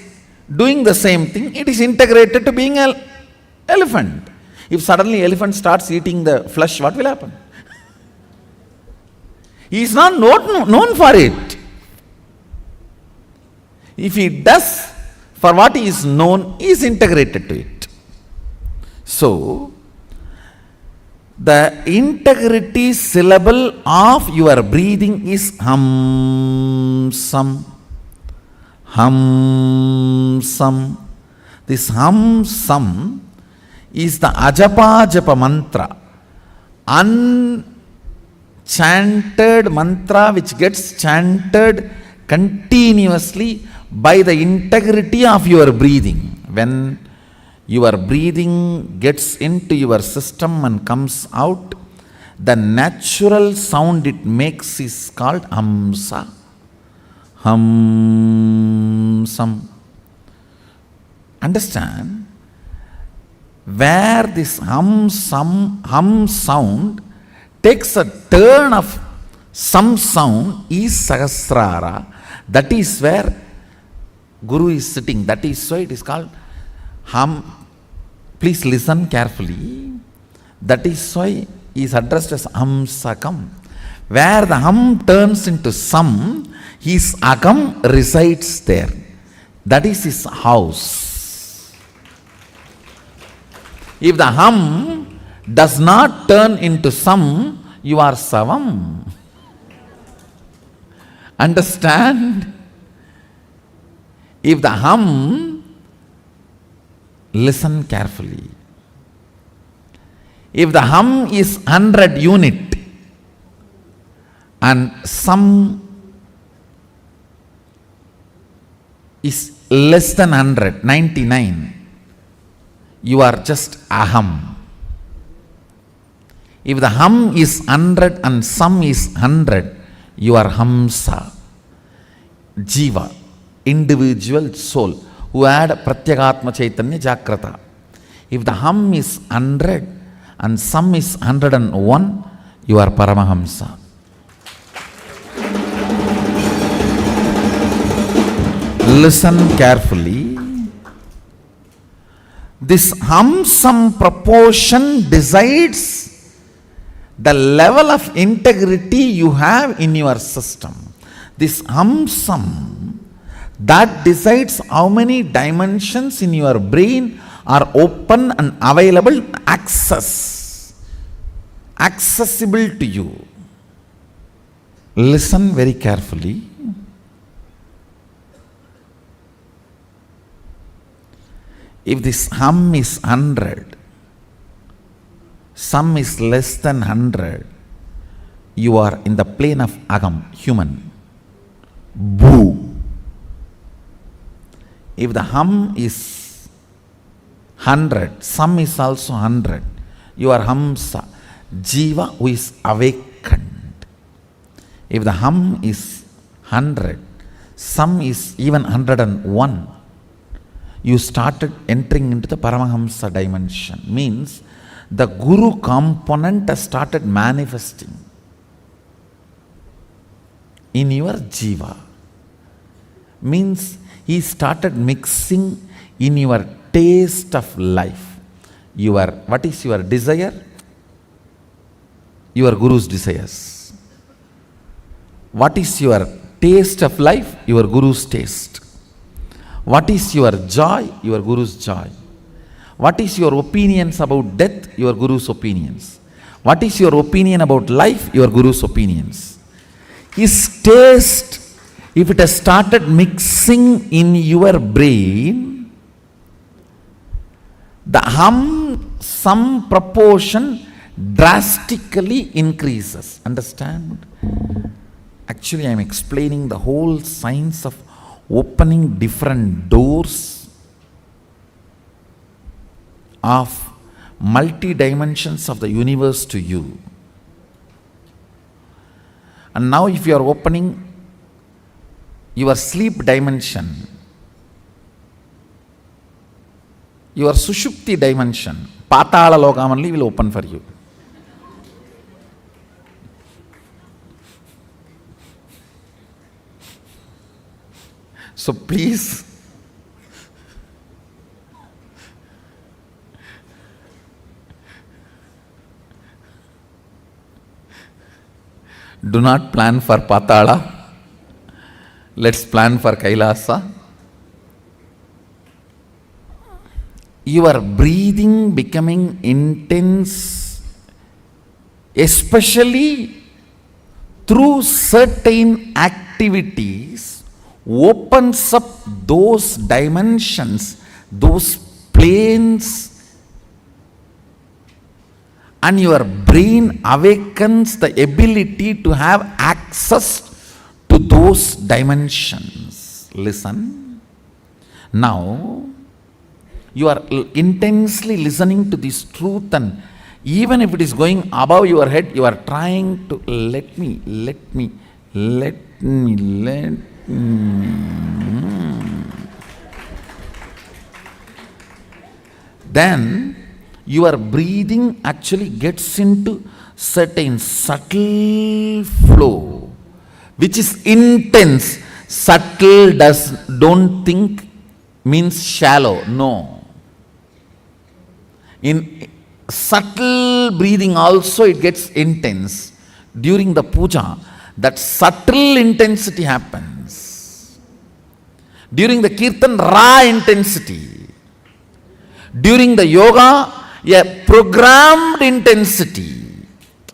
doing the same thing, it is integrated to being an elephant. If suddenly elephant starts eating the flesh, what will happen? He is not known for it. If he does for what he is known, he is integrated to it. So, the integrity syllable of your breathing is Hamsam. Hamsam. This Hamsam is the Ajapa Japa mantra, unchanted mantra which gets chanted continuously by the integrity of your breathing. When your breathing gets into your system and comes out, the natural sound it makes is called Hamsa. Hamsam. Understand? Where this hum sound takes a turn of some sound is Sahasrara. That is where Guru is sitting. That is why it is called hum. Please listen carefully. That is why he is addressed as Hamsakam. Where the hum turns into sam, his akam resides there. That is his house. If the hum does not turn into sam, you are savam. Understand? If the hum, listen carefully. If the hum is 100 unit and sam is less than 100, 99, you are just aham. If the hum is 100 and sam is 100, you are hamsa, jiva, individual soul, who had Pratyagatma Chaitanya Jagrata. If the hum is 100 and sam is 101, you are Paramahamsa. Listen carefully. This hum-sam proportion decides the level of integrity you have in your system. This hum-sam, that decides how many dimensions in your brain are open and available access accessible to you. Listen very carefully. If this hum is 100, sum is less than 100, you are in the plane of agam, human. Boo. If the hum is 100, sum is also 100, you are hamsa, jiva who is awakened. If the hum is 100, sum is even 101, you started entering into the Paramahamsa dimension. Means the Guru component has started manifesting in your jiva. Means he started mixing in your taste of life. What is your desire? Your Guru's desires. What is your taste of life? Your Guru's taste. What is your joy? Your Guru's joy. What is your opinions about death? Your Guru's opinions. What is your opinion about life? Your Guru's opinions. His taste, if it has started mixing in your brain, the hum, some proportion drastically increases. Understand? Actually, I am explaining the whole science of opening different doors of multi-dimensions of the universe to you. And now if you are opening your sleep dimension, your sushupti dimension, patala lokam only will open for you. So please, do not plan for Patala. Let's plan for Kailasa. Your breathing becoming intense, especially through certain activities, opens up those dimensions, those planes, and your brain awakens the ability to have access to those dimensions. Listen. Now, you are intensely listening to this truth, and even if it is going above your head, you are trying to let me. Then your breathing actually gets into certain subtle flow, which is intense. Subtle don't think means shallow. No. In subtle breathing also it gets intense. During the puja, that subtle intensity happens. During the kirtan, raw intensity. During the yoga, a programmed intensity.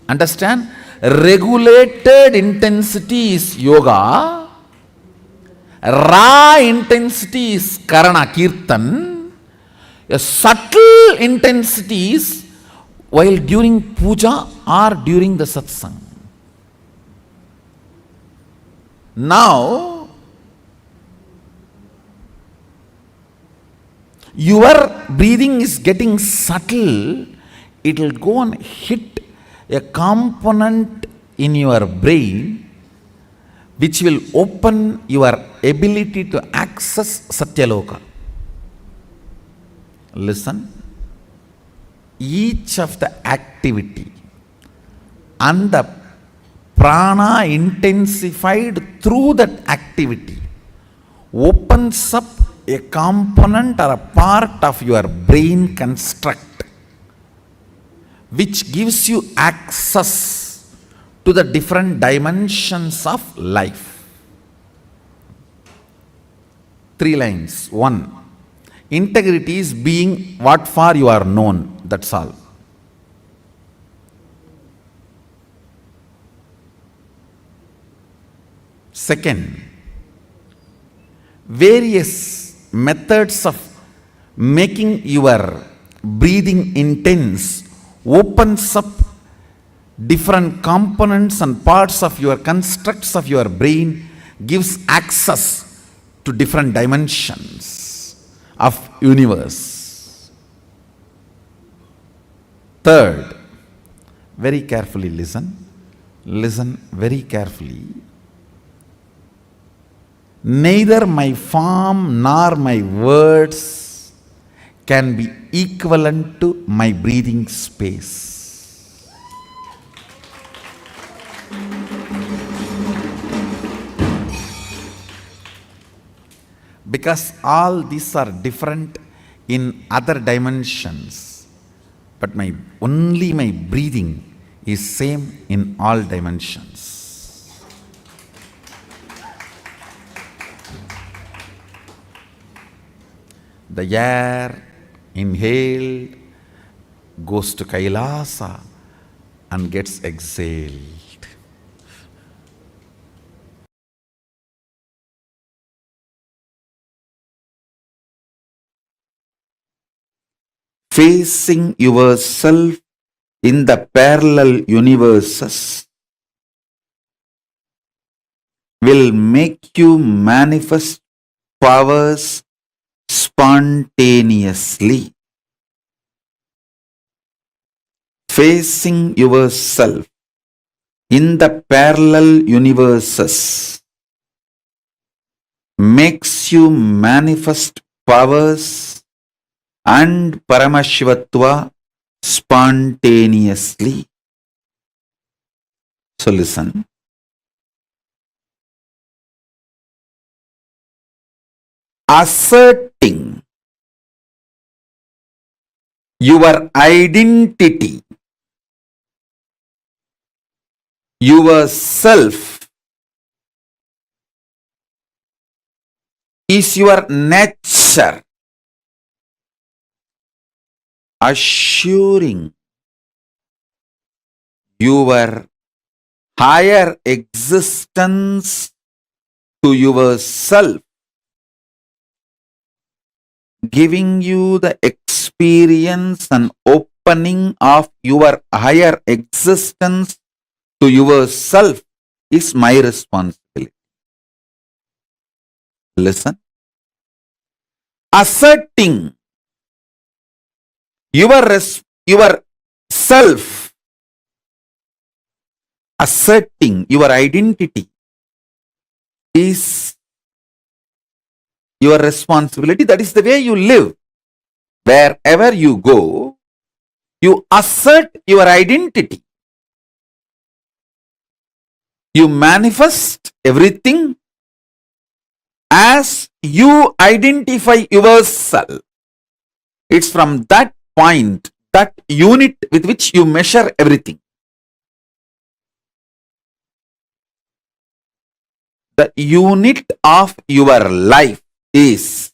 Understand? Regulated intensity is yoga. Raw intensity is karana, kirtan. A subtle intensity is while during puja or during the satsang. Now, your breathing is getting subtle. It will go and hit a component in your brain which will open your ability to access Satyaloka. Listen. Each of the activity and the prana intensified through that activity opens up a component or a part of your brain construct which gives you access to the different dimensions of life. 3 lines. 1. Integrity is being what for you are known. That's all. Second, various methods of making your breathing intense opens up different components and parts of your constructs of your brain, gives access to different dimensions of universe. Third, very carefully listen very carefully. Neither my form nor my words can be equivalent to my breathing space. Because all these are different in other dimensions, but only my breathing is same in all dimensions. The air inhaled goes to Kailasa and gets exhaled. Facing yourself in the parallel universes will make you manifest powers spontaneously. Facing yourself in the parallel universes makes you manifest powers and Paramashivatva spontaneously. So listen. Asserting your identity, yourself, is your nature. Assuring your higher existence to yourself, giving you the experience and opening of your higher existence to yourself is my responsibility. Listen. Asserting your self, asserting your identity is your responsibility. That is the way you live. Wherever you go, you assert your identity. You manifest everything as you identify yourself. It's from that point, that unit with which you measure everything. The unit of your life is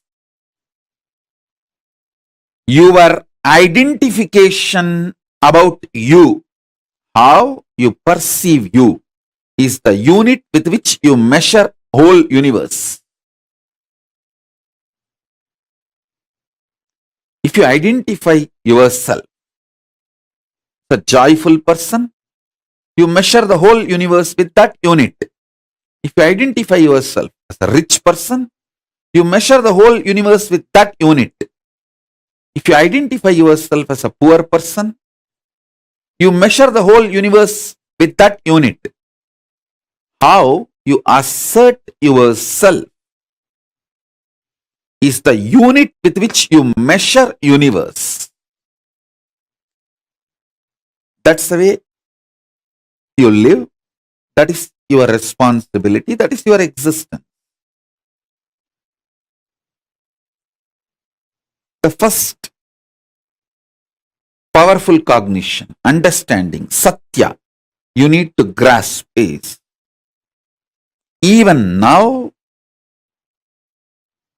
your identification about you. How you perceive you is the unit with which you measure whole universe. If you identify yourself as a joyful person, you measure the whole universe with that unit. If you identify yourself as a rich person, you measure the whole universe with that unit. If you identify yourself as a poor person, you measure the whole universe with that unit. How you assert yourself is the unit with which you measure universe. That's the way you live. That is your responsibility. That is your existence. The first powerful cognition, understanding, satya, you need to grasp is, even now,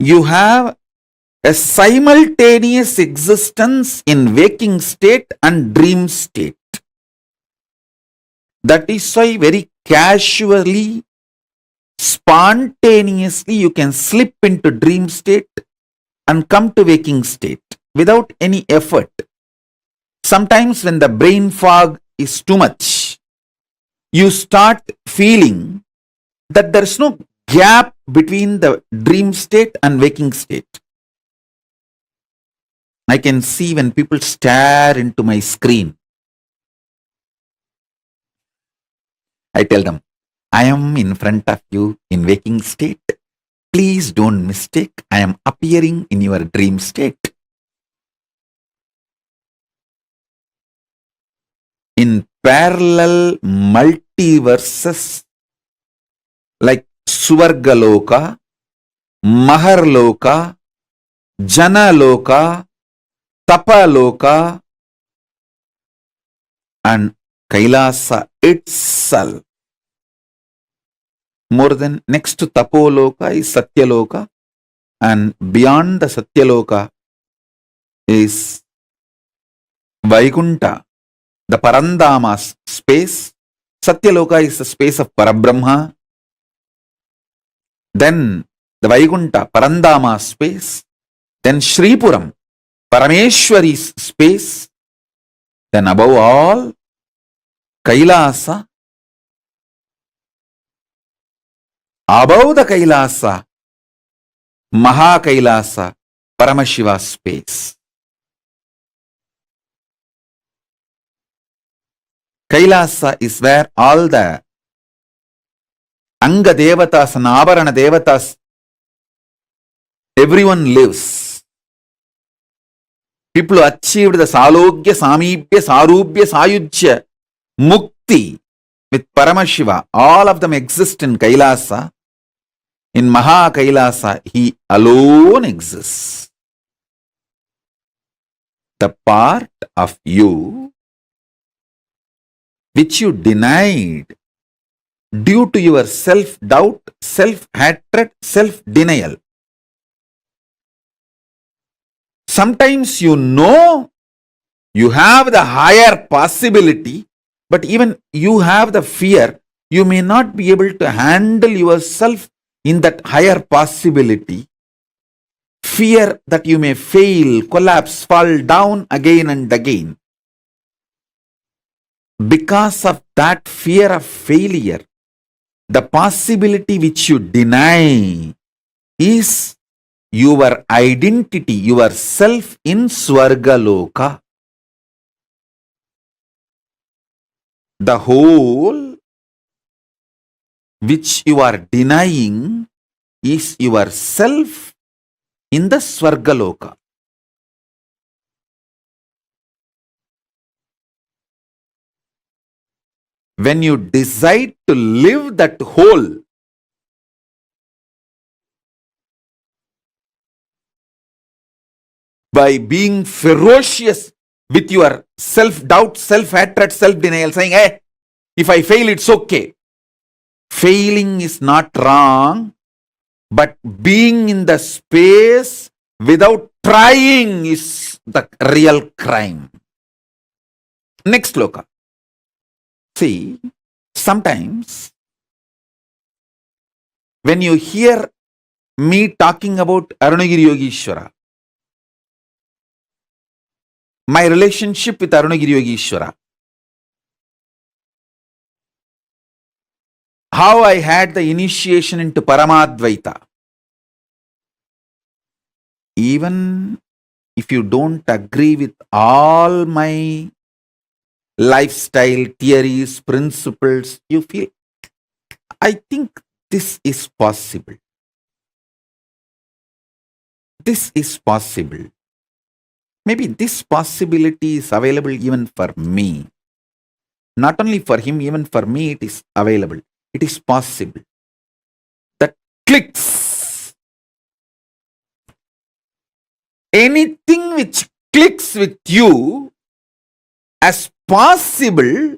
you have a simultaneous existence in waking state and dream state. That is why very casually spontaneously you can slip into dream state and come to waking state without any effort. Sometimes when the brain fog is too much, you start feeling that there is no gap between the dream state and waking state. I can see when people stare into my screen, I tell them, I am in front of you in waking state. Please don't mistake, I am appearing in your dream state. In parallel multiverses like Suvargaloka, Maharloka, Janaloka, Tapaloka, and Kailasa itself. More than next to Tapoloka is Satyaloka, and beyond the Satyaloka is Vaikunta, the Parandama space. Satyaloka is the space of Parabrahma. Then the Vaikunta, Parandama space. Then Shripuram, Parameshwari's space. Then above all, Kailasa. Above the Kailasa, Mahakailasa, Paramashiva space. Kailasa is where all the Anga Devatas and Avarana Devatas, everyone lives. People who achieved the Salogya, Samibhya, Sarubhya, Sayujya, Mukti with Paramashiva, all of them exist in Kailasa. In Maha Kailasa, he alone exists. The part of you which you denied due to your self-doubt, self-hatred, self-denial. Sometimes you know you have the higher possibility, but even you have the fear, you may not be able to handle yourself in that higher possibility. Fear that you may fail, collapse, fall down again and again. Because of that fear of failure, the possibility which you deny is your identity, your self in Swargaloka. The whole which you are denying is yourself in the Swargaloka. When you decide to live that whole, by being ferocious with your self-doubt, self-hatred, self-denial, saying, hey, if I fail, it's okay. Failing is not wrong, but being in the space without trying is the real crime. Next sloka. See, sometimes when you hear me talking about Arunagiri Yogeshwara, my relationship with Arunagiri Yogeshwara, how I had the initiation into Paramadvaita. Even if you don't agree with all my lifestyle, theories, principles, you feel, I think this is possible. This is possible. Maybe this possibility is available even for me. Not only for him, even for me it is available. It is possible. That clicks. Anything which clicks with you as possible,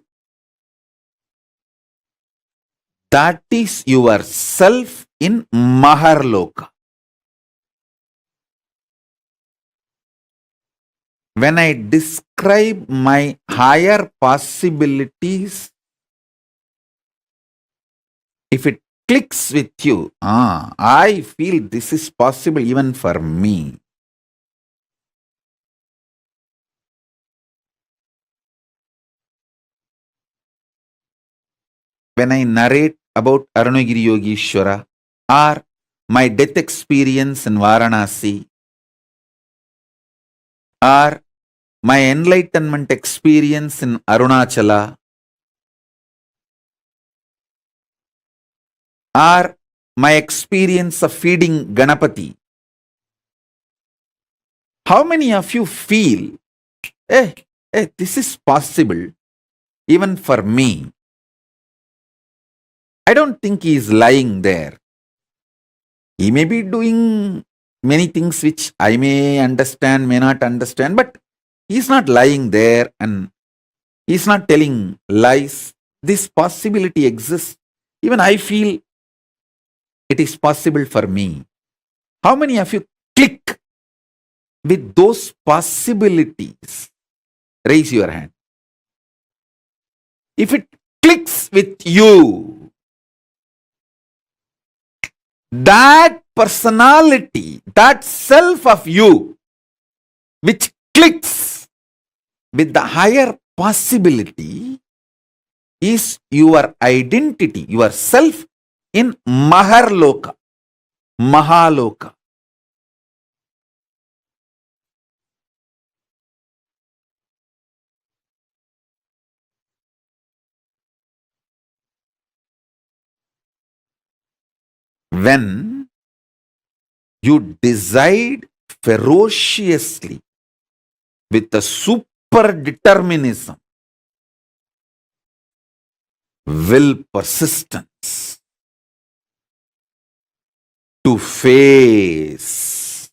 that is yourself in Maharloka. When I describe my higher possibilities, if it clicks with you, I feel this is possible even for me. When I narrate about Arunagiri Yogeshwara or my death experience in Varanasi or my enlightenment experience in Arunachala or my experience of feeding Ganapati, how many of you feel, this is possible even for me? I don't think he is lying there. He may be doing many things which I may understand, may not understand, but he's not lying there and he's not telling lies. This possibility exists. Even I feel it is possible for me. How many of you click with those possibilities? Raise your hand. If it clicks with you, that personality, that self of you, which clicks with the higher possibility, is your identity, your self in Maharloka, Mahaloka. When you decide ferociously with a super determinism, will persistence to face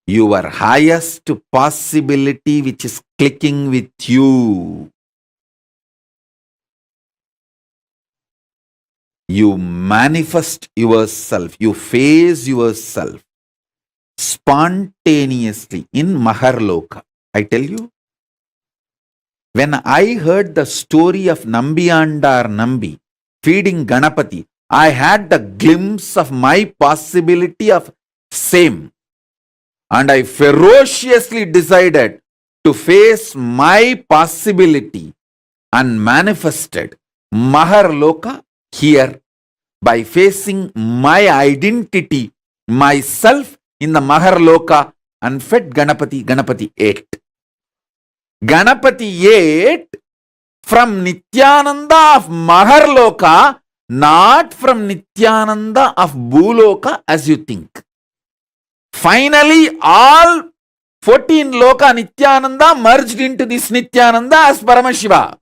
your highest possibility which is clicking with you, you manifest yourself, you face yourself spontaneously in Maharloka. I tell you, when I heard the story of Nambiyandar Nambi feeding Ganapati, I had the glimpse of my possibility of same. And I ferociously decided to face my possibility and manifested Maharloka here by facing my identity, myself in the Maharloka, and fed Ganapati. Ganapati ate. Ganapati ate from Nityananda of Maharloka, not from Nityananda of Bhuloka as you think. Finally, all 14 Loka Nityananda merged into this Nityananda as Paramashiva.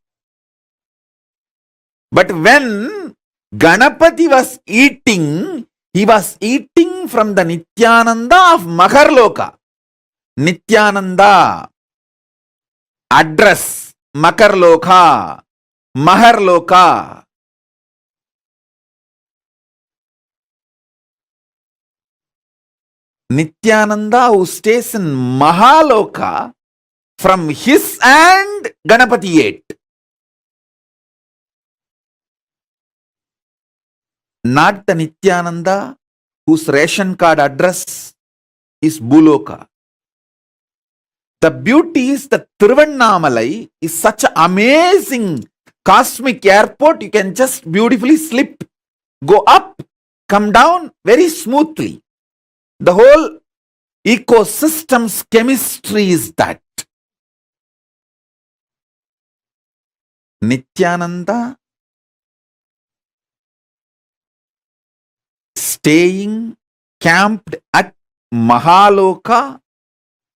But when Ganapati was eating, he was eating from the Nityananda of Maharloka. Nityananda, address, Makarloka, Maharloka. Nityananda who stays in Mahaloka, from his hand Ganapati ate. Not the Nityananda whose ration card address is Bhuloka. The beauty is that Tiruvannamalai is such an amazing cosmic airport. You can just beautifully slip, go up, come down very smoothly. The whole ecosystem's chemistry is that. Nityananda staying camped at Mahaloka,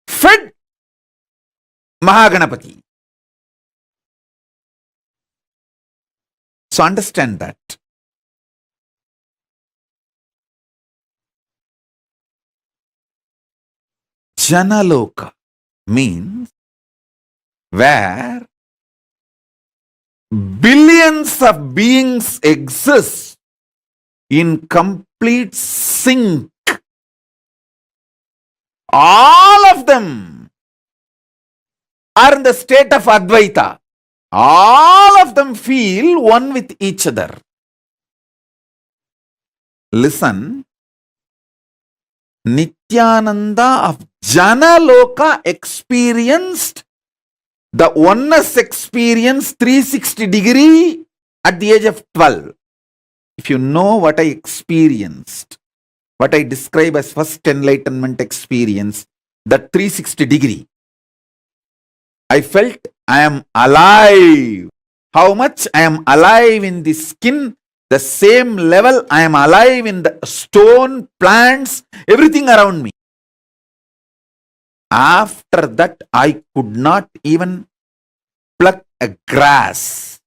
fed Mahaganapati. So understand that. Janaloka means where billions of beings exist in complete sync. All of them are in the state of Advaita. All of them feel one with each other. Listen. Nityananda of Janaloka experienced the oneness experience 360 degree at the age of 12. If you know what I experienced, what I describe as first enlightenment experience, that 360 degree, I felt I am alive. How much I am alive in the skin, the same level I am alive in the stone, plants, everything around me. After that, I could not even pluck a grass.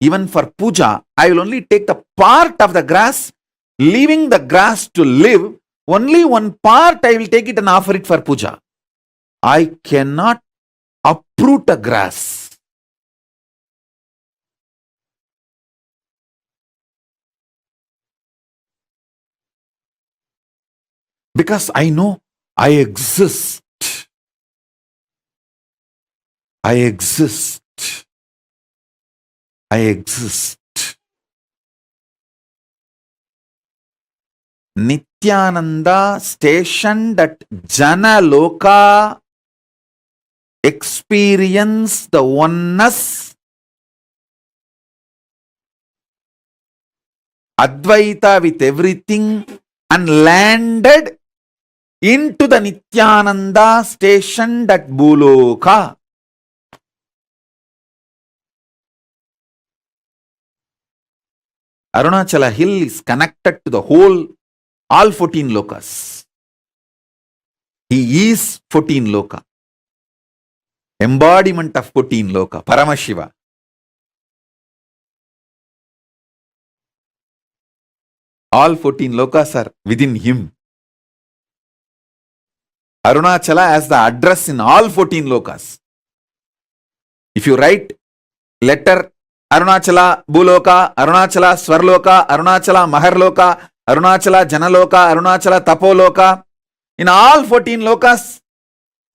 Even for puja, I will only take the part of the grass, leaving the grass to live. Only one part I will take it and offer it for puja. I cannot uproot a grass. Because I know I exist. I exist. I exist. Nityananda stationed at Janaloka experienced the oneness, Advaita with everything, and landed into the Nityananda stationed at Bhuloka. Arunachala hill is connected to the whole, all 14 lokas. He is 14 loka. Embodiment of 14 loka, Paramashiva. All 14 lokas are within him. Arunachala has the address in all 14 lokas. If you write letter Arunachala Bhuloka, Arunachala Swarloka, Arunachala Maharloka, Arunachala Janaloka, Arunachala Tapoloka, in all 14 lokas,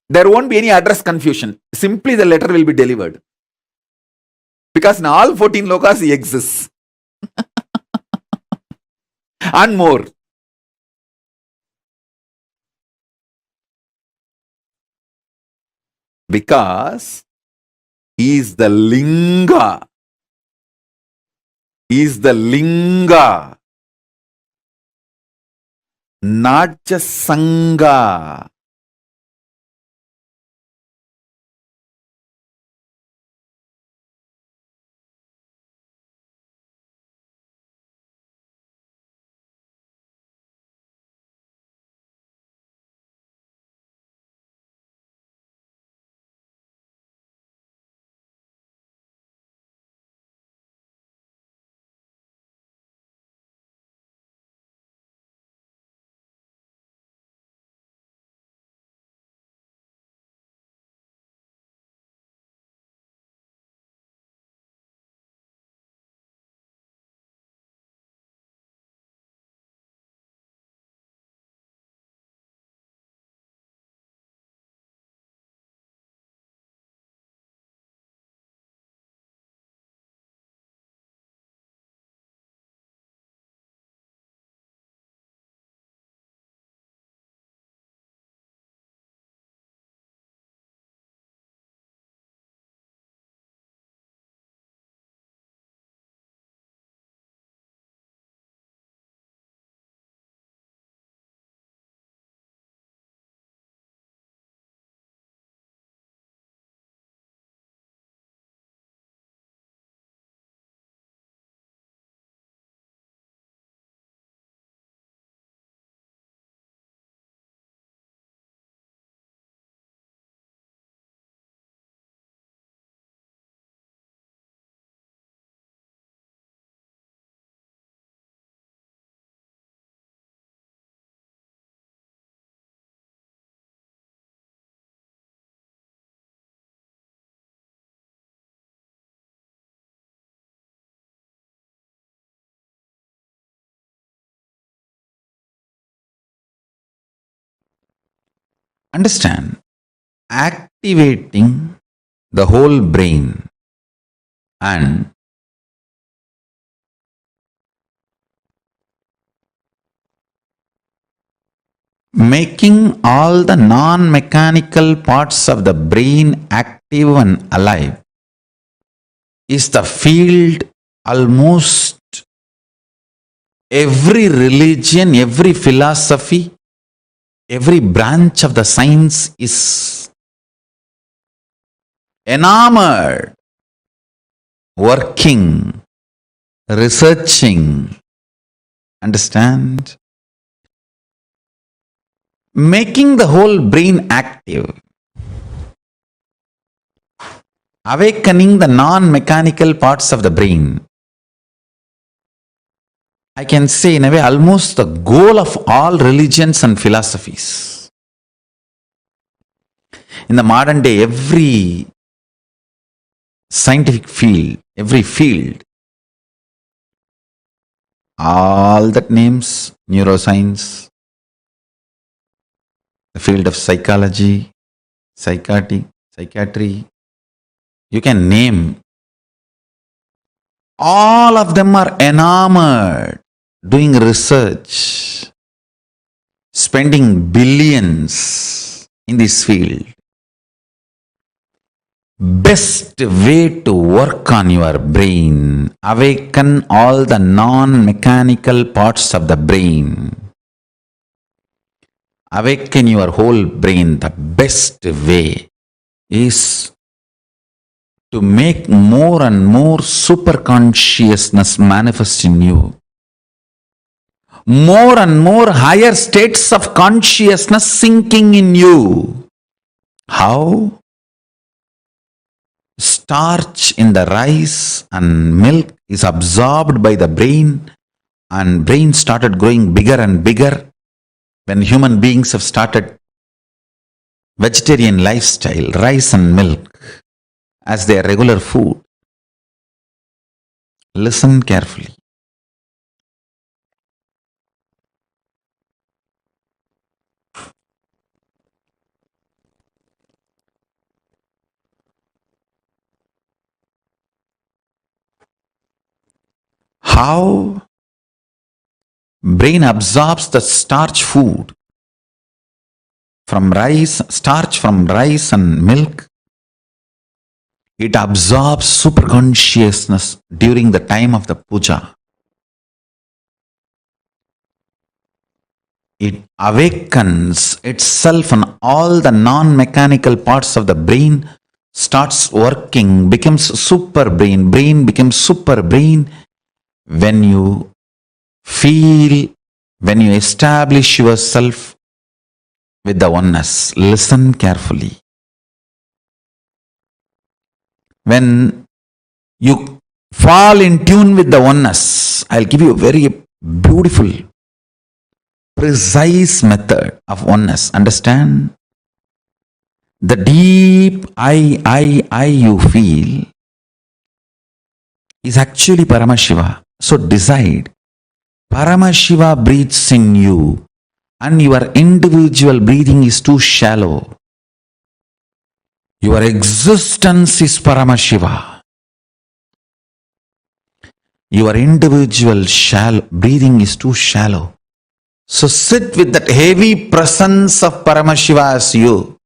there won't be any address confusion. Simply the letter will be delivered. Because in all 14 lokas he exists. And more. Because he is the Linga. He is the Linga. Not just Sangha. Understand? Activating the whole brain and making all the non-mechanical parts of the brain active and alive is the field almost every religion, every philosophy, every branch of the science is enamored, working, researching. Understand? Making the whole brain active. Awakening the non-mechanical parts of the brain. I can say in a way almost the goal of all religions and philosophies. In the modern day, every scientific field, every field, all that names, neuroscience, the field of psychology, psychiatry, you can name. All of them are enamored, doing research, spending billions in this field. Best way to work on your brain, awaken all the non-mechanical parts of the brain. Awaken your whole brain. The best way is to make more and more super consciousness manifest in you. More and more higher states of consciousness sinking in you. How? Starch in the rice and milk is absorbed by the brain, and brain started growing bigger and bigger when human beings have started vegetarian lifestyle, rice and milk as their regular food. Listen carefully. How brain absorbs the starch food from rice, starch from rice and milk. It absorbs super consciousness during the time of the puja. It awakens itself and all the non-mechanical parts of the brain starts working, becomes super brain. Brain becomes super brain when you feel, when you establish yourself with the oneness. Listen carefully. When you fall in tune with the oneness, I'll give you a very beautiful, precise method of oneness. Understand? The deep I you feel is actually Paramashiva. So decide, Paramashiva breathes in you and your individual breathing is too shallow. Your existence is Paramashiva. Your individual breathing is too shallow. So sit with that heavy presence of Paramashiva as you.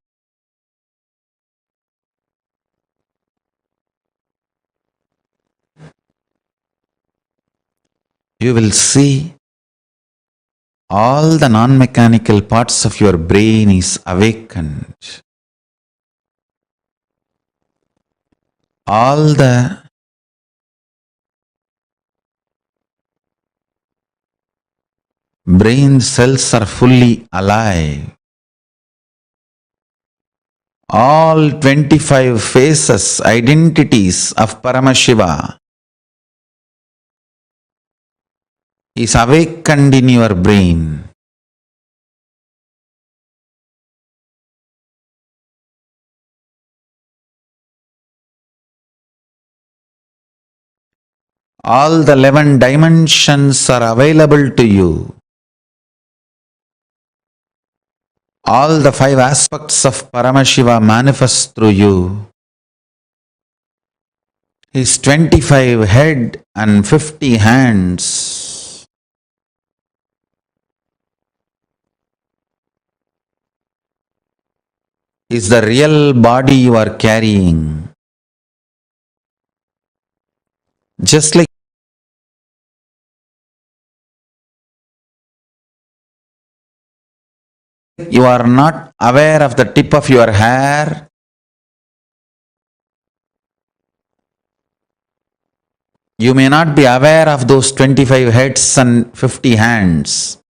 You will see all the non-mechanical parts of your brain is awakened. All the brain cells are fully alive. All 25 faces, identities of Paramashiva is awakened in your brain. All the 11 dimensions are available to you. All the 5 aspects of Paramashiva manifest through you. His 25 head and 50 hands. is the real body you are carrying. Just like you are not aware of the tip of your hair, you may not be aware of those 25 heads and 50 hands,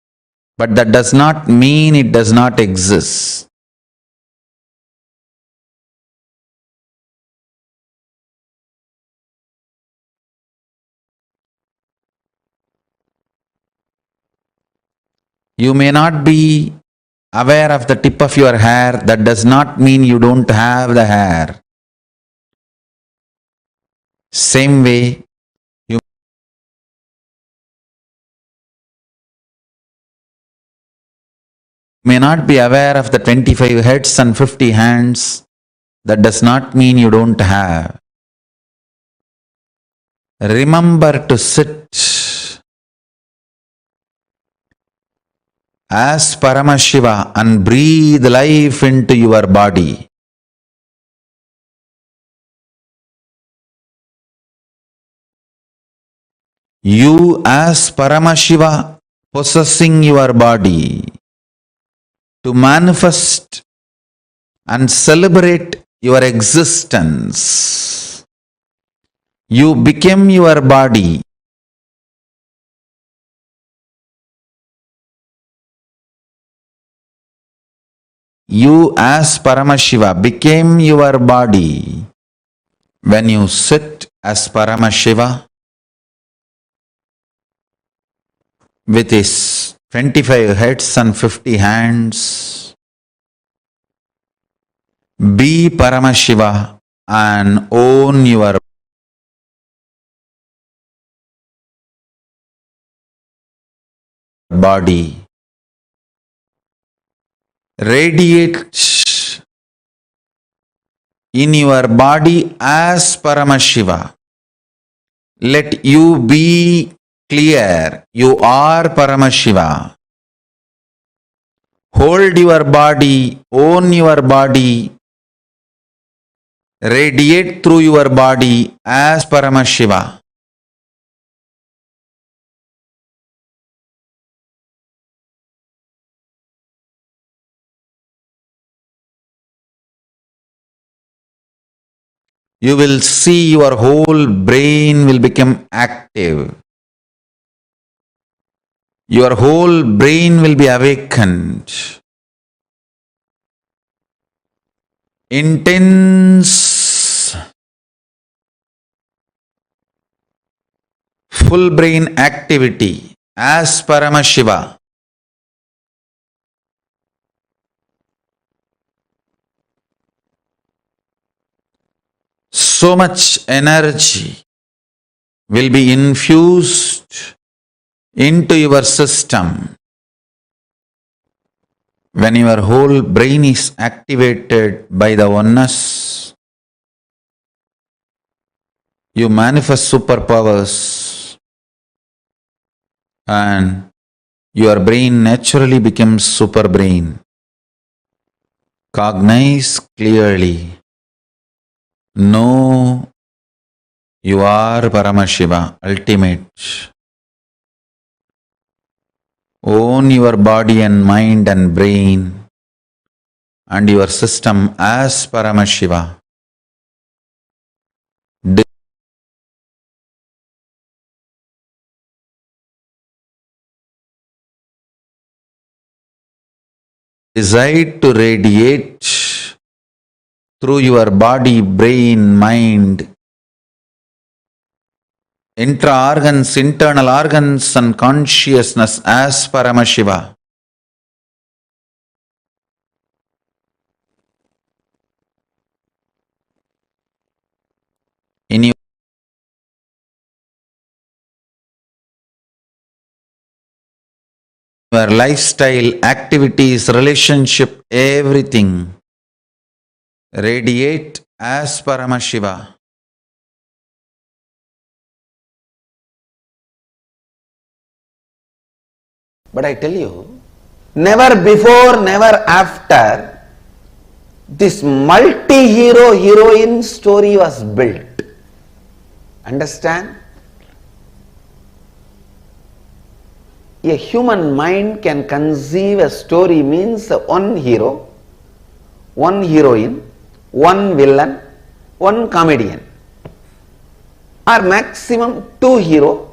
but that does not mean it does not exist. You may not be aware of the tip of your hair, that does not mean you don't have the hair. Same way, you may not be aware of the 25 heads and 50 hands, that does not mean you don't have. Remember to sit as Paramashiva and breathe life into your body. You as Paramashiva possessing your body to manifest and celebrate your existence. You became your body. You as Paramashiva became your body when you sit as Paramashiva with his 25 heads and 50 hands. Be Paramashiva and own your body. Radiate in your body as Paramashiva. Let you be clear, you are Paramashiva. Hold your body, own your body, radiate through your body as Paramashiva. You will see your whole brain will become active. Your whole brain will be awakened. Intense, full brain activity as Paramashiva. So much energy will be infused into your system when your whole brain is activated by the oneness. You manifest superpowers and your brain naturally becomes super brain. Cognize clearly. Know you are Paramashiva, ultimate. Own your body and mind and brain and your system as Paramashiva. Decide to radiate through your body, brain, mind, intra-organs, internal organs and consciousness as Paramashiva. In your lifestyle, activities, relationship, everything, radiate as Paramashiva. But I tell you, never before, never after, this multi-hero heroine story was built. Understand? A human mind can conceive a story means one hero, one heroine, one villain, one comedian, or maximum two hero,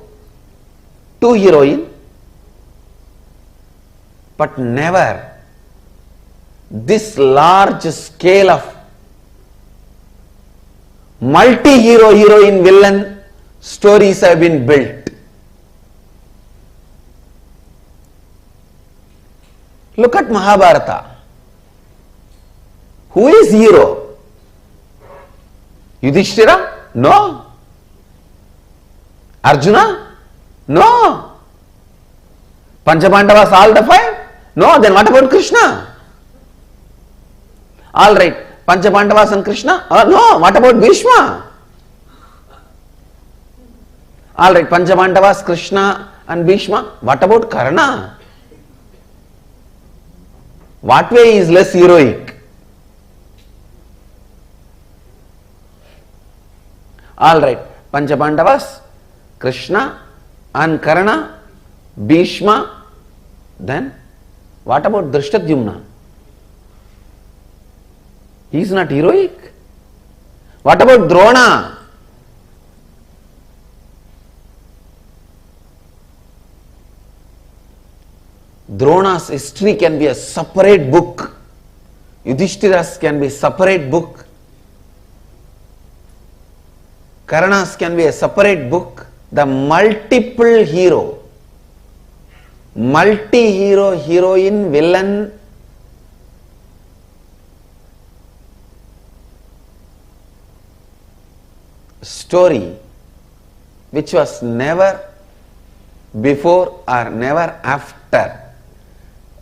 two heroine, but never this large scale of multi-hero heroine villain stories have been built. Look at Mahabharata. Who is hero? Yudhishthira? No. Arjuna? No. Panchabandavas all the five? No. Then what about Krishna? All right. Panchabandavas and Krishna? No. What about Bhishma? All right. Panchabandavas, Krishna and Bhishma. What about Karna? What way is less heroic? All right, Panchabandavas, Krishna and Karna, Bhishma. Then what about Drishtadyumna? He is not heroic. What about Drona? Drona's history can be a separate book. Yudhishthira's can be a separate book. Karna's can be a separate book. The multiple hero, multi-hero, heroine, villain, story which was never before or never after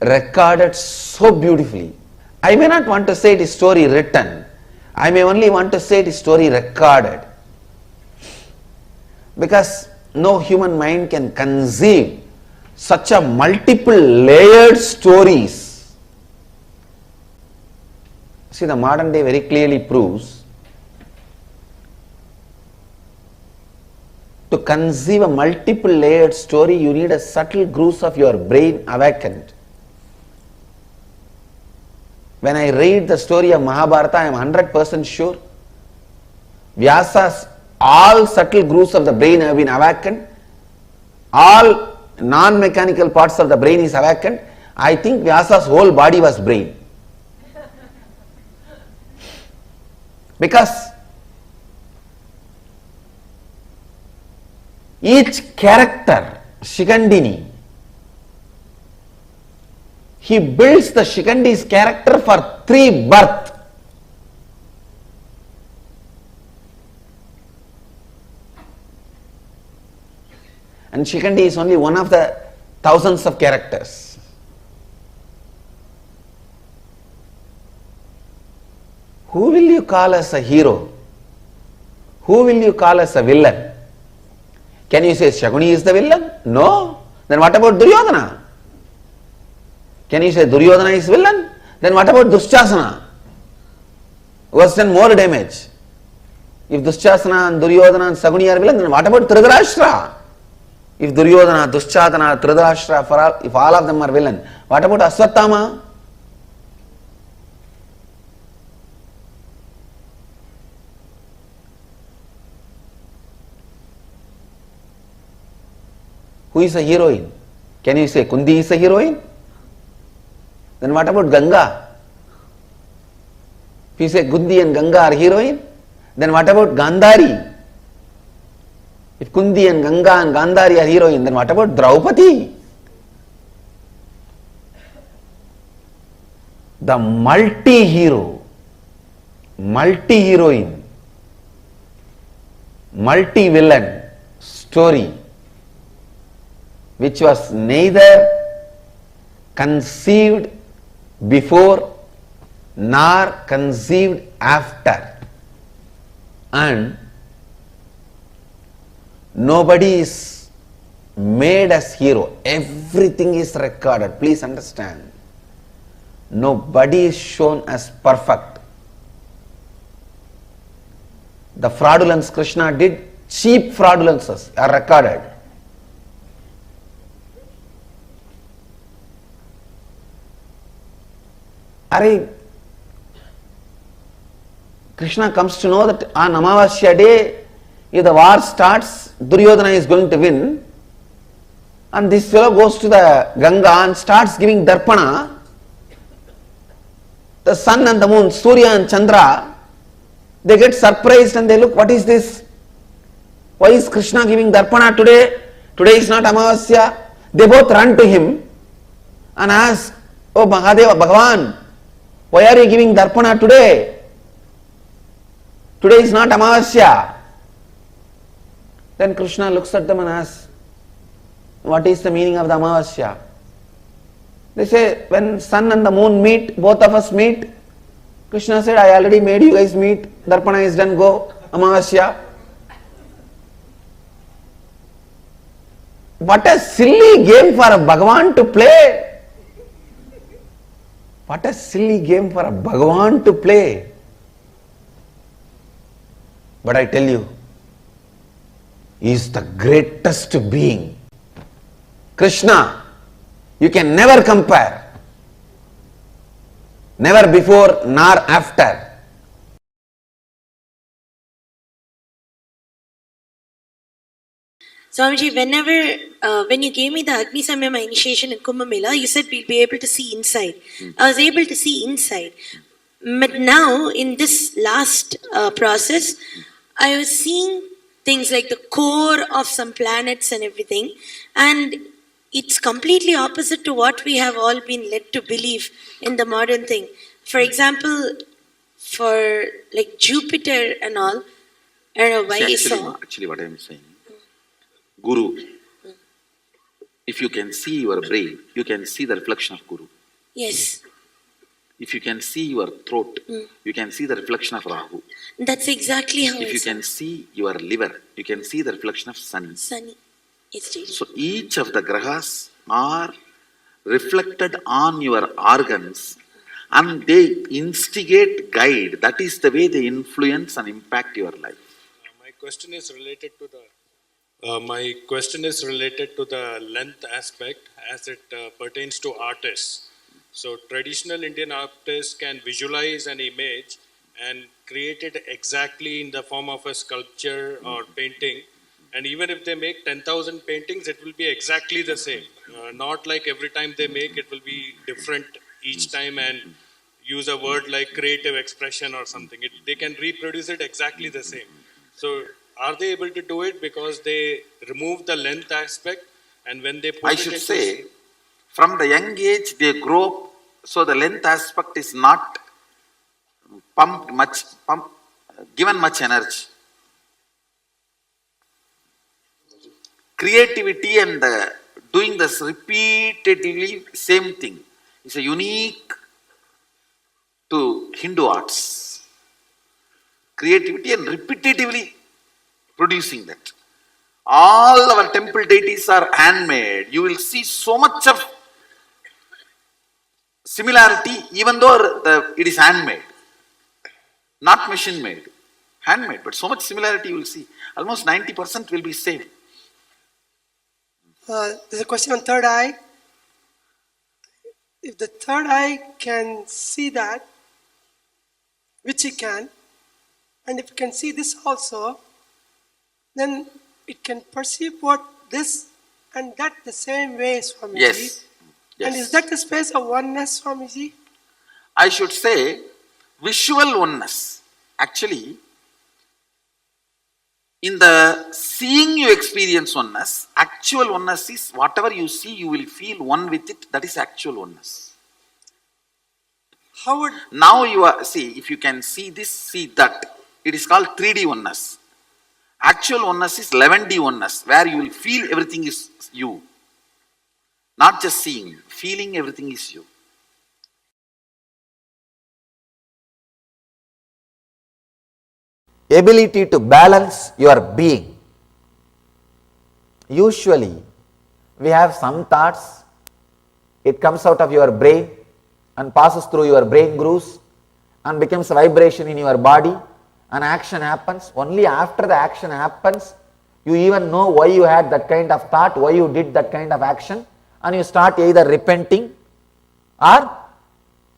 recorded so beautifully. I may not want to say it is story written. I may only want to say it is story recorded. Because no human mind can conceive such a multiple layered stories. See, the modern day very clearly proves to conceive a multiple layered story, you need a subtle grooves of your brain awakened. When I read the story of Mahabharata, I am 100% sure Vyasa's all subtle grooves of the brain have been awakened. All non-mechanical parts of the brain is awakened. I think Vyasa's whole body was brain. Because each character, Shikandini, he builds the Shikandi's character for 3 births. And Shikandi is only one of the thousands of characters. Who will you call as a hero? Who will you call as a villain? Can you say Shakuni is the villain? No. Then what about Duryodhana? Can you say Duryodhana is villain? Then what about Dushasana? Who has done more damage? If Dushasana and Duryodhana and Saguni are villain, then what about Dhritarashtra? If Duryodhana, Dushasana, Dhritarashtra, if all of them are villain, what about Aswathama? Who is a heroine? Can you say Kundi is a heroine? Then what about Ganga? If you say Kundi and Ganga are heroine, then what about Gandhari? If Kundi and Ganga and Gandhari are heroine, then what about Draupadi? The multi-hero, multi-heroine, multi-villain story, which was neither conceived before nor conceived after, and nobody is made as hero. Everything is recorded. Please understand. Nobody is shown as perfect. The fraudulence Krishna did, cheap fraudulences are recorded. Krishna comes to know that on Amavasya day, if the war starts, Duryodhana is going to win, and this fellow goes to the Ganga and starts giving darpana. The sun and the moon, Surya and Chandra, they get surprised and they look, what is this? Why is Krishna giving darpana today? Today is not Amavasya. They both run to him and ask, oh Mahadeva, Bhagavan, why are you giving darpana today? Today is not Amavasya. Then Krishna looks at them and asks, what is the meaning of the Amavasya? They say, when sun and the moon meet, both of us meet. Krishna said, I already made you guys meet. Darpana is done, go. Amavasya. What a silly game for a Bhagavan to play. What a silly game for a Bhagavan to play. But I tell you, he is the greatest being. Krishna, you can never compare. Never before nor after. Swamiji, when you gave me the Agni Samyama initiation in Kumbh Mela, you said we'll be able to see inside. I was able to see inside. But now, in this last process, I was seeing things like the core of some planets and everything. And it's completely opposite to what we have all been led to believe in the modern thing. For example, for like Jupiter and all, I don't know why I saw. Actually, what I am saying, Guru, if you can see your brain, you can see the reflection of Guru. Yes. If you can see your throat, you can see the reflection of Rahu. That's exactly how If you can see your liver, you can see the reflection of Sun. Sunny. So each of the grahas are reflected on your organs and they instigate, guide. That is the way they influence and impact your life. My question is related to the length aspect as it pertains to artists. So traditional Indian artists can visualize an image and create it exactly in the form of a sculpture or painting. And even if they make 10,000 paintings, it will be exactly the same. Not like every time they make, it will be different each time and use a word like creative expression or something. They can reproduce it exactly the same. So are they able to do it because they remove the length aspect, and when they put I it should into say, from the young age they grow up, so the length aspect is not given much energy. Creativity and doing this repeatedly same thing is a unique to Hindu arts. Creativity and repetitively producing that. All our temple deities are handmade. You will see so much of similarity even though it is handmade. Not machine made. Handmade, but so much similarity you will see. Almost 90% will be same. There's a question on third eye. If the third eye can see that, which it can, and if it can see this also, then it can perceive what this and that the same way, Swamiji. Yes. And is that the space of oneness, Swamiji? I should say visual oneness. Actually, in the seeing you experience oneness, actual oneness is whatever you see, you will feel one with it. That is actual oneness. How would... Now you are, see, if you can see this, see that. It is called 3D oneness. Actual oneness is 11D oneness, where you will feel everything is you. Not just seeing, feeling everything is you. Ability to balance your being. Usually, we have some thoughts, it comes out of your brain and passes through your brain grooves and becomes a vibration in your body an action happens, only after the action happens, you even know why you had that kind of thought, why you did that kind of action, and you start either repenting or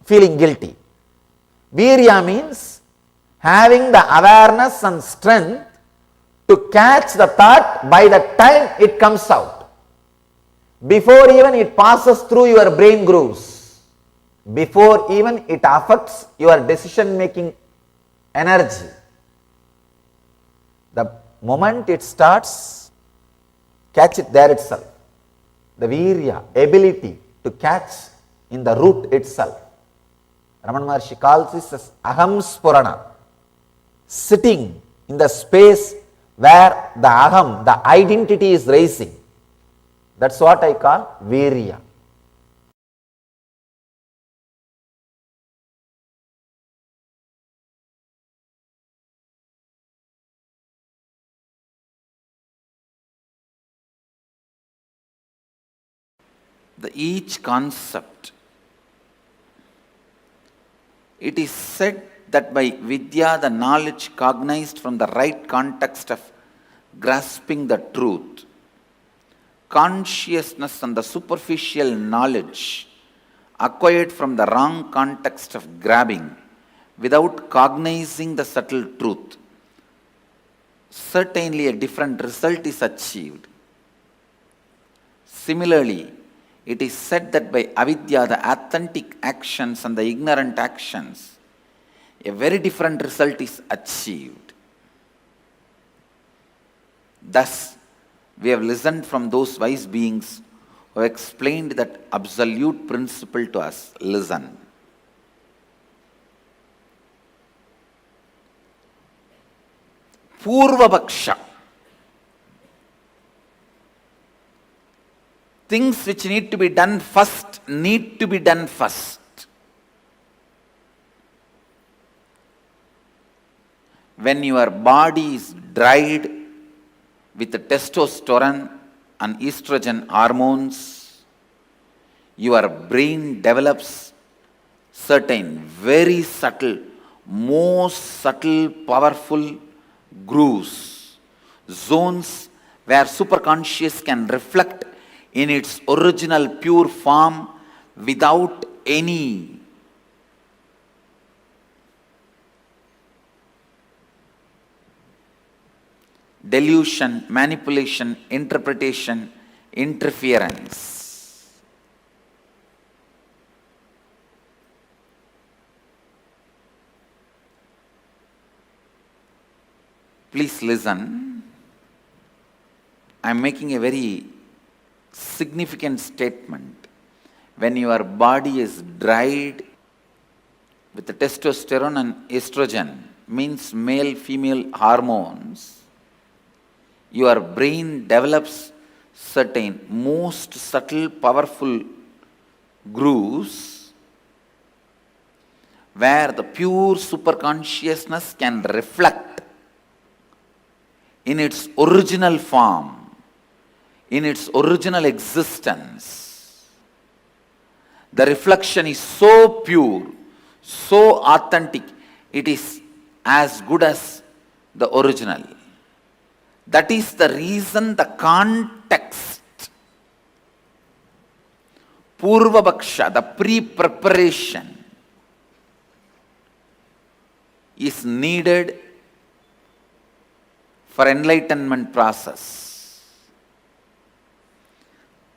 feeling guilty. Virya means having the awareness and strength to catch the thought by the time it comes out, before even it passes through your brain grooves, before even it affects your decision making energy. The moment it starts, catch it there itself. The virya, ability to catch in the root itself. Ramana Maharshi calls this as aham spurana, sitting in the space where the aham, the identity is rising. That's what I call virya. Each concept, it is said that by vidya, the knowledge cognized from the right context of grasping the truth, consciousness and the superficial knowledge acquired from the wrong context of grabbing without cognizing the subtle truth, certainly a different result is achieved. Similarly, it is said that by avidya, the authentic actions and the ignorant actions, a very different result is achieved. Thus, we have listened from those wise beings who have explained that absolute principle to us. Listen. Purvapaksha. Things which need to be done first need to be done first. When your body is dried with the testosterone and estrogen hormones, your brain develops certain very subtle, most subtle, powerful grooves, zones where superconscious can reflect in its original pure form without any delusion, manipulation, interpretation, interference. Please listen. I am making a very significant statement. When your body is dried with the testosterone and estrogen, means male female hormones, your brain develops certain most subtle powerful grooves where the pure superconsciousness can reflect in its original form, in its original existence. The reflection is so pure, so authentic, it is as good as the original. That is the reason the context, Purvapaksha, the pre-preparation, is needed for enlightenment process.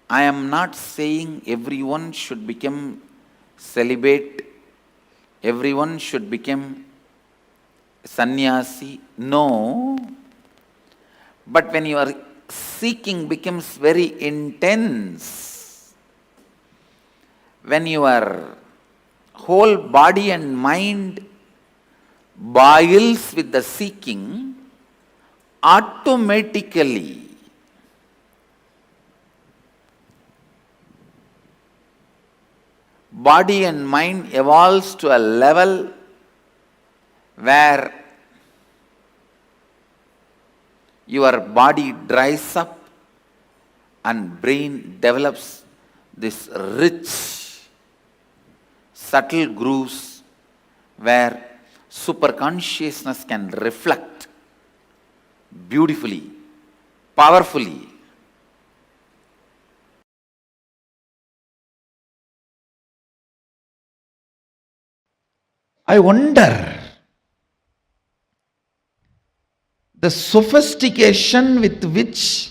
I am not saying everyone should become celibate, everyone should become sannyasi. No. But when your seeking becomes very intense, when your whole body and mind boils with the seeking, automatically body and mind evolves to a level where your body dries up and brain develops this rich, subtle grooves where Superconsciousness can reflect beautifully, powerfully. I wonder the sophistication with which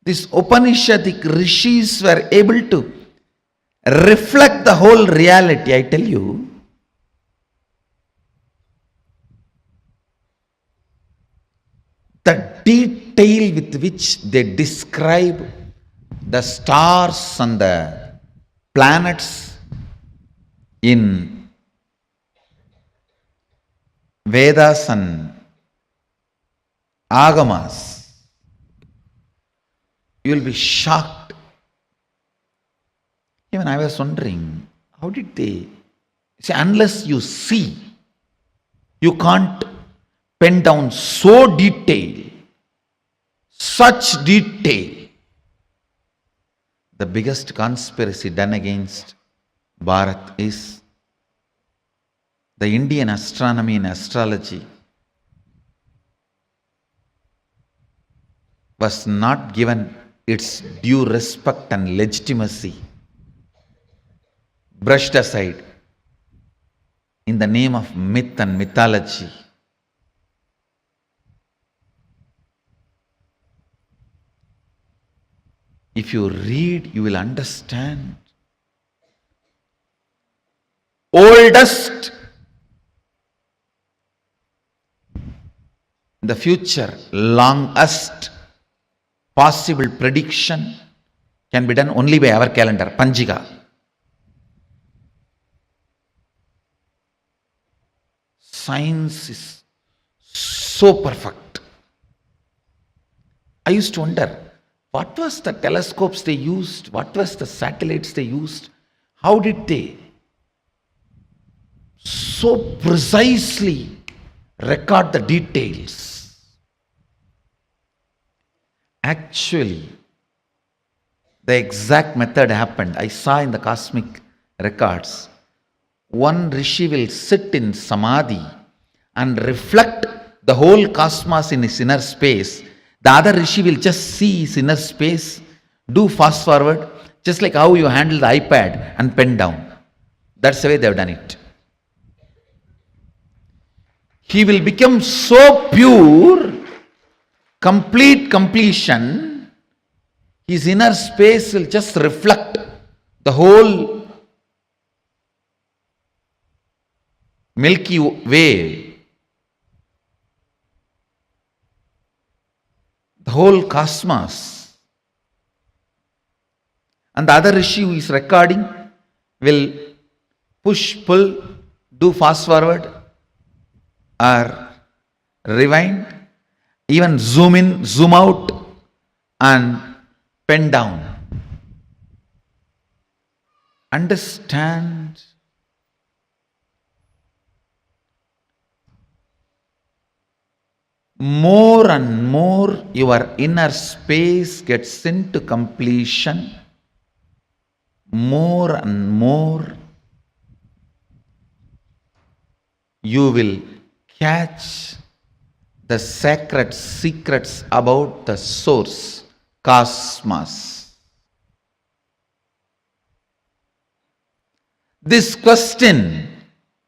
these Upanishadic rishis were able to reflect the whole reality, I tell you. The detail with which they describe the stars and the planets in Vedas and Agamas, you will be shocked. Even I was wondering, how did they see? Unless you see, you can't pen down so detail, such detail. The biggest conspiracy done against Bharat is the Indian astronomy and astrology was not given its due respect and legitimacy, brushed aside in the name of myth and mythology. If you read, you will understand. Oldest in the future, longest possible prediction can be done only by our calendar, Panjiga. Science is so perfect. I used to wonder, what was the telescopes they used? What was the satellites they used? How did they so precisely record the details? Actually, the exact method happened. I saw in the cosmic records. One rishi will sit in samadhi and reflect the whole cosmos in his inner space. The other rishi will just see his inner space, do fast forward, just like how you handle the iPad and pen down. That's the way they have done it. He will become so pure, complete completion, his inner space will just reflect the whole Milky Way, the whole cosmos. And the other rishi who is recording will push, pull, do fast forward or rewind, even zoom in, zoom out and pen down. Understand? More and more your inner space gets into completion, more and more you will catch the sacred secrets about the source, cosmos. This question,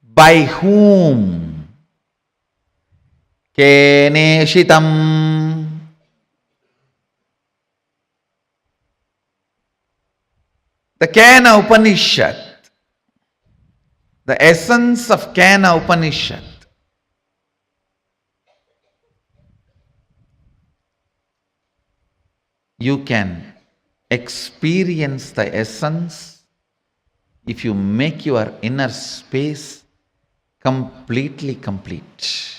by whom? Keneshitam. The Kena Upanishad, the essence of Kena Upanishad, you can experience the essence if you make your inner space completely complete.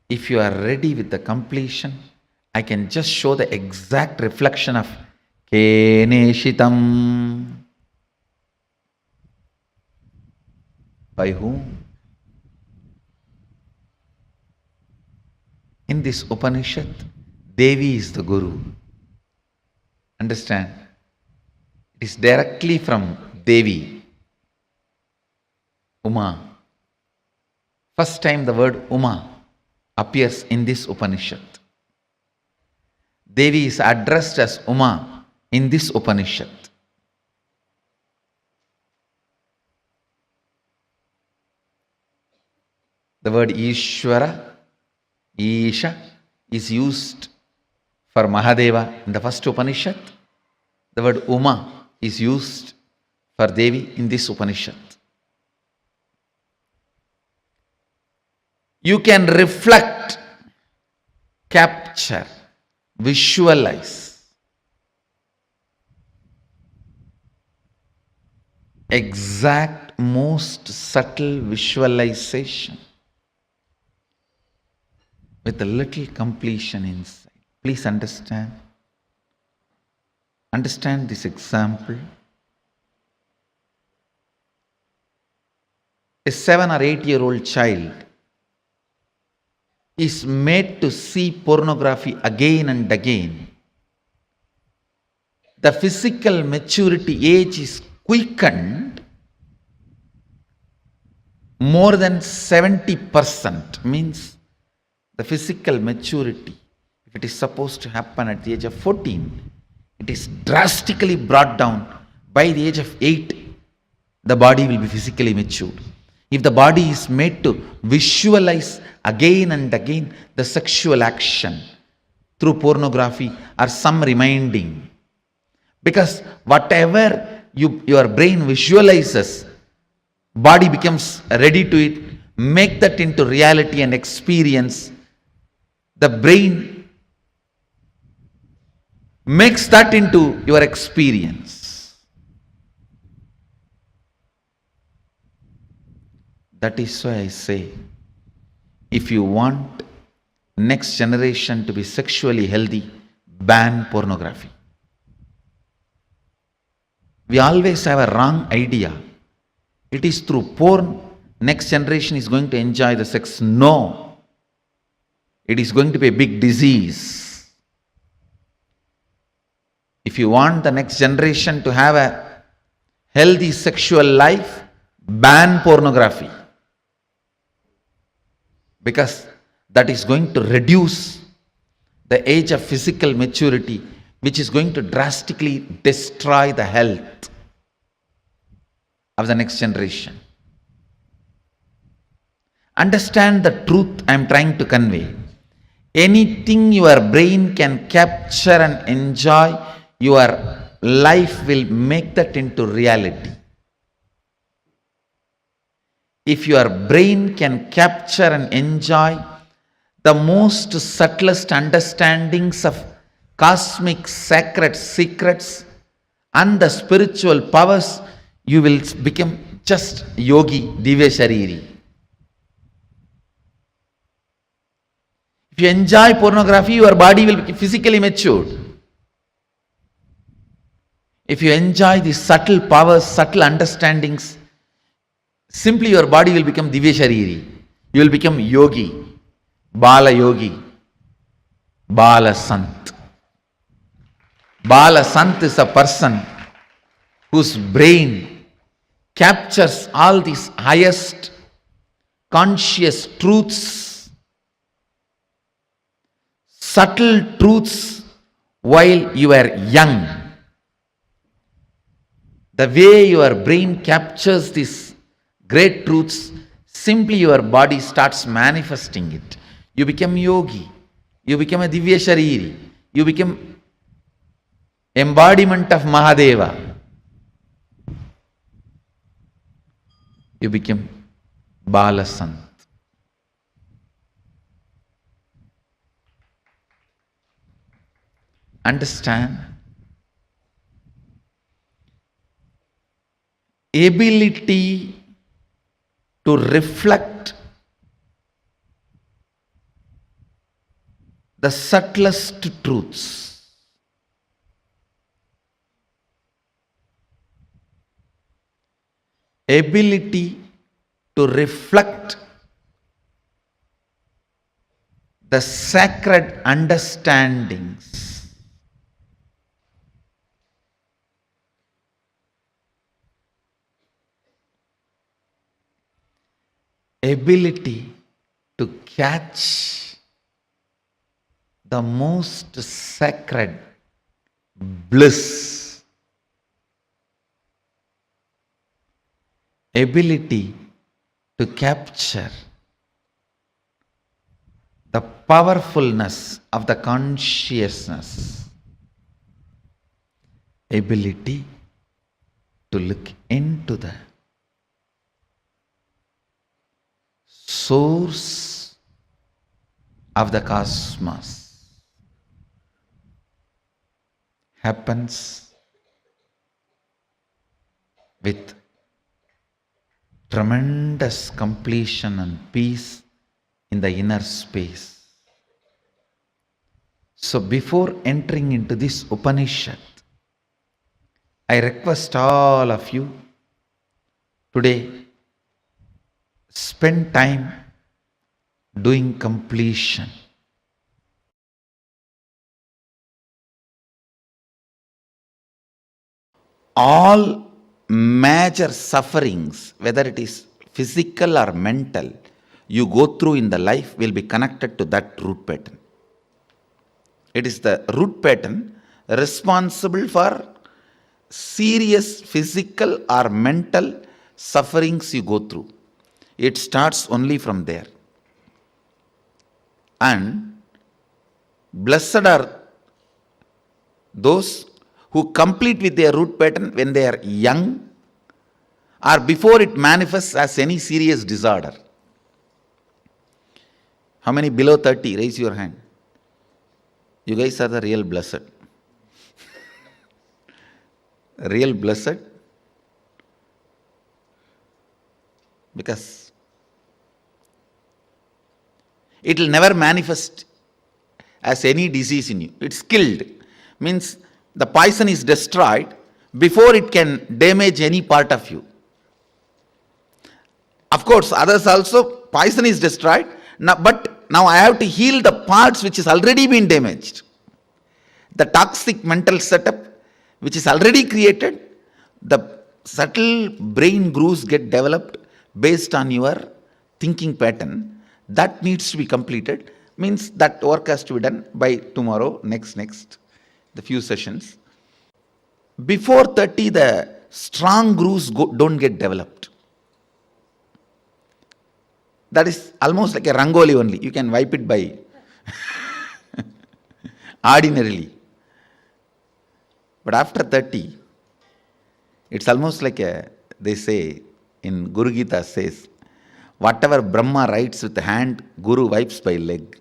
If you are ready with the completion, I can just show the exact reflection of Keneshitam. By whom? In this Upanishad, Devi is the Guru. Understand? is directly from Devi, Uma. First time the word Uma appears in this Upanishad. Devi is addressed as Uma in this Upanishad. The word Ishvara, Isha, is used for Mahadeva in the first Upanishad. The word Uma is used for Devi in this Upanishad. You can reflect, capture, visualize exact, most subtle visualization with a little completion inside. Please understand. Understand this example. A 7 or 8-year-old child is made to see pornography again and again. The physical maturity age is quickened more than 70%, means the physical maturity, if it is supposed to happen at the age of 14, it is drastically brought down. By the age of 8, the body will be physically matured. If the body is made to visualize again and again the sexual action through pornography or some reminding, because whatever your brain visualizes, body becomes ready to it, make that into reality and experience. The brain makes that into your experience. That is why I say, if you want next generation to be sexually healthy, ban pornography. We always have a wrong idea. It is through porn next generation is going to enjoy the sex. No. It is going to be a big disease. If you want the next generation to have a healthy sexual life, ban pornography. Because that is going to reduce the age of physical maturity, which is going to drastically destroy the health of the next generation. Understand the truth I am trying to convey. Anything your brain can capture and enjoy, your life will make that into reality. If your brain can capture and enjoy the most subtlest understandings of cosmic sacred secrets and the spiritual powers, you will become just yogi, divya shariri. If you enjoy pornography, your body will be physically matured. If you enjoy the subtle powers, subtle understandings, simply your body will become divya shariri. You will become yogi, bala yogi, bala sant. Bala sant is a person whose brain captures all these highest conscious truths, subtle truths while you are young. The way your brain captures these great truths, simply your body starts manifesting it. You become yogi. You become a divya shariri. You become embodiment of Mahadeva. You become Balasant. Understand? Ability to reflect the subtlest truths. Ability to reflect the sacred understandings ability to catch the most sacred bliss, ability to capture the powerfulness of the consciousness, ability to look into the source of the cosmos happens with tremendous completion and peace in the inner space. So before entering into this Upanishad, I request all of you today, spend time doing completion. All major sufferings, whether it is physical or mental, you go through in the life will be connected to that root pattern. It is the root pattern responsible for serious physical or mental sufferings you go through. It starts only from there. And blessed are those who complete with their root pattern when they are young or before it manifests as any serious disorder. How many below 30? Raise your hand. You guys are the real blessed. Real blessed. Because it will never manifest as any disease in you. It's killed. Means the poison is destroyed before it can damage any part of you. Of course, others also, poison is destroyed. Now, but now I have to heal the parts which is already been damaged. The toxic mental setup which is already created, the subtle brain grooves get developed based on your thinking pattern. That needs to be completed. Means that work has to be done by tomorrow, next, the few sessions. Before 30, the strong grooves don't get developed. That is almost like a rangoli only. You can wipe it by ordinarily. But after 30, it's almost like they say in Guru Gita says, whatever Brahma writes with the hand, Guru wipes by leg.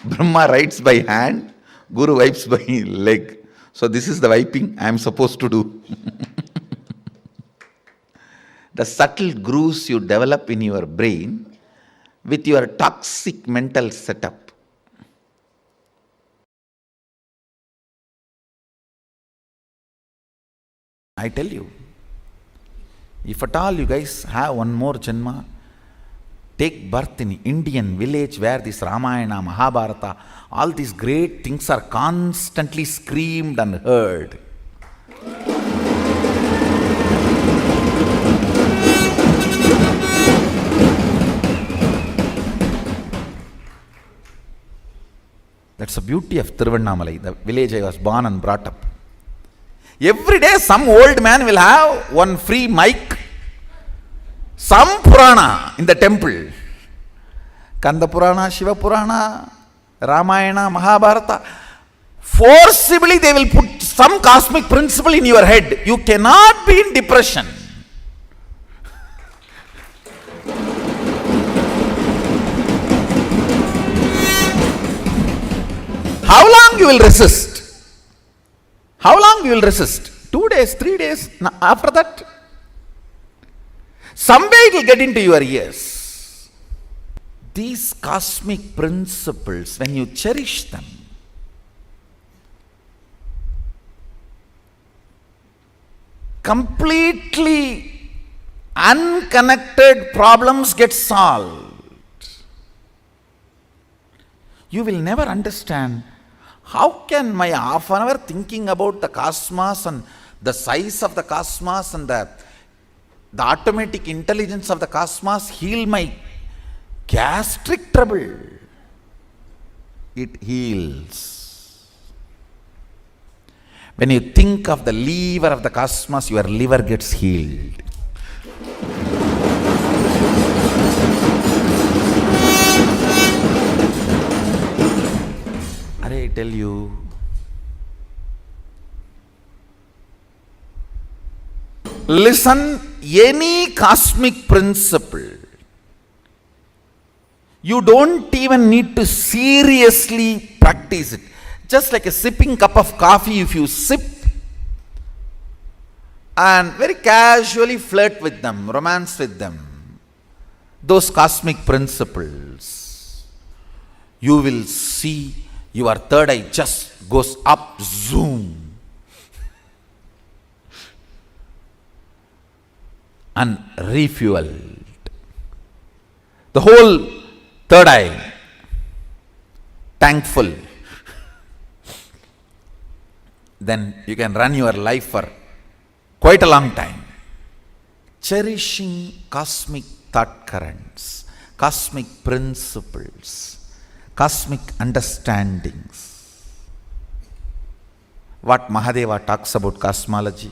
Brahma writes by hand, Guru wipes by leg. So this is the wiping I am supposed to do. The subtle grooves you develop in your brain with your toxic mental setup. I tell you, if at all you guys have one more janma, take birth in Indian village where this Ramayana, Mahabharata, all these great things are constantly screamed and heard. That's the beauty of Tiruvannamalai, the village I was born and brought up. Every day some old man will have one free mic, some Purana in the temple. Kanda Purana, Shiva Purana, Ramayana, Mahabharata. Forcibly they will put some cosmic principle in your head. You cannot be in depression. How long you will resist? How long you will resist? 2 days, 3 days, after that? Someday it will get into your ears. These cosmic principles, when you cherish them, completely unconnected problems get solved. You will never understand how can my half an hour thinking about the cosmos and the size of the cosmos and the The automatic intelligence of the cosmos heal my gastric trouble. It heals. When you think of the liver of the cosmos, your liver gets healed. I tell you, listen, any cosmic principle, you don't even need to seriously practice it. Just like a sipping cup of coffee, if you sip and very casually flirt with them, romance with them, those cosmic principles, you will see your third eye just goes up, zoom, and refueled. The whole third eye, thankful. Then you can run your life for quite a long time. Cherishing cosmic thought currents, cosmic principles, cosmic understandings. What Mahadeva talks about cosmology,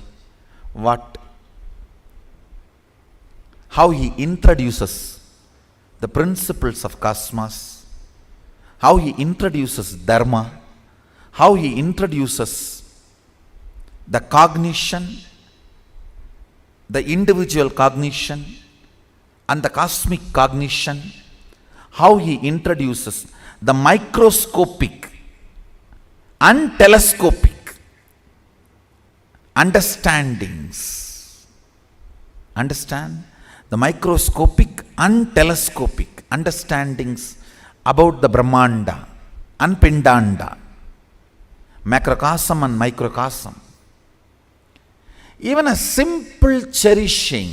how he introduces the principles of cosmos, how he introduces dharma, how he introduces the cognition, the individual cognition and the cosmic cognition, how he introduces the microscopic and telescopic understandings. Understand? The microscopic and telescopic understandings about the Brahmanda and Pindanda, macrocosm and microcosm. Even a simple cherishing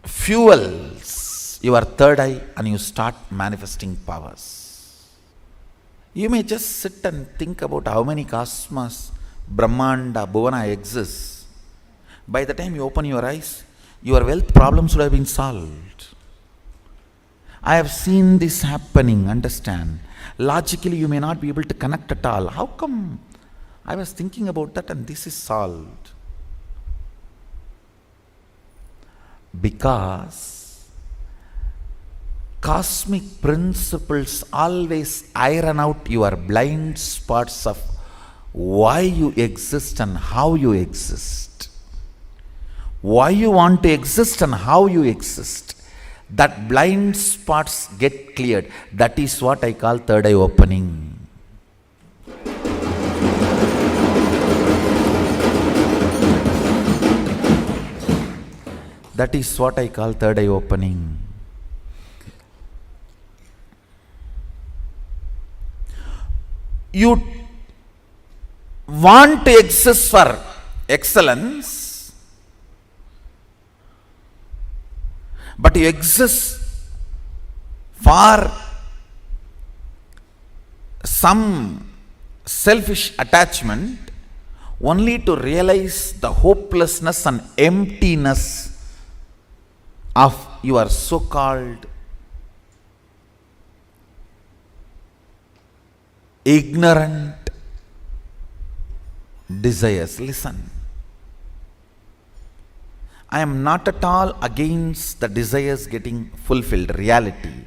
fuels your third eye and you start manifesting powers. You may just sit and think about how many cosmos, Brahmanda, Bhuvana exists. By the time you open your eyes, your wealth problems would have been solved. I have seen this happening, understand. Logically, you may not be able to connect at all. How come? I was thinking about that and this is solved. Because cosmic principles always iron out your blind spots of why you exist and how you exist. Why you want to exist and how you exist. That blind spots get cleared. That is what I call third eye opening. That is what I call third eye opening. You want to exist for excellence, but you exist for some selfish attachment only to realize the hopelessness and emptiness of your so-called ignorant desires. Listen, I am not at all against the desires getting fulfilled, reality.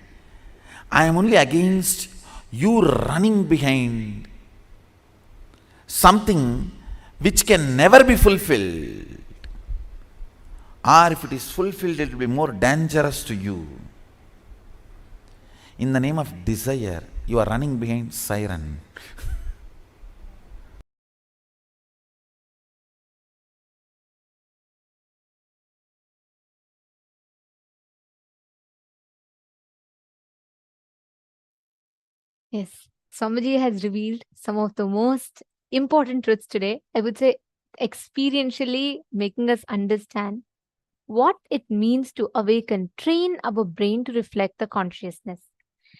I am only against you running behind something which can never be fulfilled. Or if it is fulfilled, it will be more dangerous to you. In the name of desire, you are running behind siren. Yes, Swamiji has revealed some of the most important truths today. I would say experientially making us understand what it means to awaken, train our brain to reflect the consciousness.